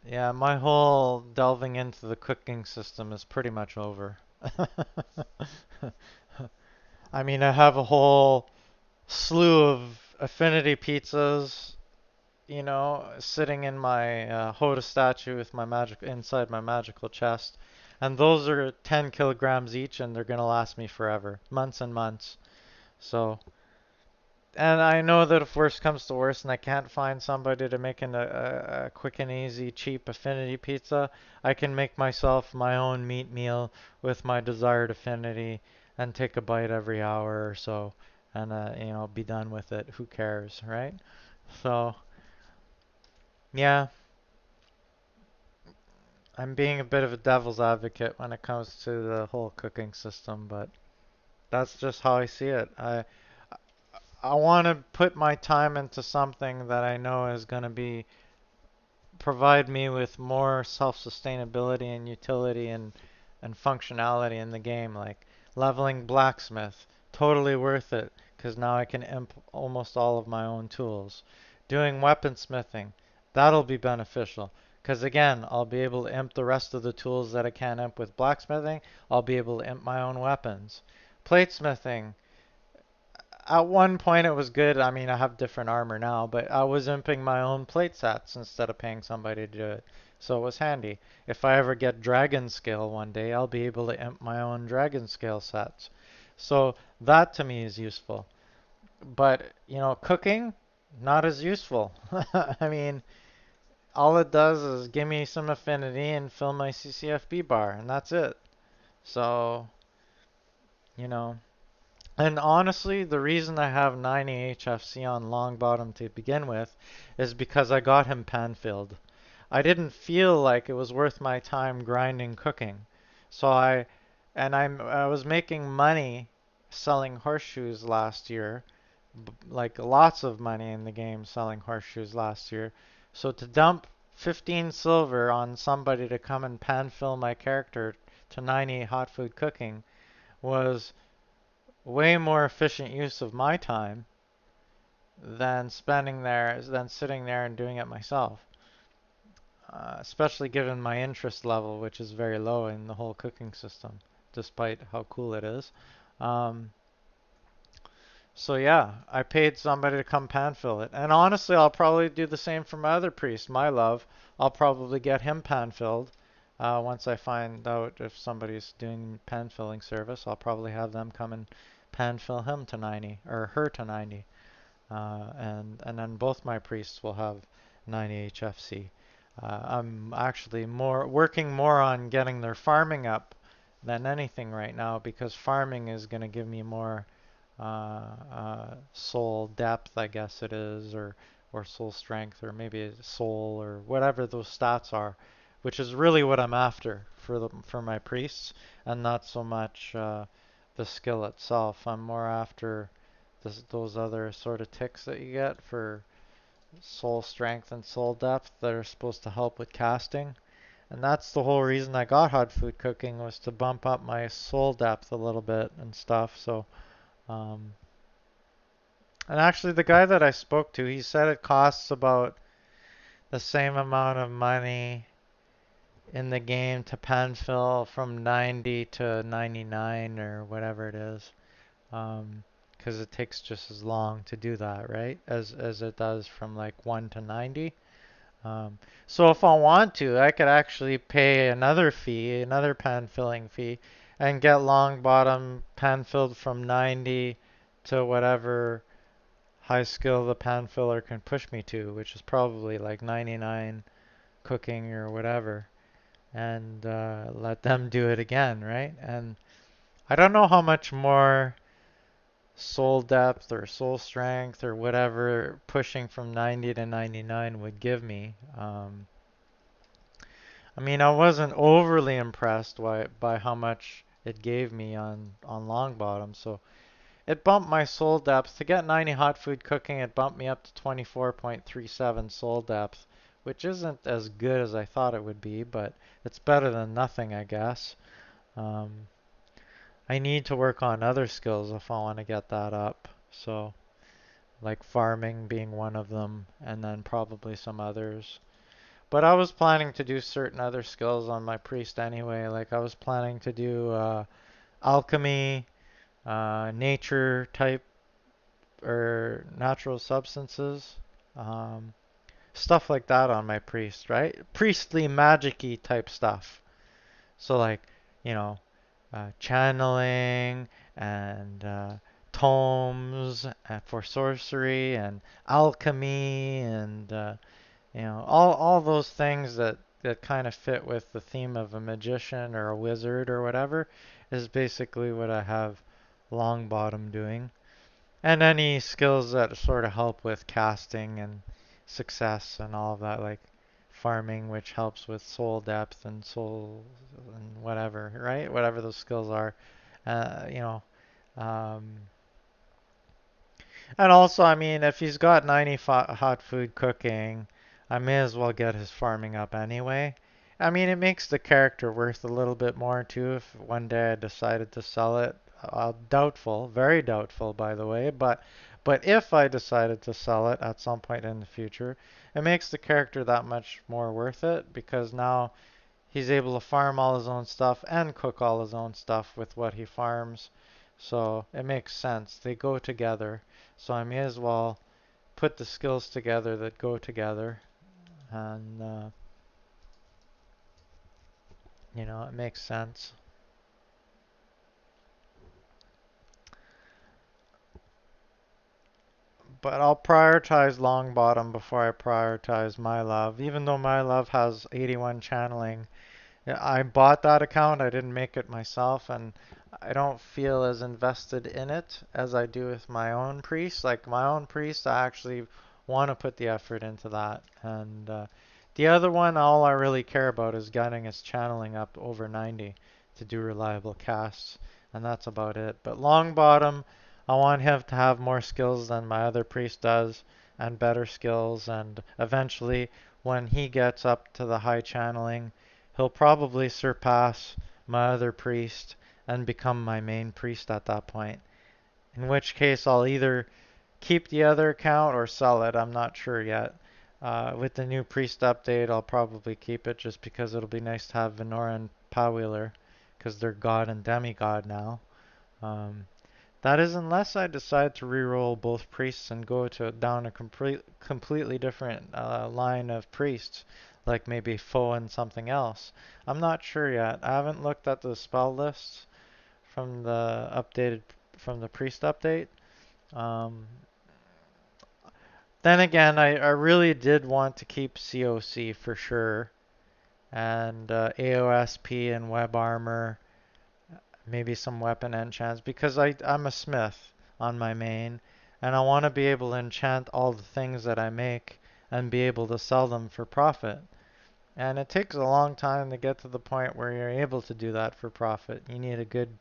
yeah, my whole delving into the cooking system is pretty much over. I mean, I have a whole slew of affinity pizzas, sitting in my Hoda statue with my magic inside my magical chest, and those are 10 kilograms each, and they're gonna last me forever, months and months. So, and I know that if worst comes to worst and I can't find somebody to make a quick and easy, cheap affinity pizza, I can make myself my own meat meal with my desired affinity and take a bite every hour or so and, be done with it. Who cares, right? So, yeah, I'm being a bit of a devil's advocate when it comes to the whole cooking system, but that's just how I see it. I want to put my time into something that I know is going to be provide me with more self-sustainability and utility and functionality in the game, like leveling blacksmith, totally worth it because now I can imp almost all of my own tools. Doing weaponsmithing, that'll be beneficial because again, I'll be able to imp the rest of the tools that I can't imp with blacksmithing. I'll be able to imp my own weapons. Platesmithing, at one point it was good. I mean, I have different armor now, but I was imping my own plate sets instead of paying somebody to do it. So it was handy. If I ever get dragon scale one day, I'll be able to imp my own dragon scale sets. So that to me is useful. But, cooking, not as useful. I mean, all it does is give me some affinity and fill my CCFB bar, and that's it. So, you know, and honestly, the reason I have 90 HFC on long bottom to begin with is because I got him pan filled. I didn't feel like it was worth my time grinding cooking. So I was making money selling horseshoes last year, like lots of money in the game selling horseshoes last year. So to dump 15 silver on somebody to come and pan fill my character to 90 hot food cooking was way more efficient use of my time than sitting there and doing it myself. Especially given my interest level, which is very low in the whole cooking system, despite how cool it is. Um, so yeah, I paid somebody to come pan fill it, and honestly, I'll probably do the same for my other priest, my love. I'll probably get him pan filled. Once I find out if somebody's doing pan filling service, I'll probably have them come and pan fill him to 90 or her to 90. And then both my priests will have 90 HFC. I'm actually working more on getting their farming up than anything right now because farming is going to give me more soul depth, I guess it is, or soul strength, or maybe soul, or whatever those stats are, which is really what I'm after for my priests, and not so much the skill itself. I'm more after those other sort of ticks that you get for soul strength and soul depth that are supposed to help with casting. And that's the whole reason I got hot food cooking was to bump up my soul depth a little bit and stuff. So, um, and actually the guy that I spoke to, he said it costs about the same amount of money in the game to pen fill from 90 to 99 or whatever it is. Because it takes just as long to do that, right? As it does from like 1 to 90. So if I want to, I could actually pay another fee, another pan filling fee, and get long bottom pan filled from 90 to whatever high skill the pan filler can push me to, which is probably like 99 cooking or whatever, and let them do it again, right? And I don't know how much more soul depth or soul strength or whatever pushing from 90 to 99 would give me. I mean, I wasn't overly impressed by how much it gave me on long bottom, so it bumped my soul depth. To get 90 hot food cooking, it bumped me up to 24.37 soul depth, which isn't as good as I thought it would be, but it's better than nothing, I guess. Um, I need to work on other skills if I want to get that up. So, like farming being one of them, and then probably some others. But I was planning to do certain other skills on my priest anyway. Like I was planning to do alchemy, nature type or natural substances, um, stuff like that on my priest, right? Priestly magic-y type stuff. So like, you know, channeling and tomes for sorcery and alchemy and all those things that kind of fit with the theme of a magician or a wizard or whatever is basically what I have Longbottom doing. And any skills that sort of help with casting and success and all of that, like farming, which helps with soul depth and soul and whatever, right? Whatever those skills are, uh, you know. Um, and also, I mean, if he's got 90 hot food cooking, I may as well get his farming up anyway. I mean, it makes the character worth a little bit more too if one day I decided to sell it. Doubtful, very doubtful, by the way, but if I decided to sell it at some point in the future, it makes the character that much more worth it because now he's able to farm all his own stuff and cook all his own stuff with what he farms. So it makes sense. They go together. So I may as well put the skills together that go together. And, it makes sense. But I'll prioritize long bottom before I prioritize my love. Even though my love has 81 channeling, yeah, I bought that account. I didn't make it myself, and I don't feel as invested in it as I do with my own priest. Like my own priest, I actually want to put the effort into that. And the other one, all I really care about is getting his channeling up over 90 to do reliable casts, and that's about it. But long bottom, I want him to have more skills than my other priest does, and better skills, and eventually, when he gets up to the high channeling, he'll probably surpass my other priest and become my main priest at that point. In which case, I'll either keep the other account or sell it. I'm not sure yet. With the new priest update, I'll probably keep it just because it'll be nice to have Venora and Powheeler because they're god and demigod now. Um, that is unless I decide to reroll both priests and go to down a completely different line of priests, like maybe foe and something else. I'm not sure yet. I haven't looked at the spell lists from the from the priest update. Um, then again, I really did want to keep COC for sure, and AOSP and web armor, maybe some weapon enchants because I'm a smith on my main, and I want to be able to enchant all the things that I make and be able to sell them for profit. And it takes a long time to get to the point where you're able to do that for profit. You need a good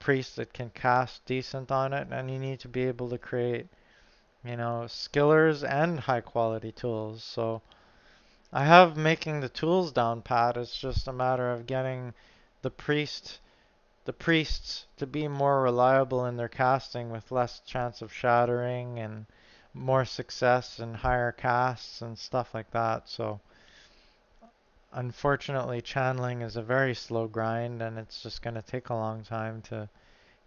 priest that can cast decent on it, and you need to be able to create, skillers and high quality tools. So I have making the tools down pat. It's just a matter of getting the priests to be more reliable in their casting with less chance of shattering and more success and higher casts and stuff like that. So unfortunately, channeling is a very slow grind, and it's just going to take a long time to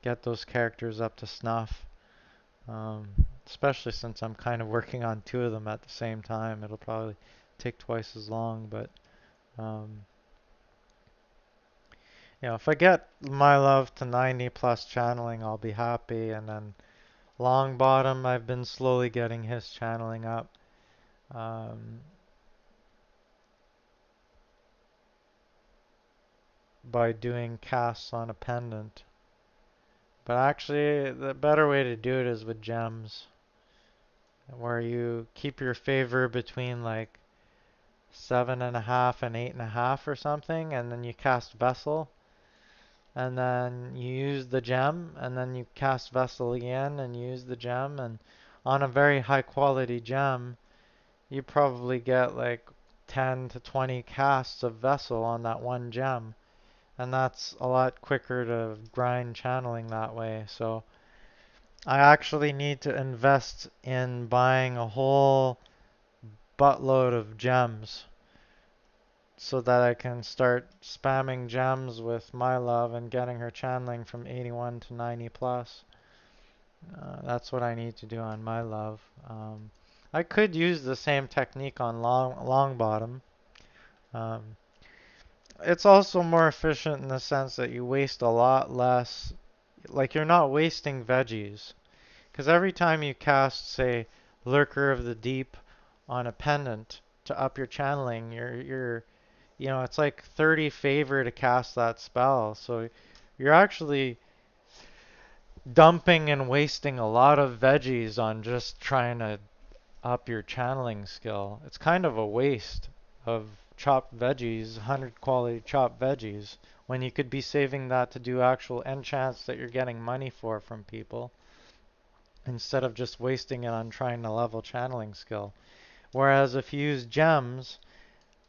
get those characters up to snuff. Um, Especially since I'm kind of working on two of them at the same time. It'll probably take twice as long, but um, if I get my love to 90 plus channeling, I'll be happy. And then long bottom, I've been slowly getting his channeling up. Um, by doing casts on a pendant. But actually, the better way to do it is with gems, where you keep your favor between like 7.5 and 8.5 or something, and then you cast Vessel, and then you use the gem, and then you cast Vessel again and use the gem, and on a very high quality gem, you probably get like 10 to 20 casts of Vessel on that one gem. And that's a lot quicker to grind channeling that way. So I actually need to invest in buying a whole buttload of gems so that I can start spamming gems with my love and getting her channeling from 81 to 90 plus. That's what I need to do on my love. I could use the same technique on long bottom. Um, it's also more efficient in the sense that you waste a lot less. Like you're not wasting veggies. Because every time you cast, say, Lurker of the Deep on a pendant to up your channeling, it's like 30 favor to cast that spell. So you're actually dumping and wasting a lot of veggies on just trying to up your channeling skill. It's kind of a waste of chopped veggies, 100 quality chopped veggies, when you could be saving that to do actual enchants that you're getting money for from people, instead of just wasting it on trying to level channeling skill. Whereas if you use gems,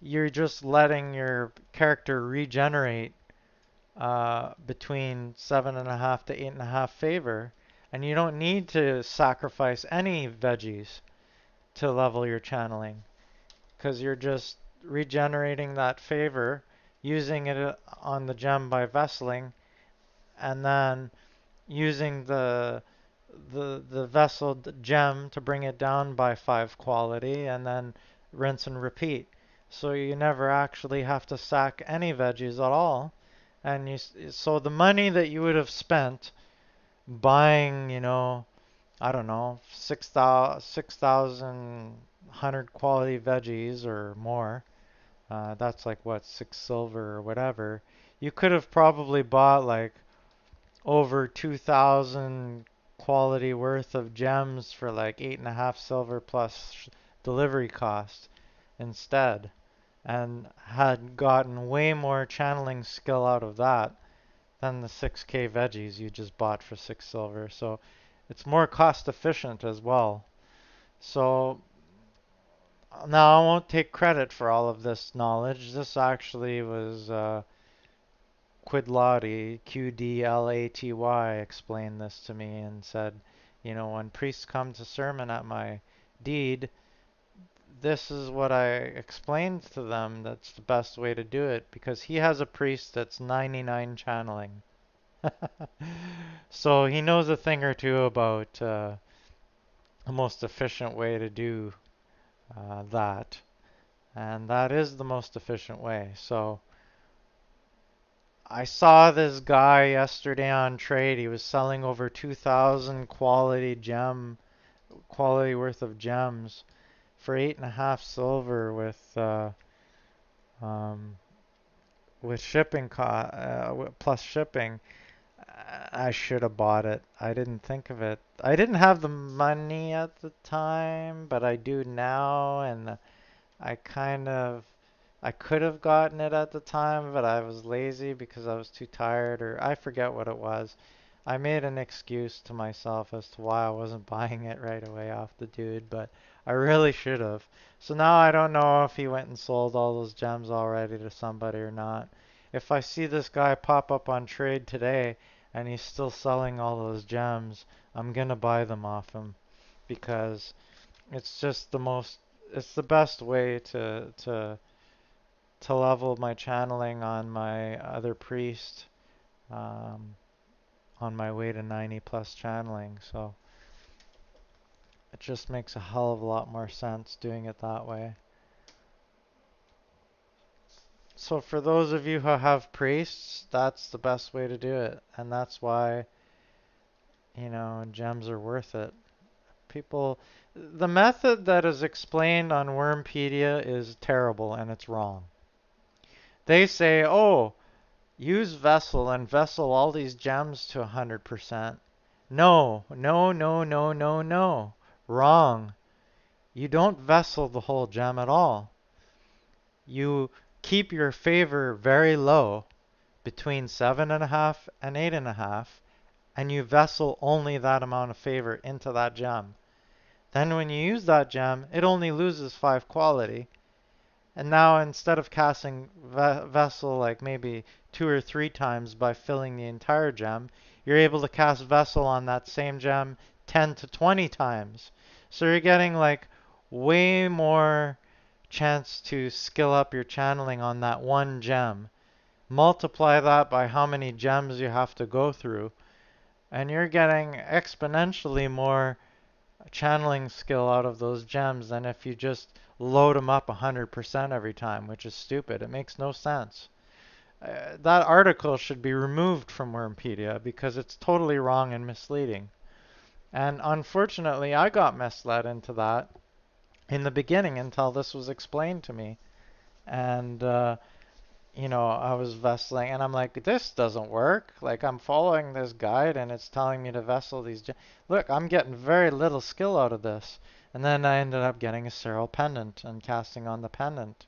you're just letting your character regenerate between 7.5 to 8.5 favor, and you don't need to sacrifice any veggies to level your channeling, because you're just regenerating that favor, using it on the gem by vesseling, and then using the vessel gem to bring it down by 5 quality, and then rinse and repeat. So you never actually have to sack any veggies at all. And so the money that you would have spent buying, I don't know, 6,100 quality veggies or more. That's like what, 6 silver or whatever. You could have probably bought like over 2,000 quality worth of gems for like 8.5 silver plus delivery cost instead, and had gotten way more channeling skill out of that than the 6K veggies you just bought for 6 silver. So it's more cost efficient as well. So now I won't take credit for all of this knowledge. This actually was Quidlaty, Qdlaty, explained this to me and said, you know, when priests come to sermon at my deed, this is what I explained to them. That's the best way to do it because he has a priest that's 99 channeling. So he knows a thing or two about the most efficient way to do that. And that is the most efficient way. So I saw this guy yesterday on trade. He was selling over 2,000 quality worth of gems for 8.5 silver um, with shipping plus shipping. I should have bought it. I didn't think of it. I didn't have the money at the time, but I do now, and I kind of I could have gotten it at the time, but I was lazy because I was too tired, or I forget what it was. I made an excuse to myself as to why I wasn't buying it right away off the dude, but I really should have. So now I don't know if he went and sold all those gems already to somebody or not. If I see this guy pop up on trade today and he's still selling all those gems, I'm gonna buy them off him because it's just it's the best way to level my channeling on my other priest um, on my way to 90 plus channeling. So it just makes a hell of a lot more sense doing it that way. So for those of you who have priests, that's the best way to do it. And that's why, you know, gems are worth it. People, the method that is explained on Wormpedia is terrible and it's wrong. They say, oh, use Vessel and Vessel all these gems to 100%. No, no, no, no, no, no. Wrong. You don't Vessel the whole gem at all. You keep your favor very low, between 7.5 and 8.5, and you Vessel only that amount of favor into that gem. Then when you use that gem, it only loses 5 quality. And now instead of casting Vessel like maybe 2 or 3 times by filling the entire gem, you're able to cast Vessel on that same gem 10 to 20 times. So you're getting like way more chance to skill up your channeling on that one gem. Multiply that by how many gems you have to go through, and you're getting exponentially more channeling skill out of those gems than if you just load them up 100% every time, which is stupid. It makes no sense. That article should be removed from Wormpedia because it's totally wrong and misleading. And unfortunately, I got misled into that in the beginning until this was explained to me. And you know, I was vesseling, and I'm like, this doesn't work. Like, I'm following this guide, and it's telling me to vessel these. Look, I'm getting very little skill out of this. And then I ended up getting a Cyril pendant and casting on the pendant,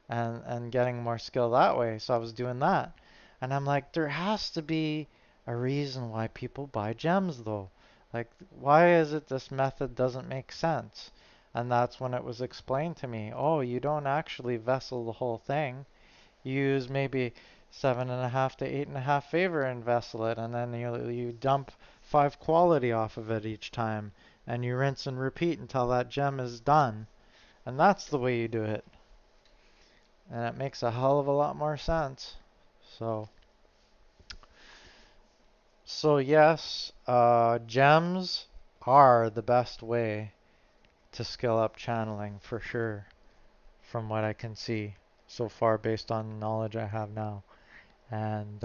and getting more skill that way. So I was doing that, and I'm like, there has to be a reason why people buy gems, though. Like, why is it this method doesn't make sense? And that's when it was explained to me. Oh, you don't actually vessel the whole thing. You use maybe 7.5 to 8.5 favor and vessel it, and then you dump 5 quality off of it each time, and you rinse and repeat until that gem is done. And that's the way you do it. And it makes a hell of a lot more sense. So, yes, gems are the best way to skill up channeling for sure, from what I can see so far based on the knowledge I have now. And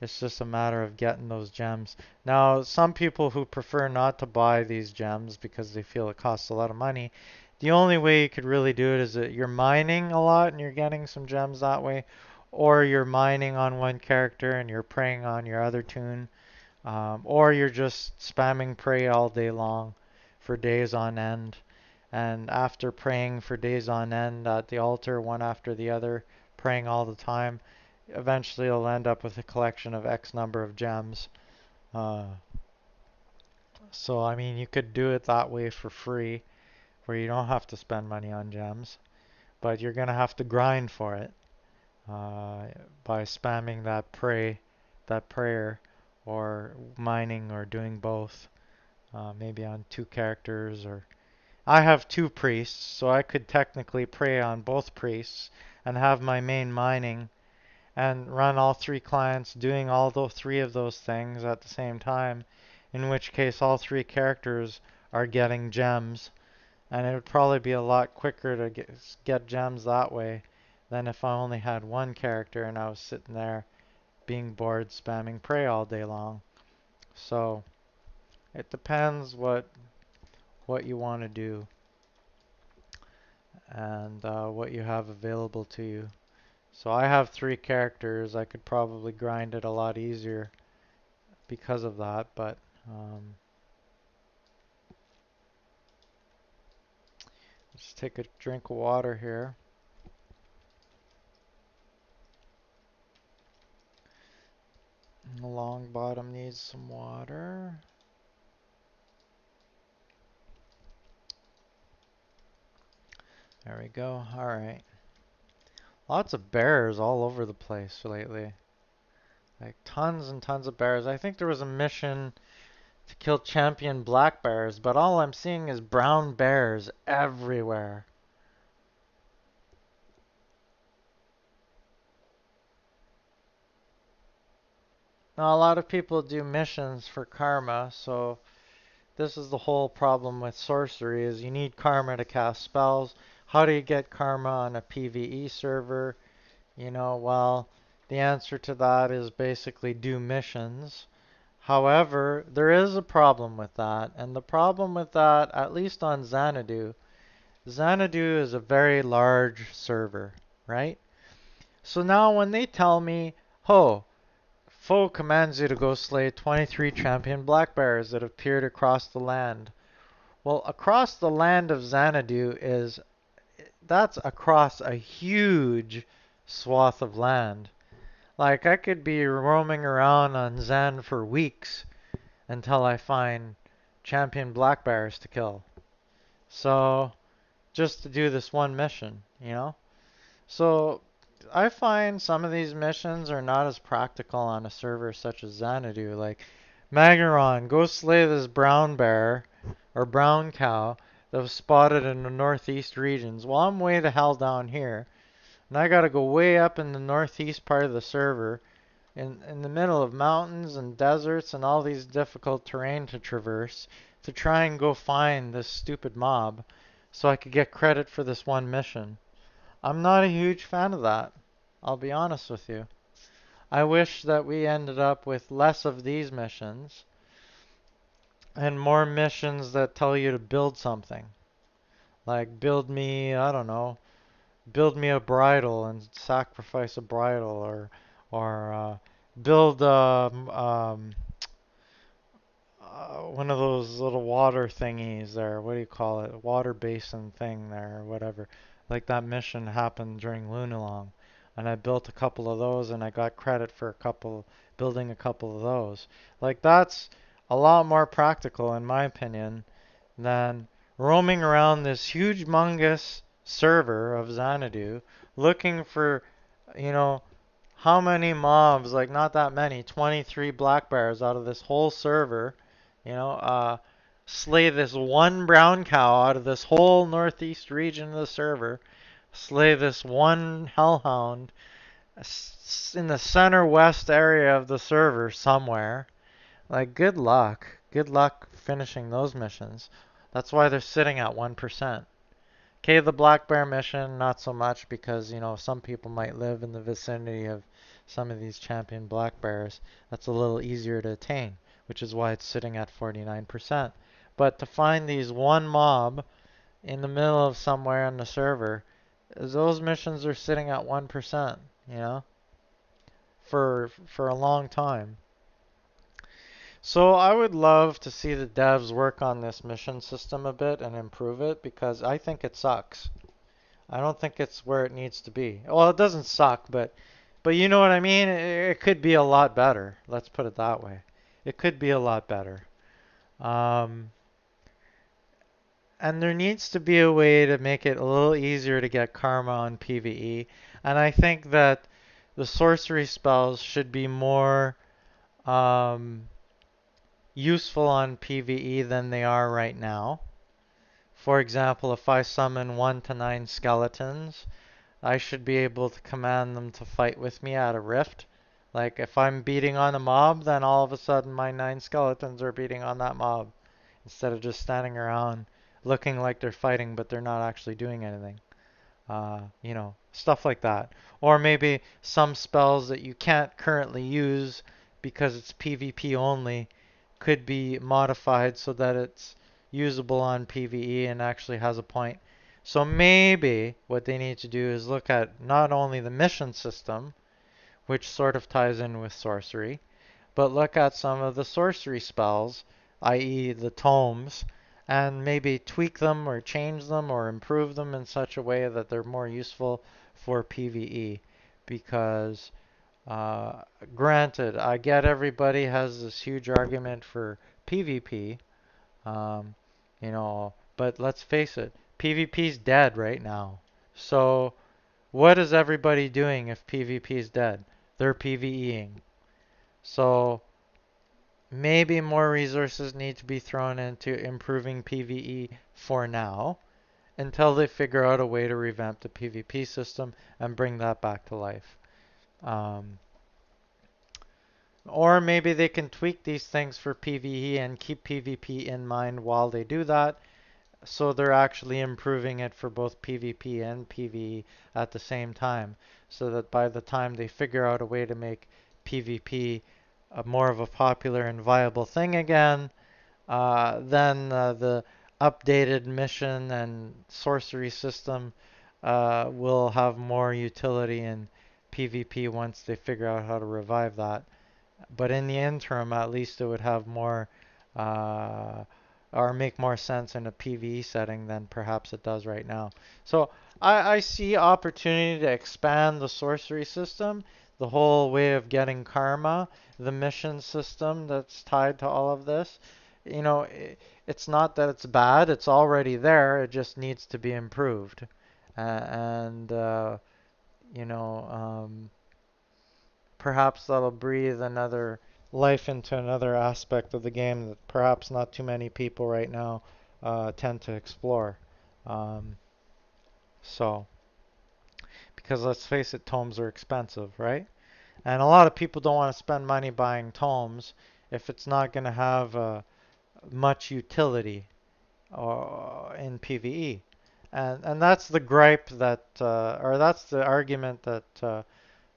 It's just a matter of getting those gems. Now, some people who prefer not to buy these gems because they feel it costs a lot of money, the only way you could really do it is that you're mining a lot and you're getting some gems that way, or you're mining on one character and you're preying on your other toon, or you're just spamming prey all day long for days on end. And after praying for days on end at the altar, one after the other, praying all the time, eventually you'll end up with a collection of X number of gems. Uh, so, I mean, you could do it that way for free, where you don't have to spend money on gems, but you're going to have to grind for it uh, by spamming that prayer, or mining, or doing both. Maybe on two characters, or I have two priests, so I could technically pray on both priests and have my main mining and run all three clients doing all those three of those things at the same time, in which case all three characters are getting gems, and it would probably be a lot quicker to get gems that way than if I only had one character and I was sitting there being bored spamming prey all day long. So it depends what you want to do and what you have available to you. So I have three characters. I could probably grind it a lot easier because of that, but just take a drink of water here. The long bottom needs some water. There we go. Alright. Lots of bears all over the place lately. Like tons and tons of bears. I think there was a mission to kill champion black bears, but all I'm seeing is brown bears everywhere. Now, a lot of people do missions for karma, so this is the whole problem with sorcery is you need karma to cast spells. How do you get karma on a PvE server? Well, the answer to that is basically do missions. However, there is a problem with that, and the problem with that, at least on Xanadu is a very large server, right? So now when they tell me, oh, Foe commands you to go slay 23 champion black bears that have peered across the land. Well, across the land of Xanadu that's across a huge swath of land. Like, I could be roaming around on Xan for weeks until I find champion black bears to kill. So, just to do this one mission. So, I find some of these missions are not as practical on a server such as Xanadu. Like, Magaron, go slay this brown bear or brown cow that was spotted in the northeast regions. Well, I'm way the hell down here, and I gotta go way up in the northeast part of the server, in the middle of mountains and deserts and all these difficult terrain to traverse, to try and go find this stupid mob so I could get credit for this one mission. I'm not a huge fan of that. I'll be honest with you. I wish that we ended up with less of these missions and more missions that tell you to build something. Like build me, I don't know, build me a bridle and sacrifice a bridle, or build one of those little water thingies there. What do you call it? Water basin thing there, or whatever. Like that mission happened during Lunalong, and I built a couple of those, and I got credit for building a couple of those. Like that's a lot more practical, in my opinion, than roaming around this huge, humongous server of Xanadu, looking for, you know, how many mobs, like not that many, 23 black bears out of this whole server, you know, slay this one brown cow out of this whole northeast region of the server, slay this one hellhound in the center west area of the server somewhere. Like, good luck. Good luck finishing those missions. That's why they're sitting at 1%. Okay, the black bear mission, not so much because, some people might live in the vicinity of some of these champion black bears, that's a little easier to attain, which is why it's sitting at 49%. But to find these one mob in the middle of somewhere on the server, those missions are sitting at 1%, you know, for a long time. So I would love to see the devs work on this mission system a bit and improve it because I think it sucks. I don't think it's where it needs to be. Well, it doesn't suck, but you know what I mean? It could be a lot better. Let's put it that way. It could be a lot better. Um, and there needs to be a way to make it a little easier to get karma on PvE. And I think that the sorcery spells should be more um, useful on PvE than they are right now. For example, if I summon 1 to 9 skeletons, I should be able to command them to fight with me at a rift. Like if I'm beating on a mob, then all of a sudden my 9 skeletons are beating on that mob instead of just standing around looking like they're fighting but they're not actually doing anything. Stuff like that. Or maybe some spells that you can't currently use because it's PvP only could be modified so that it's usable on PvE and actually has a point. So maybe what they need to do is look at not only the mission system, which sort of ties in with sorcery, but look at some of the sorcery spells, i.e. the tomes, and maybe tweak them or change them or improve them in such a way that they're more useful for PvE. Because, uh, granted, I get everybody has this huge argument for PvP, um, but let's face it, PvP's dead right now. So, what is everybody doing if PvP's dead? They're PvEing. So, maybe more resources need to be thrown into improving PvE for now until they figure out a way to revamp the PvP system and bring that back to life. Um, or maybe they can tweak these things for PvE and keep PvP in mind while they do that, so they're actually improving it for both PvP and PvE at the same time, so that by the time they figure out a way to make PvP more of a popular and viable thing again, then the updated mission and sorcery system will have more utility in PvP once they figure out how to revive that. But in the interim, at least it would have more uh, or make more sense in a PvE setting than perhaps it does right now. So I see opportunity to expand the sorcery system, the whole way of getting karma, the mission system that's tied to all of this. It's not that it's bad, it's already there, it just needs to be improved. And, you know, perhaps that'll breathe another life into another aspect of the game that perhaps not too many people right now tend to explore. Um, so, because let's face it, tomes are expensive, right? And a lot of people don't want to spend money buying tomes if it's not going to have much utility in PvE. And that's the gripe that, or that's the argument that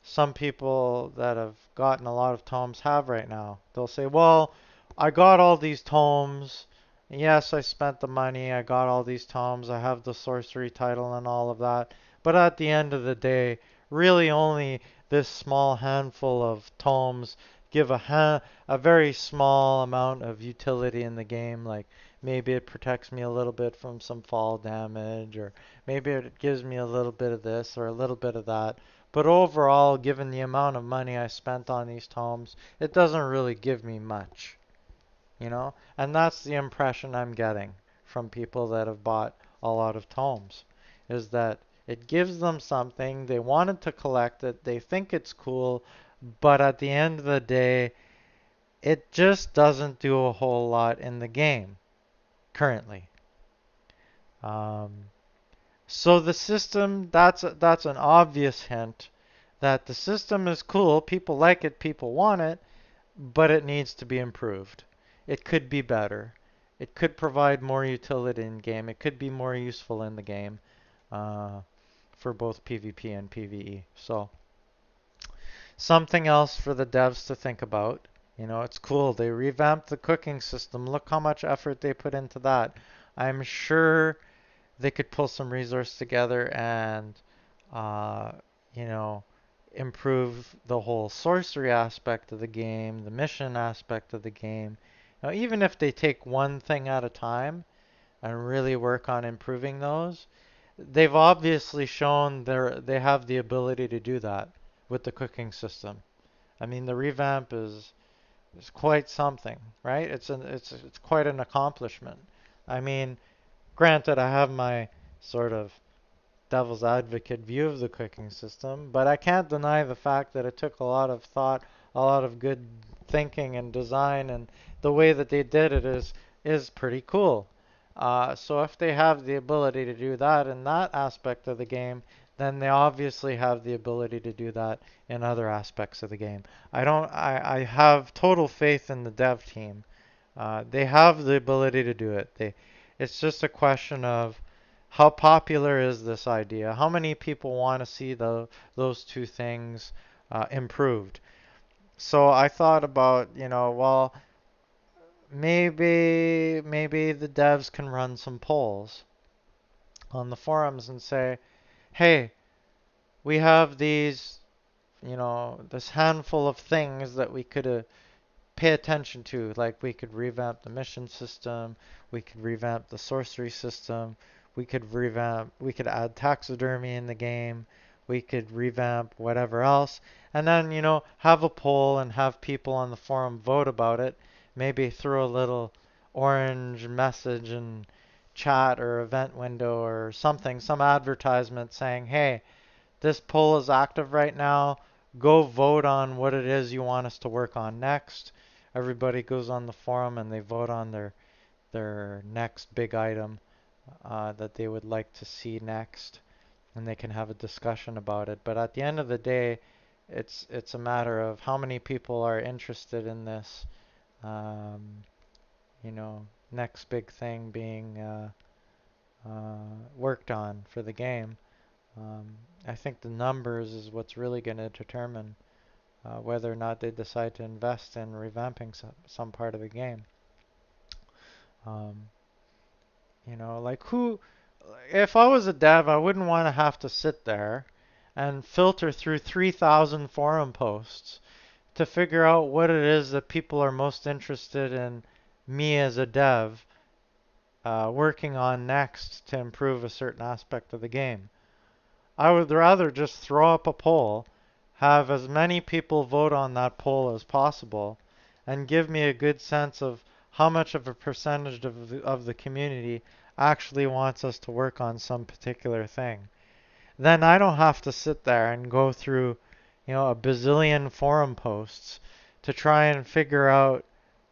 some people that have gotten a lot of tomes have right now. They'll say, well, I got all these tomes. Yes, I spent the money. I got all these tomes. I have the sorcery title and all of that. But at the end of the day, really only this small handful of tomes give a very small amount of utility in the game. Like maybe it protects me a little bit from some fall damage, or maybe it gives me a little bit of this or a little bit of that. But overall, given the amount of money I spent on these tomes, it doesn't really give me much, you know? And that's the impression I'm getting from people that have bought a lot of tomes, is that it gives them something, they wanted to collect it, they think it's cool, but at the end of the day, it just doesn't do a whole lot in the game currently. Um, so the system, that's an obvious hint that the system is cool, people like it, people want it, but it needs to be improved. It could be better. It could provide more utility in game. It could be more useful in the game uh, for both PvP and PvE. So something else for the devs to think about. It's cool. They revamped the cooking system. Look how much effort they put into that. I'm sure they could pull some resource together and, uh, you know, improve the whole sorcery aspect of the game, the mission aspect of the game. Even if they take one thing at a time and really work on improving those, they've obviously shown they have the ability to do that with the cooking system. I mean, the revamp is quite something, right? It's quite an accomplishment. I mean, granted, I have my sort of devil's advocate view of the cooking system, but I can't deny the fact that it took a lot of thought, a lot of good thinking and design, and the way that they did it is pretty cool. So if they have the ability to do that in that aspect of the game, then they obviously have the ability to do that in other aspects of the game. I have total faith in the dev team. They have the ability to do it. It's just a question of how popular is this idea? How many people want to see those two things improved? So I thought about, well, maybe the devs can run some polls on the forums and say, hey, we have this handful of things that we could pay attention to. Like we could revamp the mission system, we could revamp the sorcery system, we could add taxidermy in the game, we could revamp whatever else, and then, have a poll and have people on the forum vote about it. Maybe throw a little orange message in chat or event window or something, some advertisement saying, hey, this poll is active right now. Go vote on what it is you want us to work on next. Everybody goes on the forum and they vote on their next big item that they would like to see next, and they can have a discussion about it. But at the end of the day, it's a matter of how many people are interested in this, um, next big thing being worked on for the game. Um, I think the numbers is what's really going to determine whether or not they decide to invest in revamping some part of the game. Um, like if I was a dev, I wouldn't want to have to sit there and filter through 3,000 forum posts to figure out what it is that people are most interested in me as a dev working on next to improve a certain aspect of the game. I would rather just throw up a poll, have as many people vote on that poll as possible, and give me a good sense of how much of a percentage of the community actually wants us to work on some particular thing. Then I don't have to sit there and go through, a bazillion forum posts to try and figure out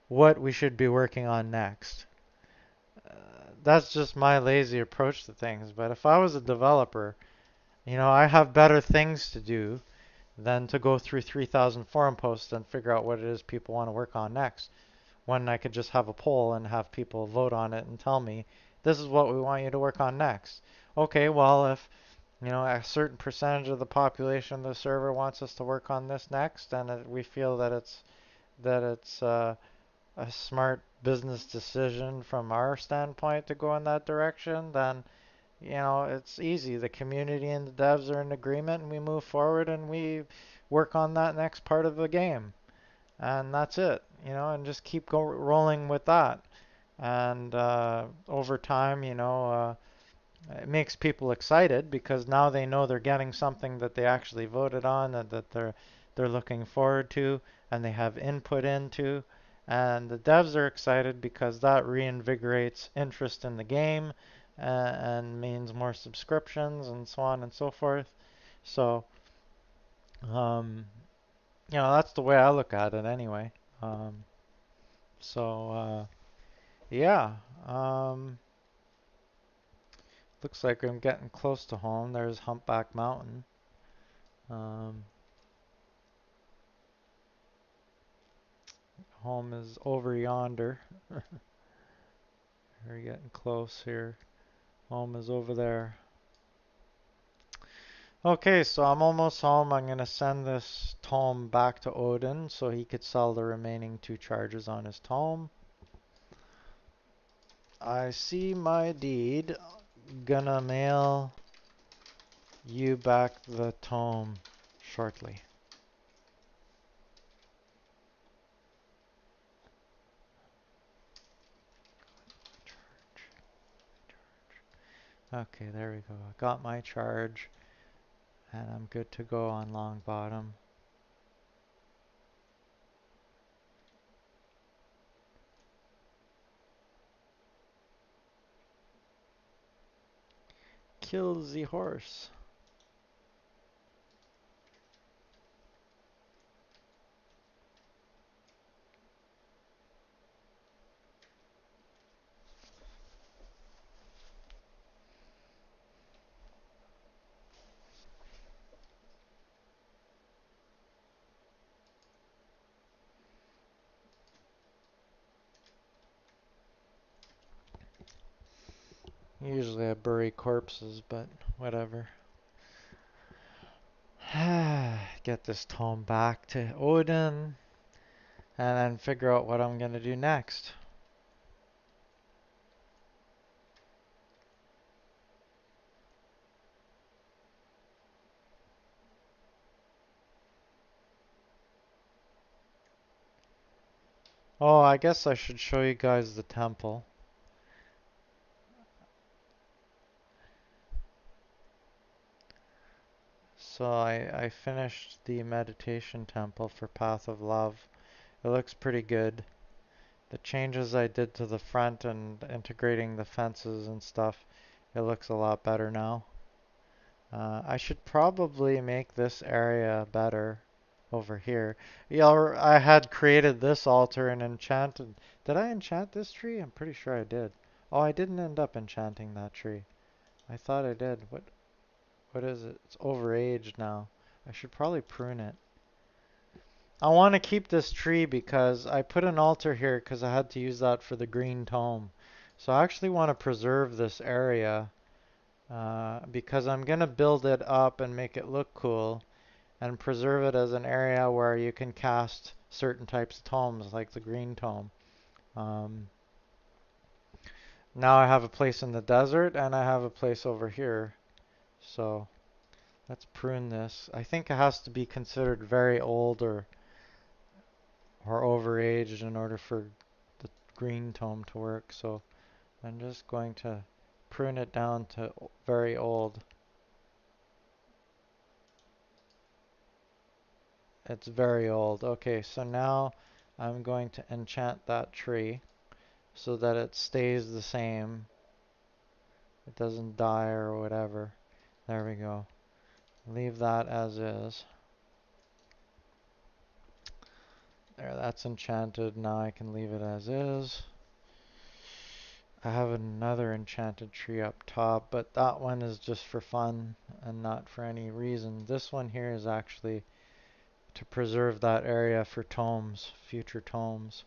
what we should be working on next. That's just my lazy approach to things. But if I was a developer, I have better things to do than to go through 3,000 forum posts and figure out what it is people want to work on next. When I could just have a poll and have people vote on it and tell me, this is what we want you to work on next. Okay, well, if a certain percentage of the population of the server wants us to work on this next, and we feel that it's a smart business decision from our standpoint to go in that direction, then it's easy. The community and the devs are in agreement, and we move forward and we work on that next part of the game. And that's it, and just keep rolling with that. And over time, it makes people excited because now they know they're getting something that they actually voted on and that they're looking forward to and they have input into. And the devs are excited because that reinvigorates interest in the game and means more subscriptions and so on and so forth. So, um, that's the way I look at it anyway. Um, so, yeah. Um, Looks like I'm getting close to home. There's Humpback Mountain. Um, Home is over yonder. We're getting close here. Home is over there. Okay, so I'm almost home. I'm gonna send this tome back to Odin so he could sell the remaining 2 charges on his tome. I see my deed. Gonna mail you back the tome shortly. Okay, there we go. I got my charge and I'm good to go on Long Bottom. Kill the horse. Usually I bury corpses, but whatever. Get this tome back to Odin and then figure out what I'm gonna do next. Oh, I guess I should show you guys the temple. So I finished the meditation temple for Path of Love. It looks pretty good. The changes I did to the front and integrating the fences and stuff, it looks a lot better now. I should probably make this area better over here. Yeah, I had created this altar and enchanted. Did I enchant this tree? I'm pretty sure I did. Oh, I didn't end up enchanting that tree. I thought I did. What is it? It's overaged now. I should probably prune it. I want to keep this tree because I put an altar here because I had to use that for the green tome. So I actually want to preserve this area because I'm going to build it up and make it look cool and preserve it as an area where you can cast certain types of tomes like the green tome. Um, Now I have a place in the desert and I have a place over here. So let's prune this. I think it has to be considered very old or overaged in order for the green tome to work. So I'm just going to prune it down to very old. It's very old. Okay, so now I'm going to enchant that tree so that it stays the same. It doesn't die or whatever. There we go. Leave that as is. There, that's enchanted. Now I can leave it as is. I have another enchanted tree up top, but that one is just for fun and not for any reason. This one here is actually to preserve that area for tomes, future tomes.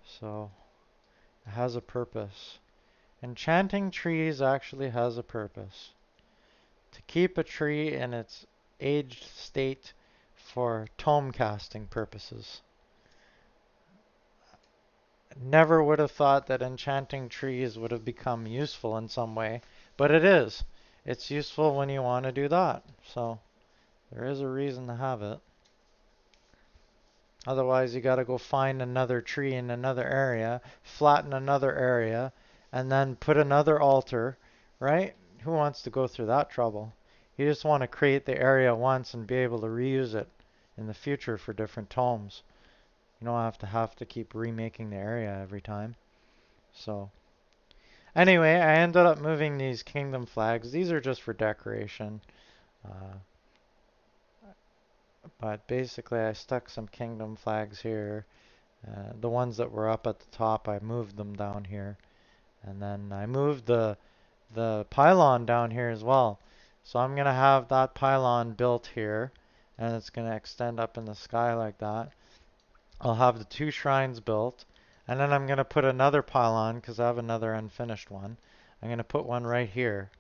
So it has a purpose. Enchanting trees actually has a purpose. To keep a tree in its aged state for tome casting purposes. Never would have thought that enchanting trees would have become useful in some way, but it is. It's useful when you want to do that. So there is a reason to have it. Otherwise, you got to go find another tree in another area, flatten another area, and then put another altar, right? Who wants to go through that trouble? You just want to create the area once and be able to reuse it in the future for different tomes. You don't have to keep remaking the area every time. So anyway, I ended up moving these kingdom flags. These are just for decoration. Uh, but basically I stuck some kingdom flags here. The ones that were up at the top, I moved them down here. And then I moved the pylon down here as well. So I'm going to have that pylon built here. And it's going to extend up in the sky like that. I'll have the 2 shrines built. And then I'm going to put another pylon because I have another unfinished one. I'm going to put one right here.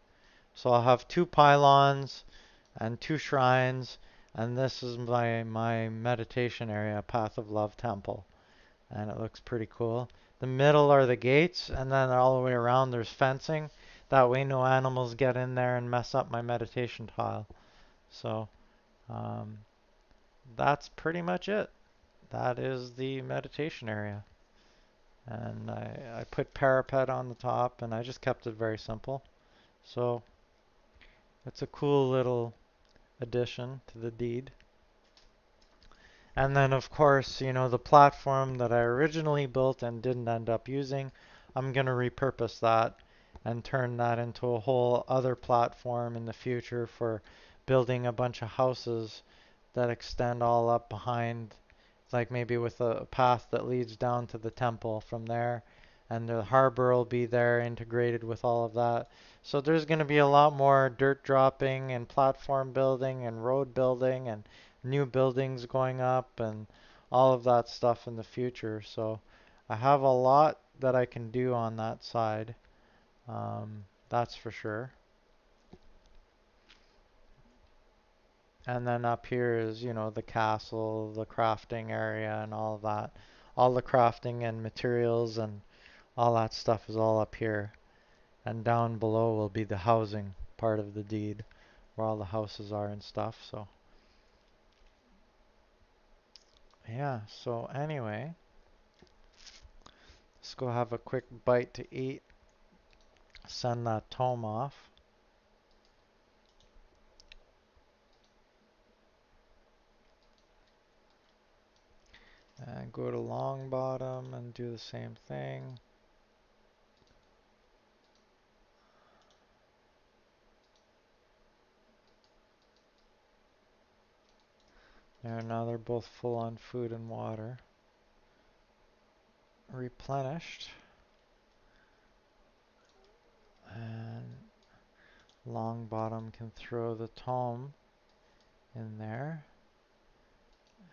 So I'll have 2 pylons and 2 shrines, and this is my meditation area, Path of Love Temple, and it looks pretty cool. The middle are the gates, and then all the way around there's fencing. That way no animals get in there and mess up my meditation tile. So um, that's pretty much it. That is the meditation area. And I put parapet on the top, and I just kept it very simple. So it's a cool little addition to the deed. And then, of course, the platform that I originally built and didn't end up using, I'm going to repurpose that and turn that into a whole other platform in the future for building a bunch of houses that extend all up behind, like maybe with a path that leads down to the temple from there. And the harbor will be there integrated with all of that. So there's going to be a lot more dirt dropping and platform building and road building and new buildings going up and all of that stuff in the future. So I have a lot that I can do on that side. That's for sure. And then up here is, the castle, the crafting area, and all of that. All the crafting and materials and all that stuff is all up here. And down below will be the housing part of the deed, where all the houses are and stuff. So, yeah. So, anyway, let's go have a quick bite to eat. Send that tome off. And go to long bottom and do the same thing. There, now they're both full on food and water. Replenished. And long bottom can throw the tome in there.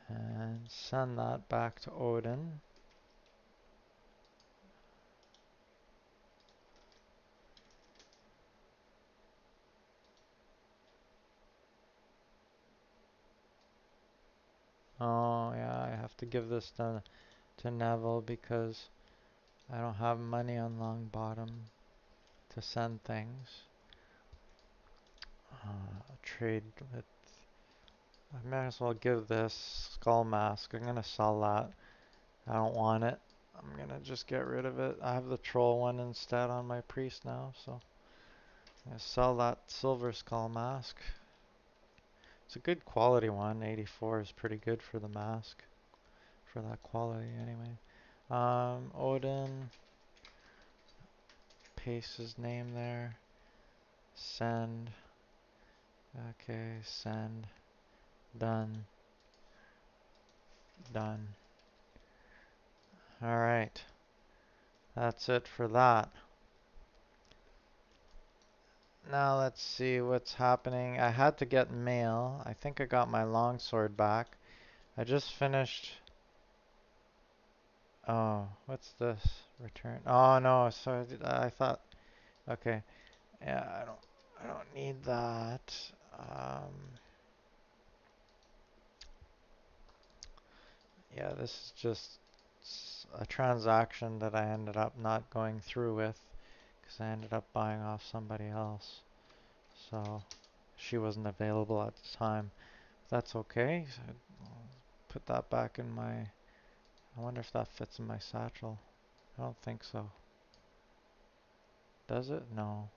And send that back to Odin. Oh yeah, I have to give this to Neville because I don't have money on long bottom to send things. Trade with. I might as well give this skull mask. I'm gonna sell that. I don't want it. I'm gonna just get rid of it. I have the troll one instead on my priest now, so I'm gonna sell that silver skull mask. It's a good quality one. 84 is pretty good for the mask. For that quality anyway. Odin. Paste his name there. Send. Okay, send. Done. Done. Alright. That's it for that. Now let's see what's happening. I had to get mail. I think I got my longsword back. I just finished. Oh, what's this? Return. Oh no, so I thought. Okay. Yeah, I don't need that. Um, yeah, this is just a transaction that I ended up not going through with because I ended up buying off somebody else. So she wasn't available at the time. That's okay. So I'll put that back in my. I wonder if that fits in my satchel. I don't think so. Does it? No.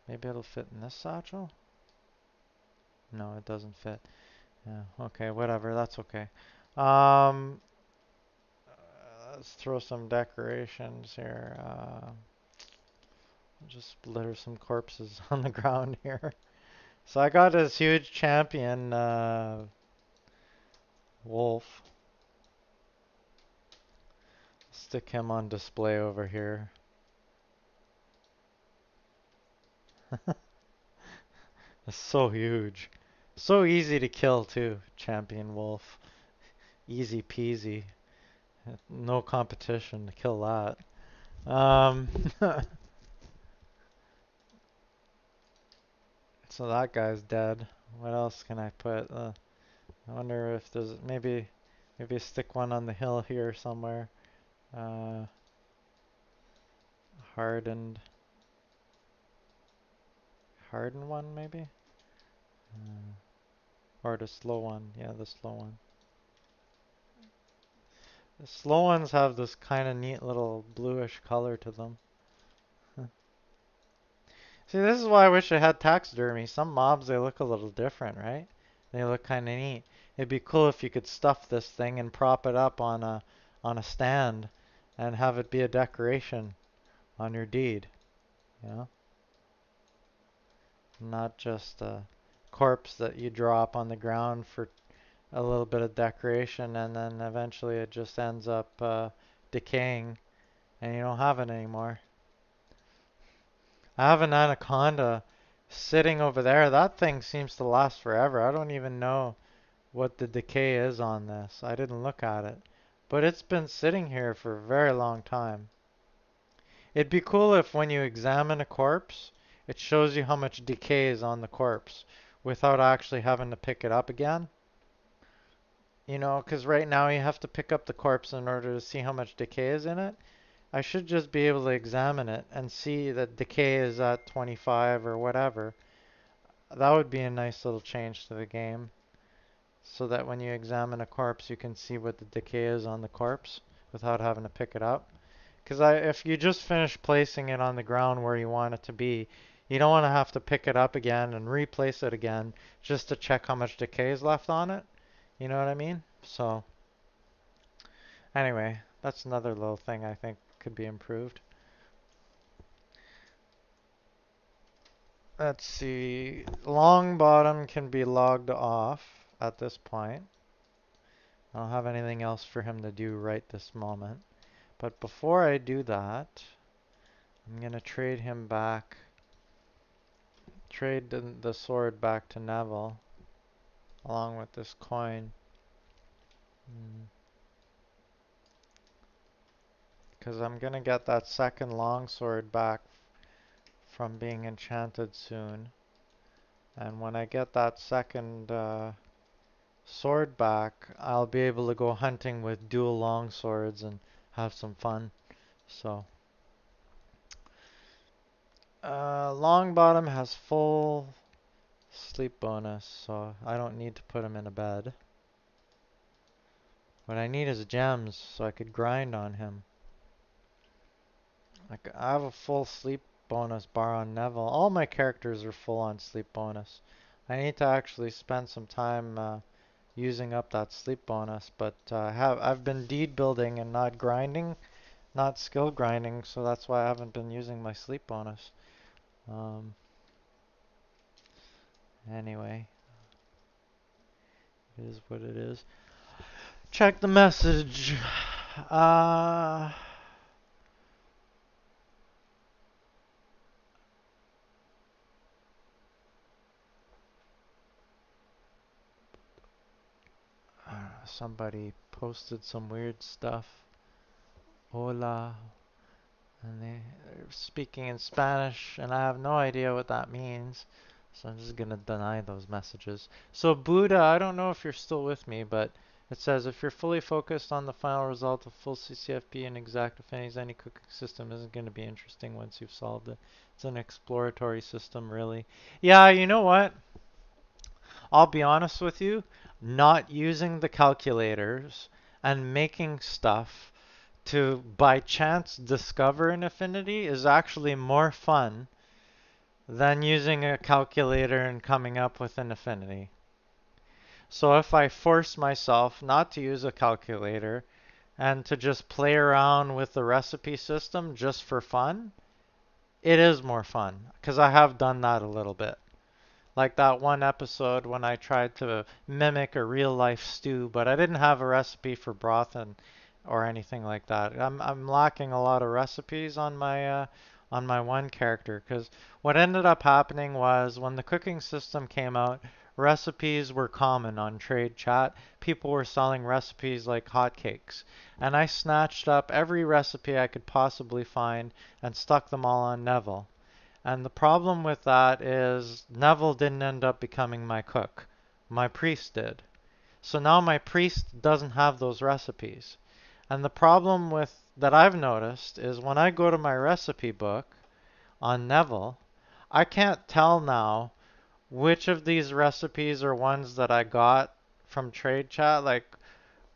Maybe it'll fit in this satchel? No, it doesn't fit. Yeah, okay, whatever. That's okay. Um, let's throw some decorations here. Just litter some corpses on the ground here. So I got this huge champion wolf. Stick him on display over here. It's so huge. So easy to kill too, champion wolf. Easy peasy. No competition to kill that. Um, so that guy's dead. What else can I put? I wonder if there's maybe stick one on the hill here somewhere. Uh, hardened hardened one maybe? Or the slow one. Yeah, the slow one. The slow ones have this kind of neat little bluish color to them. See, this is why I wish I had taxidermy. Some mobs, they look a little different, right? They look kind of neat. It'd be cool if you could stuff this thing and prop it up on a stand and have it be a decoration on your deed, you know? Not just a corpse that you drop on the ground for a little bit of decoration and then eventually it just ends up decaying and you don't have it anymore. I have an anaconda sitting over there. That thing seems to last forever. I don't even know what the decay is on this. I didn't look at it. But it's been sitting here for a very long time. It'd be cool if when you examine a corpse, it shows you how much decay is on the corpse without actually having to pick it up again. You know, because right now you have to pick up the corpse in order to see how much decay is in it. I should just be able to examine it and see that decay is at 25 or whatever. That would be a nice little change to the game. So that when you examine a corpse, you can see what the decay is on the corpse without having to pick it up. Because if you just finish placing it on the ground where you want it to be, you don't want to have to pick it up again and replace it again just to check how much decay is left on it. You know what I mean? So, anyway, that's another little thing I think could be improved. Let's see. Long bottom can be logged off at this point. I don't have anything else for him to do right this moment. But before I do that, I'm going to trade him back, trade the sword back to Neville, along with this coin. Because I'm going to get that second longsword back from being enchanted soon. And when I get that second sword back, I'll be able to go hunting with dual longswords and have some fun. So, Longbottom has full sleep bonus, so I don't need to put him in a bed. What I need is gems so I could grind on him. Like I have a full sleep bonus bar on Neville. All my characters are full on sleep bonus. I need to actually spend some time using up that sleep bonus, but I've been deed building and not grinding, not skill grinding, so that's why I haven't been using my sleep bonus. Anyway, it is what it is. Check the message. Somebody posted some weird stuff. Hola. And they're speaking in Spanish, and I have no idea what that means. So I'm just gonna deny those messages. So Buddha, I don't know if you're still with me, but it says if you're fully focused on the final result of full CCFP and exact affinities, any cooking system isn't going to be interesting once you've solved it. It's an exploratory system, really. Yeah, you know what? I'll be honest with you, not using the calculators and making stuff to by chance discover an affinity is actually more fun than using a calculator and coming up with an affinity. So if I force myself not to use a calculator and to just play around with the recipe system just for fun, it is more fun because I have done that a little bit. Like that one episode when I tried to mimic a real life stew, but I didn't have a recipe for broth and or anything like that. I'm lacking a lot of recipes on my one character because what ended up happening was when the cooking system came out, recipes were common on trade chat. People were selling recipes like hotcakes, and I snatched up every recipe I could possibly find and stuck them all on Neville. And the problem with that is Neville didn't end up becoming my cook. My priest did. So now my priest doesn't have those recipes. And the problem with that I've noticed is when I go to my recipe book on Neville, I can't tell now which of these recipes are ones that I got from Trade Chat, like,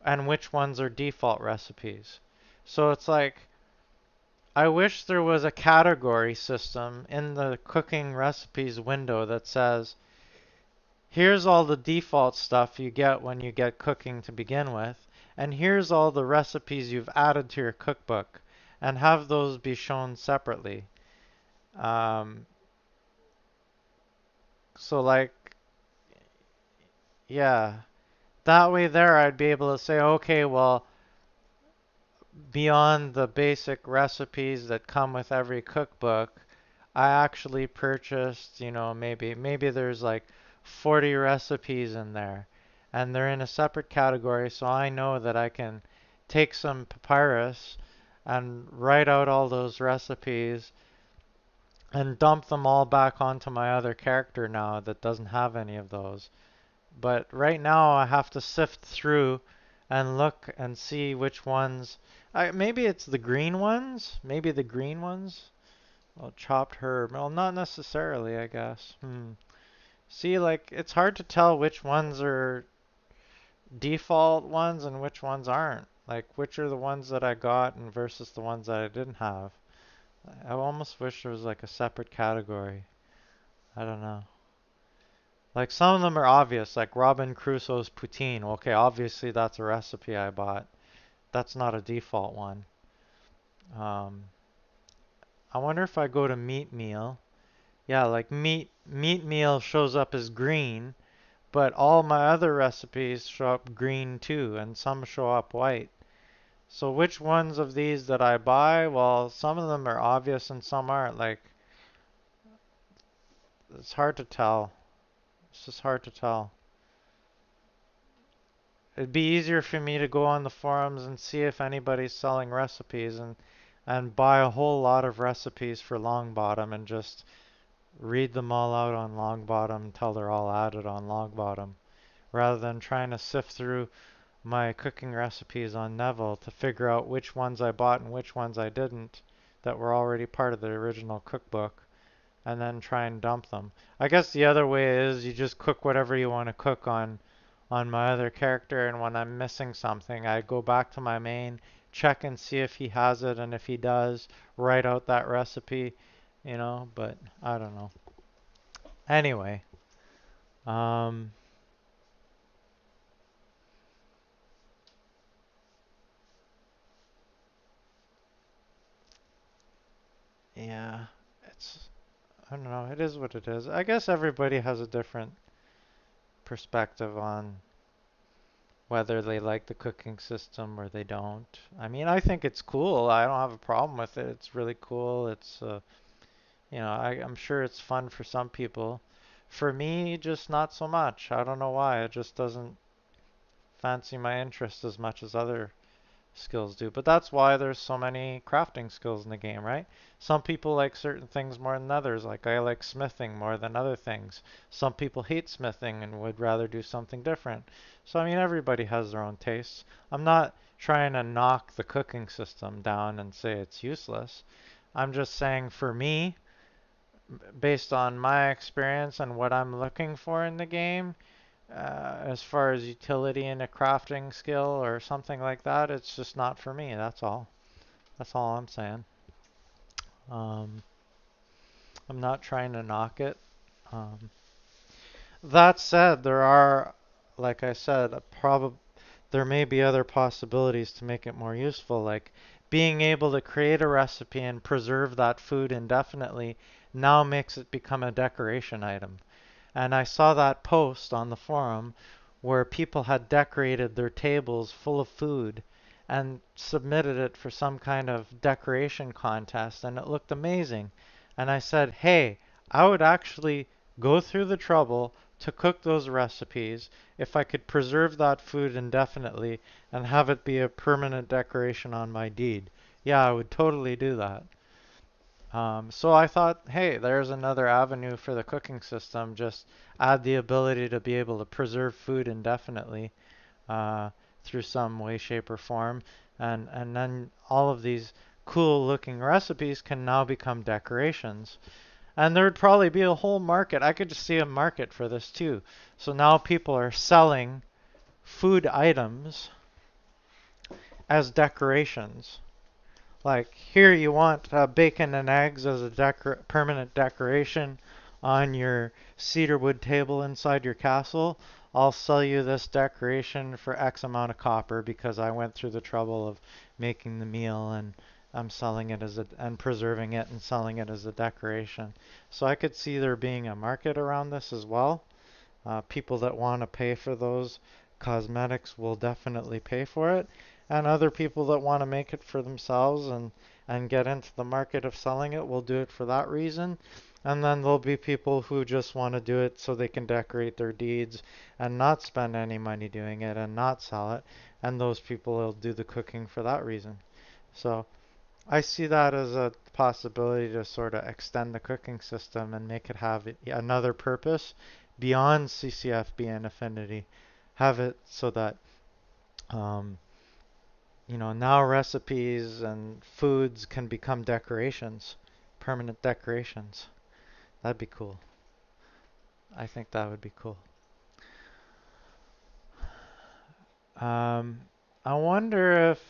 and which ones are default recipes. So it's like I wish there was a category system in the cooking recipes window that says, here's all the default stuff you get when you get cooking to begin with, and here's all the recipes you've added to your cookbook, and have those be shown separately. Um, so like, yeah, that way there I'd be able to say, okay, well, beyond the basic recipes that come with every cookbook, I actually purchased, maybe there's like 40 recipes in there and they're in a separate category, so I know that I can take some papyrus and write out all those recipes and dump them all back onto my other character now that doesn't have any of those. But right now I have to sift through and look and see which ones. Maybe it's the green ones. Maybe the green ones. Well, chopped herb. Well, not necessarily, I guess. See, like, it's hard to tell which ones are default ones and which ones aren't. Like, which are the ones that I got and versus the ones that I didn't have. I almost wish there was like a separate category. I don't know. Like some of them are obvious, like Robin Crusoe's poutine. Okay, obviously that's a recipe I bought. That's not a default one. Um, I wonder if I go to meat meal. Yeah, like meat meal shows up as green, but all my other recipes show up green too, and some show up white. So which ones of these did I buy? Well, some of them are obvious and some aren't. Like, it's hard to tell. It's just hard to tell. It'd be easier for me to go on the forums and see if anybody's selling recipes and buy a whole lot of recipes for Longbottom and just read them all out on Longbottom until they're all added on Longbottom, rather than trying to sift through my cooking recipes on Neville to figure out which ones I bought and which ones I didn't that were already part of the original cookbook and then try and dump them. I guess the other way is you just cook whatever you want to cook on my other character, and when I'm missing something, I go back to my main, check and see if he has it, and if he does, write out that recipe, but I don't know. Anyway, um, yeah, it's, I don't know, it is what it is. I guess everybody has a different perspective on whether they like the cooking system or they don't. I mean, I think it's cool. I don't have a problem with it. It's really cool. I'm sure it's fun for some people. For me, just not so much. I don't know why. It just doesn't fancy my interest as much as other skills do. But that's why there's so many crafting skills in the game, right? Some people like certain things more than others. Like I like smithing more than other things. Some people hate smithing and would rather do something different. So I mean, everybody has their own tastes. I'm not trying to knock the cooking system down and say it's useless. I'm just saying for me, based on my experience and what I'm looking for in the game, as far as utility in a crafting skill or something like that, it's just not for me. That's all. That's all I'm saying. Um, I'm not trying to knock it. Um, that said, there are, like I said, there may be other possibilities to make it more useful, like being able to create a recipe and preserve that food indefinitely now makes it become a decoration item. And I saw that post on the forum where people had decorated their tables full of food and submitted it for some kind of decoration contest, and it looked amazing. And I said, hey, I would actually go through the trouble to cook those recipes if I could preserve that food indefinitely and have it be a permanent decoration on my deed. Yeah, I would totally do that. So I thought, hey, there's another avenue for the cooking system. Just add the ability to be able to preserve food indefinitely uh, through some way, shape, or form, and then all of these cool-looking recipes can now become decorations. And there would probably be a whole market. I could just see a market for this too. So now people are selling food items as decorations. Like here, you want bacon and eggs as a permanent decoration on your cedar wood table inside your castle. I'll sell you this decoration for X amount of copper because I went through the trouble of making the meal and I'm selling it as a and preserving it and selling it as a decoration. So I could see there being a market around this as well. People that want to pay for those cosmetics will definitely pay for it, and other people that want to make it for themselves and get into the market of selling it will do it for that reason. And then there'll be people who just want to do it so they can decorate their deeds and not spend any money doing it and not sell it. And those people will do the cooking for that reason. So I see that as a possibility to sort of extend the cooking system and make it have another purpose beyond CCFB and affinity. Have it so that um, now recipes and foods can become decorations, permanent decorations. That'd be cool. I think that would be cool. Um, I wonder if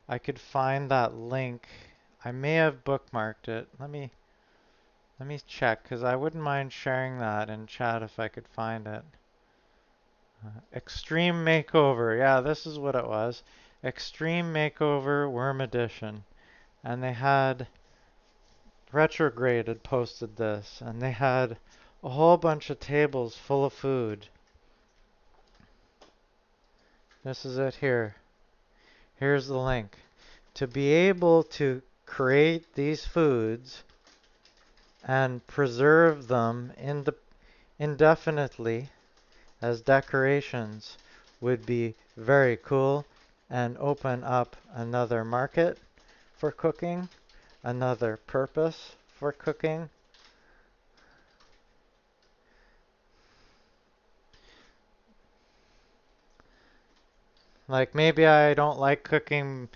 I could find that link. I may have bookmarked it. Let me check because I wouldn't mind sharing that in chat if I could find it. Extreme Makeover. Yeah, this is what it was. Extreme Makeover Worm Edition. And they had Retrograde had posted this, and they had a whole bunch of tables full of food. This is it here. Here's the link. To be able to create these foods and preserve them indefinitely as decorations would be very cool and open up another market for cooking, another purpose for cooking. Like maybe I don't like cooking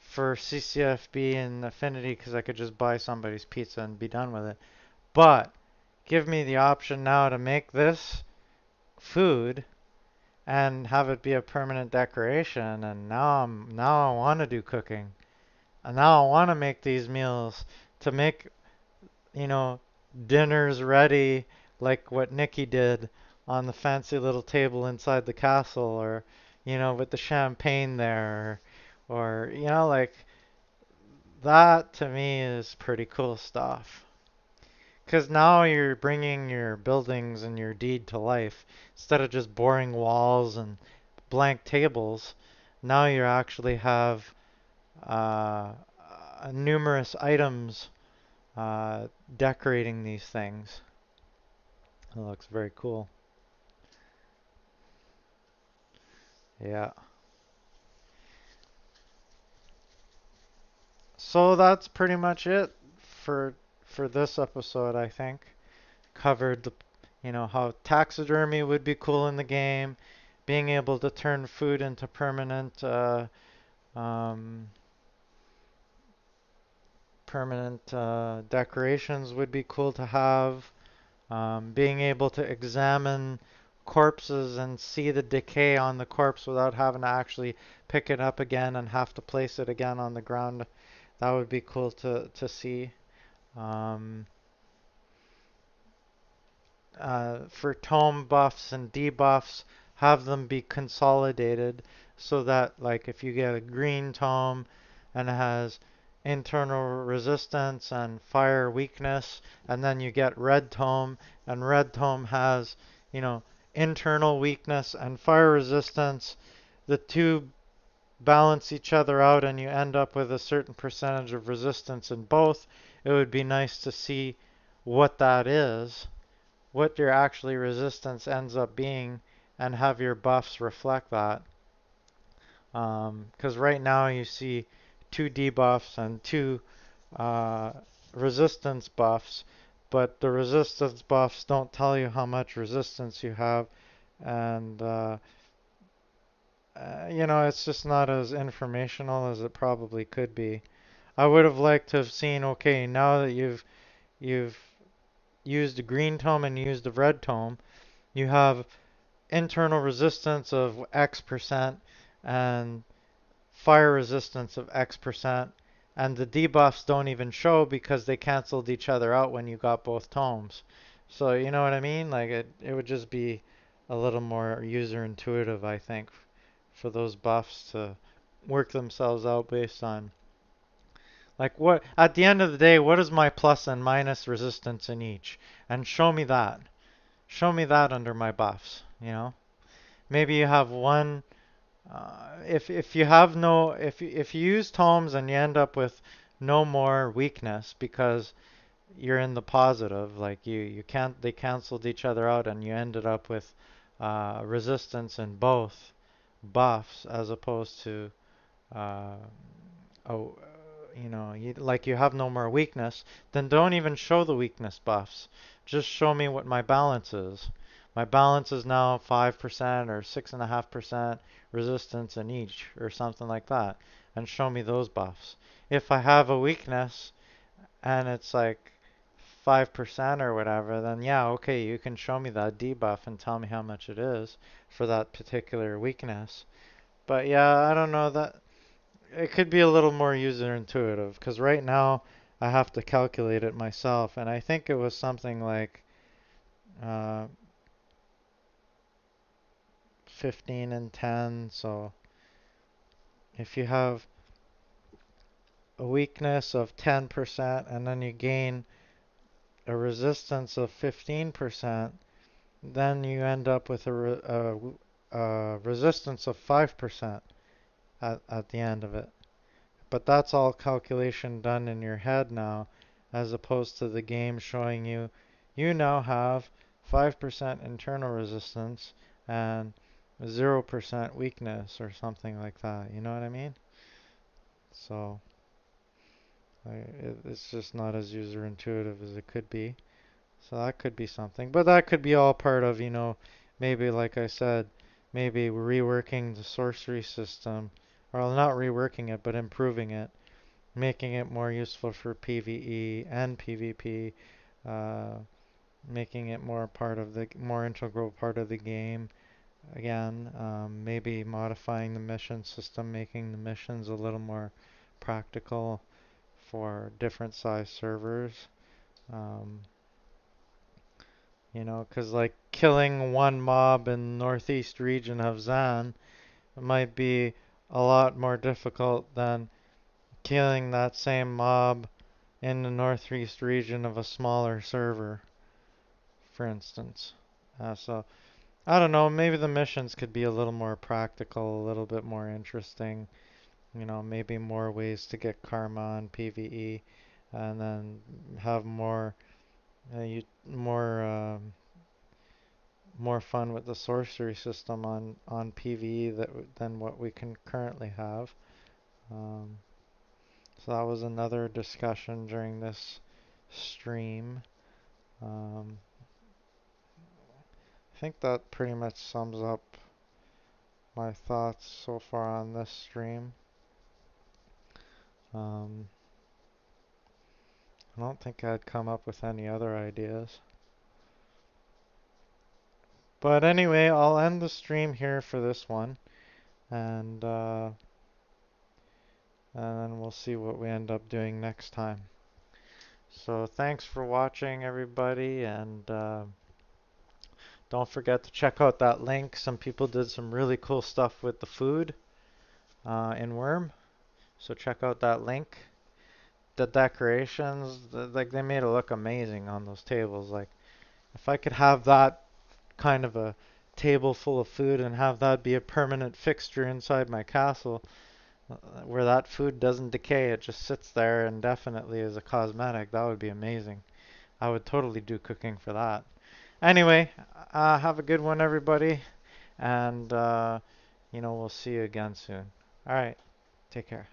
for CCFB and Affinity because I could just buy somebody's pizza and be done with it. But give me the option now to make this food and have it be a permanent decoration, and now I want to do cooking. And now I want to make these meals to make, you know, dinners ready like what Nikki did on the fancy little table inside the castle, or, with the champagne there, or, like that to me is pretty cool stuff. Because now you're bringing your buildings and your deed to life. Instead of just boring walls and blank tables, now you actually have uh, numerous items decorating these things. It looks very cool. Yeah. So that's pretty much it for this episode, I think. Covered how taxidermy would be cool in the game, being able to turn food into permanent um, decorations would be cool to have. Being able to examine corpses and see the decay on the corpse without having to actually pick it up again and have to place it again on the ground. That would be cool to see. Um, for tome buffs and debuffs, have them be consolidated so that, like, if you get a green tome and it has internal resistance and fire weakness, and then you get red tome, and red tome has, you know, internal weakness and fire resistance, the two balance each other out and you end up with a certain percentage of resistance in both. It would be nice to see what that is, what your actually resistance ends up being, and have your buffs reflect that. Because right now you see two debuffs and two uh, resistance buffs, but the resistance buffs don't tell you how much resistance you have, and it's just not as informational as it probably could be. I would have liked to have seen, okay, now that you've used the green tome and used the red tome, you have internal resistance of X percent and fire resistance of X percent, and the debuffs don't even show because they canceled each other out when you got both tomes. So you know what I mean? Like it would just be a little more user intuitive, I think, for those buffs to work themselves out based on like what at the end of the day, what is my plus and minus resistance in each? And show me that. Show me that under my buffs, you know? Maybe you have one if you have no if you use tomes and you end up with no more weakness because you're in the positive, like you can't they canceled each other out and you ended up with resistance in both buffs as opposed to uh, oh like you have no more weakness, then don't even show the weakness buffs. Just show me what my balance is. My balance is now 5% or 6.5% resistance in each or something like that. And show me those buffs. If I have a weakness and it's like 5% or whatever, then yeah, okay, you can show me that debuff and tell me how much it is for that particular weakness. But yeah, I don't know that it could be a little more user intuitive because right now I have to calculate it myself, and I think it was something like uh, 15 and 10. So if you have a weakness of 10% and then you gain a resistance of 15%, then you end up with a resistance of 5% at the end of it. But that's all calculation done in your head now, as opposed to the game showing you you now have 5% internal resistance and 0% weakness or something like that. You know what I mean? So it's just not as user intuitive as it could be. So that could be something. But that could be all part of, maybe like I said, maybe reworking the sorcery system, or not reworking it, but improving it, making it more useful for PvE and PvP, uh, making it more integral part of the game. Again, maybe modifying the mission system, making the missions a little more practical for different size servers. Um, because like killing one mob in the northeast region of Zan might be a lot more difficult than killing that same mob in the northeast region of a smaller server, for instance. So I don't know, maybe the missions could be a little more practical, a little bit more interesting. Maybe more ways to get karma on PvE, and then have more more fun with the sorcery system on PvE than what we can currently have. Um, so that was another discussion during this stream. Um, I think that pretty much sums up my thoughts so far on this stream. Um, I don't think I'd come up with any other ideas. But anyway, I'll end the stream here for this one, and then we'll see what we end up doing next time. So thanks for watching, everybody, and don't forget to check out that link. Some people did some really cool stuff with the food in Worm, so check out that link. The decorations, like they made it look amazing on those tables. Like if I could have that kind of a table full of food and have that be a permanent fixture inside my castle, where that food doesn't decay, it just sits there indefinitely as a cosmetic, that would be amazing. I would totally do cooking for that. Anyway, have a good one, everybody, and we'll see you again soon. All right, take care.